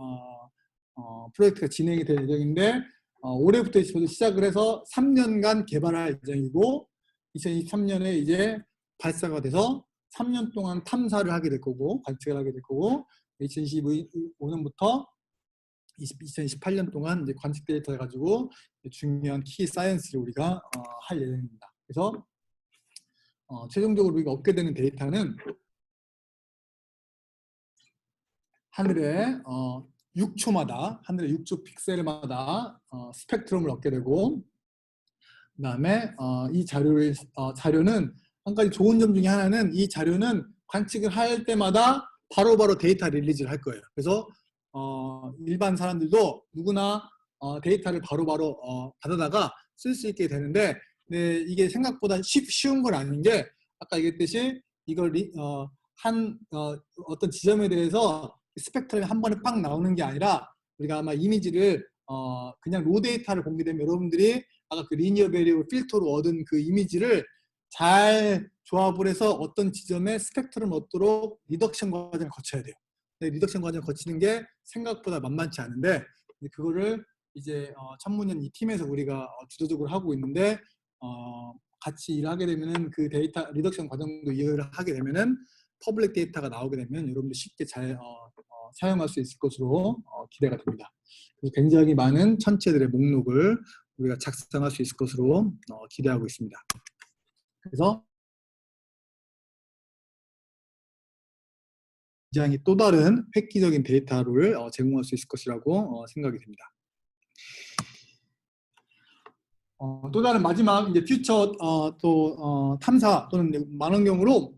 프로젝트가 진행이 될 예정인데 올해부터 시작을 해서 3년간 개발할 예정이고 2023년에 이제 발사가 돼서 3년 동안 탐사를 하게 될 거고 관측을 하게 될 거고 2025년부터 2028년 동안 이제 관측 데이터 가지고 중요한 키 사이언스를 우리가 할 예정입니다. 그래서 최종적으로 우리가 얻게 되는 데이터는 하늘의 6초마다 하늘의 6초 픽셀마다 스펙트럼을 얻게 되고, 그다음에 이 자료는 한 가지 좋은 점 중에 하나는 이 자료는 관측을 할 때마다 바로바로 데이터 릴리즈를 할 거예요. 그래서 일반 사람들도 누구나 데이터를 바로바로 받아다가 쓸 수 있게 되는데, 네, 이게 생각보다 쉬운 건 아닌 게, 아까 얘기했듯이 이걸 어떤 지점에 대해서 스펙트럼이 한 번에 빡 나오는 게 아니라, 우리가 아마 이미지를 그냥 로 데이터를 공개되면 여러분들이 아까 그 리니어 베리어블 필터로 얻은 그 이미지를 잘 조합을 해서 어떤 지점에 스펙트럼을 얻도록 리덕션 과정을 거쳐야 돼요. 리덕션 과정을 거치는 게 생각보다 만만치 않은데, 그거를 이제 천문연 이 팀에서 우리가 주도적으로 하고 있는데, 같이 일하게 되면은 그 데이터 리덕션 과정도 이해를 하게 되면은 퍼블릭 데이터가 나오게 되면 여러분들 쉽게 잘 사용할 수 있을 것으로 기대가 됩니다. 그래서 굉장히 많은 천체들의 목록을 우리가 작성할 수 있을 것으로 기대하고 있습니다. 그래서 굉장히 또 다른 획기적인 데이터를 제공할 수 있을 것이라고 생각이 됩니다. 또 다른 마지막 이제 퓨처 탐사 또는 망원경으로,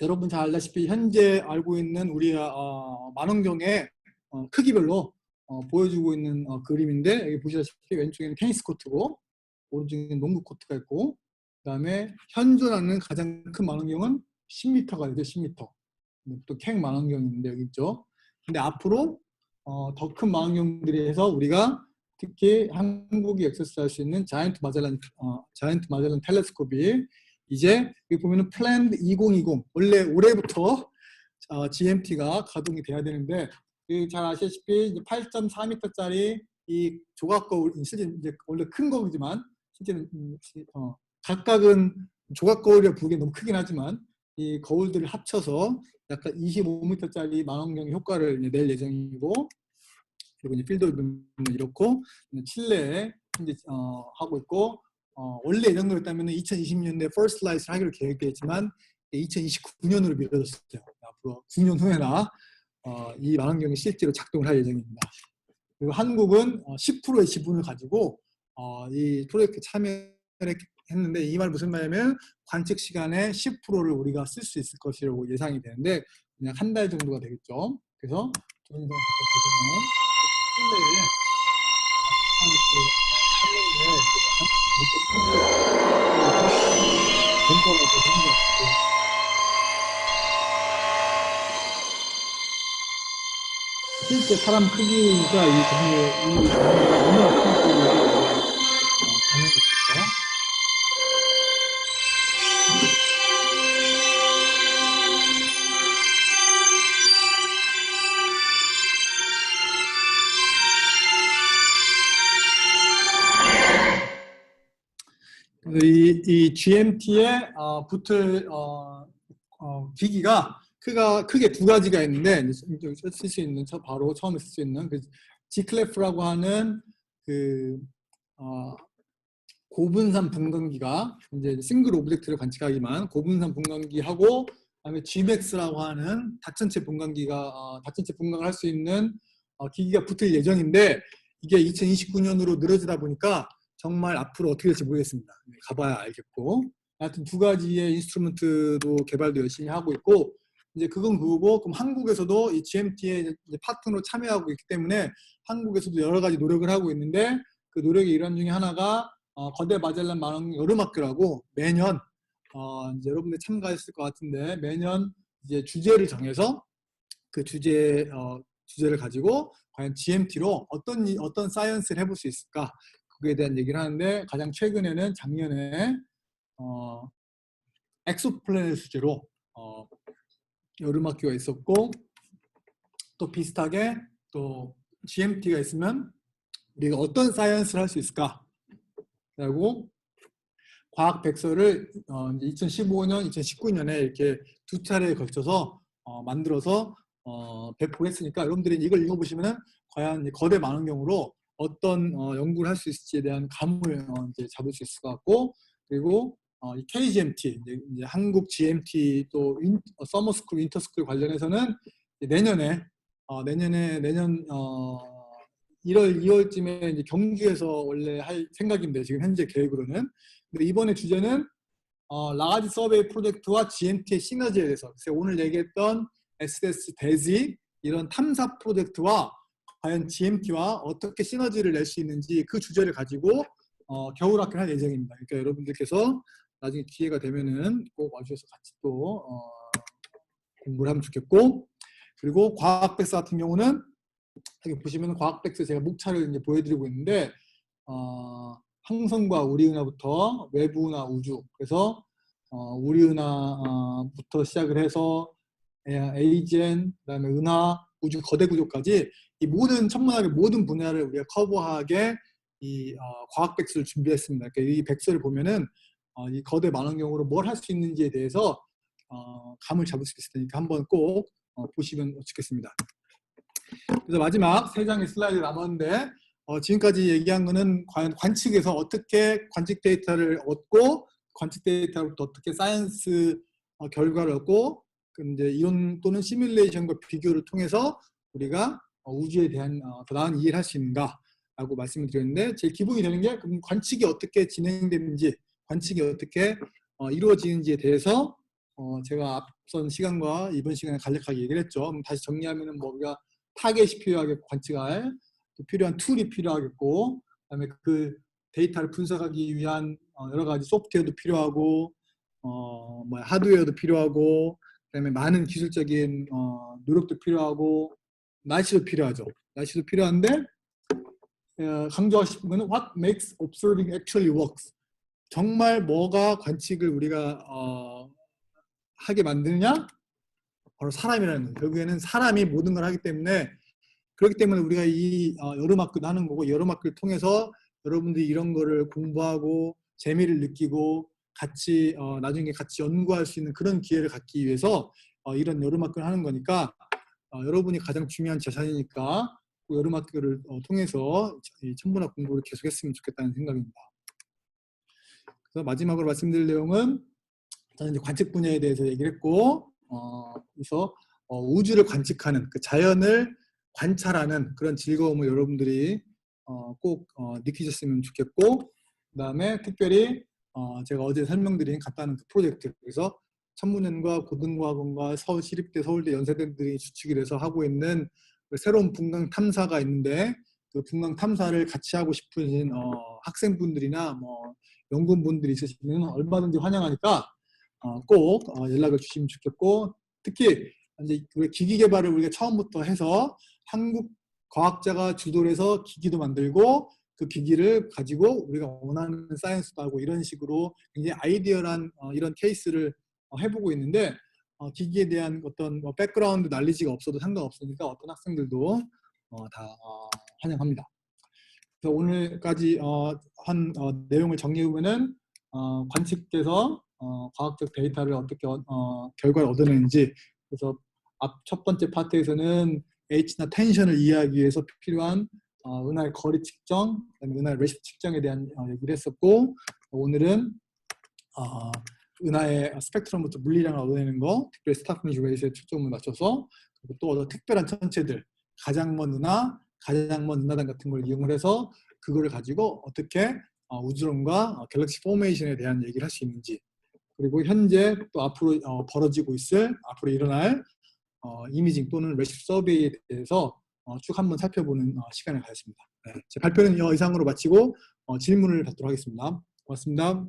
여러분 잘 알다시피 현재 알고 있는 우리 망원경의 크기별로 보여주고 있는 그림인데, 여기 보시다시피 왼쪽에는 테니스 코트고 오른쪽에는 농구 코트가 있고, 그다음에 현존하는 가장 큰 망원경은 10m가 되죠. 10m. 또 캥 망원경인데 여기 있죠. 근데 앞으로 더 큰 망원경들이 해서 우리가 특히 한국이 액세스할 수 있는 자이언트 마젤란 텔레스콥이 이제 여기 보면은 플랜드 2020, 원래 올해부터 GMT가 가동이 돼야 되는데, 잘 아시다시피 이제 8.4m짜리 이 조각 거울, 실제 이제 원래 큰 거울이지만 실제는 각각은 조각 거울이라 부르기 너무 크긴 하지만 이 거울들을 합쳐서 약간 25m짜리 망원경 효과를 낼 예정이고, 그리고 이제 필드 이렇고 칠레에 이제 하고 있고, 원래 예정되었다면 2020년에 First Light을 하기로 계획되었지만 2029년으로 미뤄졌어요. 앞으로 9년 후에나 이 망원경이 실제로 작동을 할 예정입니다. 그리고 한국은 10%의 지분을 가지고 이 프로젝트에 참여했는데, 이 말 무슨 말이냐면 관측 시간의 10%를 우리가 쓸 수 있을 것이라고 예상이 되는데, 그냥 한 달 정도가 되겠죠. 그래서 보시면 실제 사람 크기가 이 정도가 얼마나 큰지 가능할 수 있어요. 이 GMT에 붙을 기기가 크게 두 가지가 있는데, 쓸 수 있는 바로 처음에 쓸 수 있는 그 Gclef라고 하는 그 고분산 분광기가 이제 싱글 오브젝트를 관측하기만 고분산 분광기하고, 그다음에 Gmax라고 하는 다천체 분광기가 다천체 분광을 할 수 있는 기기가 붙을 예정인데, 이게 2029년으로 늘어지다 보니까 정말 앞으로 어떻게 될지 모르겠습니다. 가봐야 알겠고, 하여튼 두 가지의 인스트루먼트도 개발도 열심히 하고 있고, 이제 그건 그거고, 그럼 한국에서도 이 GMT에 파트너로 참여하고 있기 때문에 한국에서도 여러 가지 노력을 하고 있는데, 그 노력의 일환 중에 하나가 거대 마젤란 망원경 여름학교라고 매년 이제 여러분들 참가했을 것 같은데, 매년 이제 주제를 정해서 그 주제를 가지고 과연 GMT로 어떤 사이언스를 해볼 수 있을까, 그거에 대한 얘기를 하는데, 가장 최근에는 작년에 엑소플래닛 주제로 여름학교가 있었고, 또 비슷하게 또 GMT가 있으면 우리가 어떤 사이언스를 할 수 있을까 라고 과학 백서를 2015년, 2019년에 이렇게 두 차례에 걸쳐서 만들어서 배포했으니까 여러분들이 이걸 읽어보시면은 과연 거대 망원경으로 어떤 연구를 할 수 있을지에 대한 감을 이제 잡을 수 있을 것 같고, 그리고 이 KGMT 이제 한국 GMT 또 서머스쿨 윈터스쿨 관련해서는 내년 1월 2월쯤에 이제 경주에서 원래 할 생각인데 지금 현재 계획으로는. 근데 이번에 주제는 라지 서베이 프로젝트와 GMT의 시너지에 대해서, 그래서 오늘 얘기했던 SDS 대지 이런 탐사 프로젝트와 과연 GMT와 어떻게 시너지를 낼 수 있는지 그 주제를 가지고 겨울학교를 할 예정입니다. 그러니까 여러분들께서 나중에 기회가 되면은 꼭 와주셔서 같이 또 공부를 하면 좋겠고, 그리고 과학백서 같은 경우는 여기 보시면 과학백서 제가 목차를 이제 보여드리고 있는데 항성과 우리은하부터 외부은하 우주, 그래서 우리은하부터 시작을 해서 에이젠, 그다음에 은하, 우주 거대 구조까지 이 모든 천문학의 모든 분야를 우리가 커버하게 이 과학 백서를 준비했습니다. 그러니까 이 백서를 보면은 이 거대 망원경으로 뭘 할 수 있는지에 대해서 감을 잡을 수 있을 테니까 한번 꼭 보시면 좋겠습니다. 그래서 마지막 3장의 슬라이드 남았는데 지금까지 얘기한 거는 과연 관측에서 어떻게 관측 데이터를 얻고 관측 데이터로부터 어떻게 사이언스 결과를 얻고 이제 이론 또는 시뮬레이션과 비교를 통해서 우리가 우주에 대한 더 나은 이해를 할 수 있는가라고 말씀을 드렸는데, 제일 기본이 되는 게 그럼 관측이 어떻게 진행되는지, 관측이 어떻게 이루어지는지에 대해서 제가 앞선 시간과 이번 시간에 간략하게 얘기를 했죠. 그럼 다시 정리하면은 뭐 우리가 타겟이 필요하겠고, 관측할 또 필요한 툴이 필요하겠고, 그다음에 그 데이터를 분석하기 위한 여러 가지 소프트웨어도 필요하고, 뭐 하드웨어도 필요하고, 그다음에 많은 기술적인 노력도 필요하고, 날씨도 필요하죠. 날씨도 필요한데 강조하고 싶은 거는 what makes observing actually works. 정말 뭐가 관측을 우리가 하게 만드느냐? 바로 사람이라는 거예요. 결국에는 사람이 모든 걸 하기 때문에, 그렇기 때문에 우리가 이 여름학교도 하는 거고, 여름학교를 통해서 여러분들이 이런 거를 공부하고 재미를 느끼고 같이 나중에 같이 연구할 수 있는 그런 기회를 갖기 위해서 이런 여름학교를 하는 거니까 여러분이 가장 중요한 자산이니까 여름학교를 통해서 이 천문학 공부를 계속했으면 좋겠다는 생각입니다. 그래서 마지막으로 말씀드릴 내용은 저는 이제 관측 분야에 대해서 얘기를 했고, 그래서 우주를 관측하는, 그 자연을 관찰하는 그런 즐거움을 여러분들이 꼭 느끼셨으면 좋겠고, 그 다음에 특별히 제가 어제 설명드린 간단한 그 프로젝트, 그래서 천문연과 고등과학원과 서울시립대, 서울대, 연세대들이 주축이 돼서 하고 있는 새로운 분광 탐사가 있는데, 그 분광 탐사를 같이 하고 싶으신 학생분들이나 뭐 연구분들이 있으시면 얼마든지 환영하니까 꼭 연락을 주시면 좋겠고, 특히 이제 기기 개발을 우리가 처음부터 해서 한국 과학자가 주도를 해서 기기도 만들고 그 기기를 가지고 우리가 원하는 사이언스도 하고 이런 식으로 굉장히 아이디어란 이런 케이스를 해보고 있는데, 기기에 대한 어떤 백그라운드 날리지가 없어도 상관없으니까 어떤 학생들도 다 환영합니다. 그래서 오늘까지 한 내용을 정리해보면은 관측에서 과학적 데이터를 어떻게 결과를 얻어내는지, 그래서 첫 번째 파트에서는 H나 텐션을 이해하기 위해서 필요한 은하의 거리 측정, 은하의 레시피 측정에 대한 얘기를 했었고, 오늘은 은하의 스펙트럼부터 물리량을 얻어내는 거, 특별히 스타프니시 레이스에 초점을 맞춰서, 그리고 또 특별한 천체들, 가장 먼 은하, 가장 먼 은하단 같은 걸 이용을 해서 그거를 가지고 어떻게 우주론과 갤럭시 포메이션에 대한 얘기를 할 수 있는지, 그리고 현재 또 앞으로 벌어지고 있을, 앞으로 일어날 이미징 또는 레시피 서베이에 대해서 쭉 한번 살펴보는 시간을 가졌습니다. 네, 제 발표는 이상으로 마치고 질문을 받도록 하겠습니다. 고맙습니다.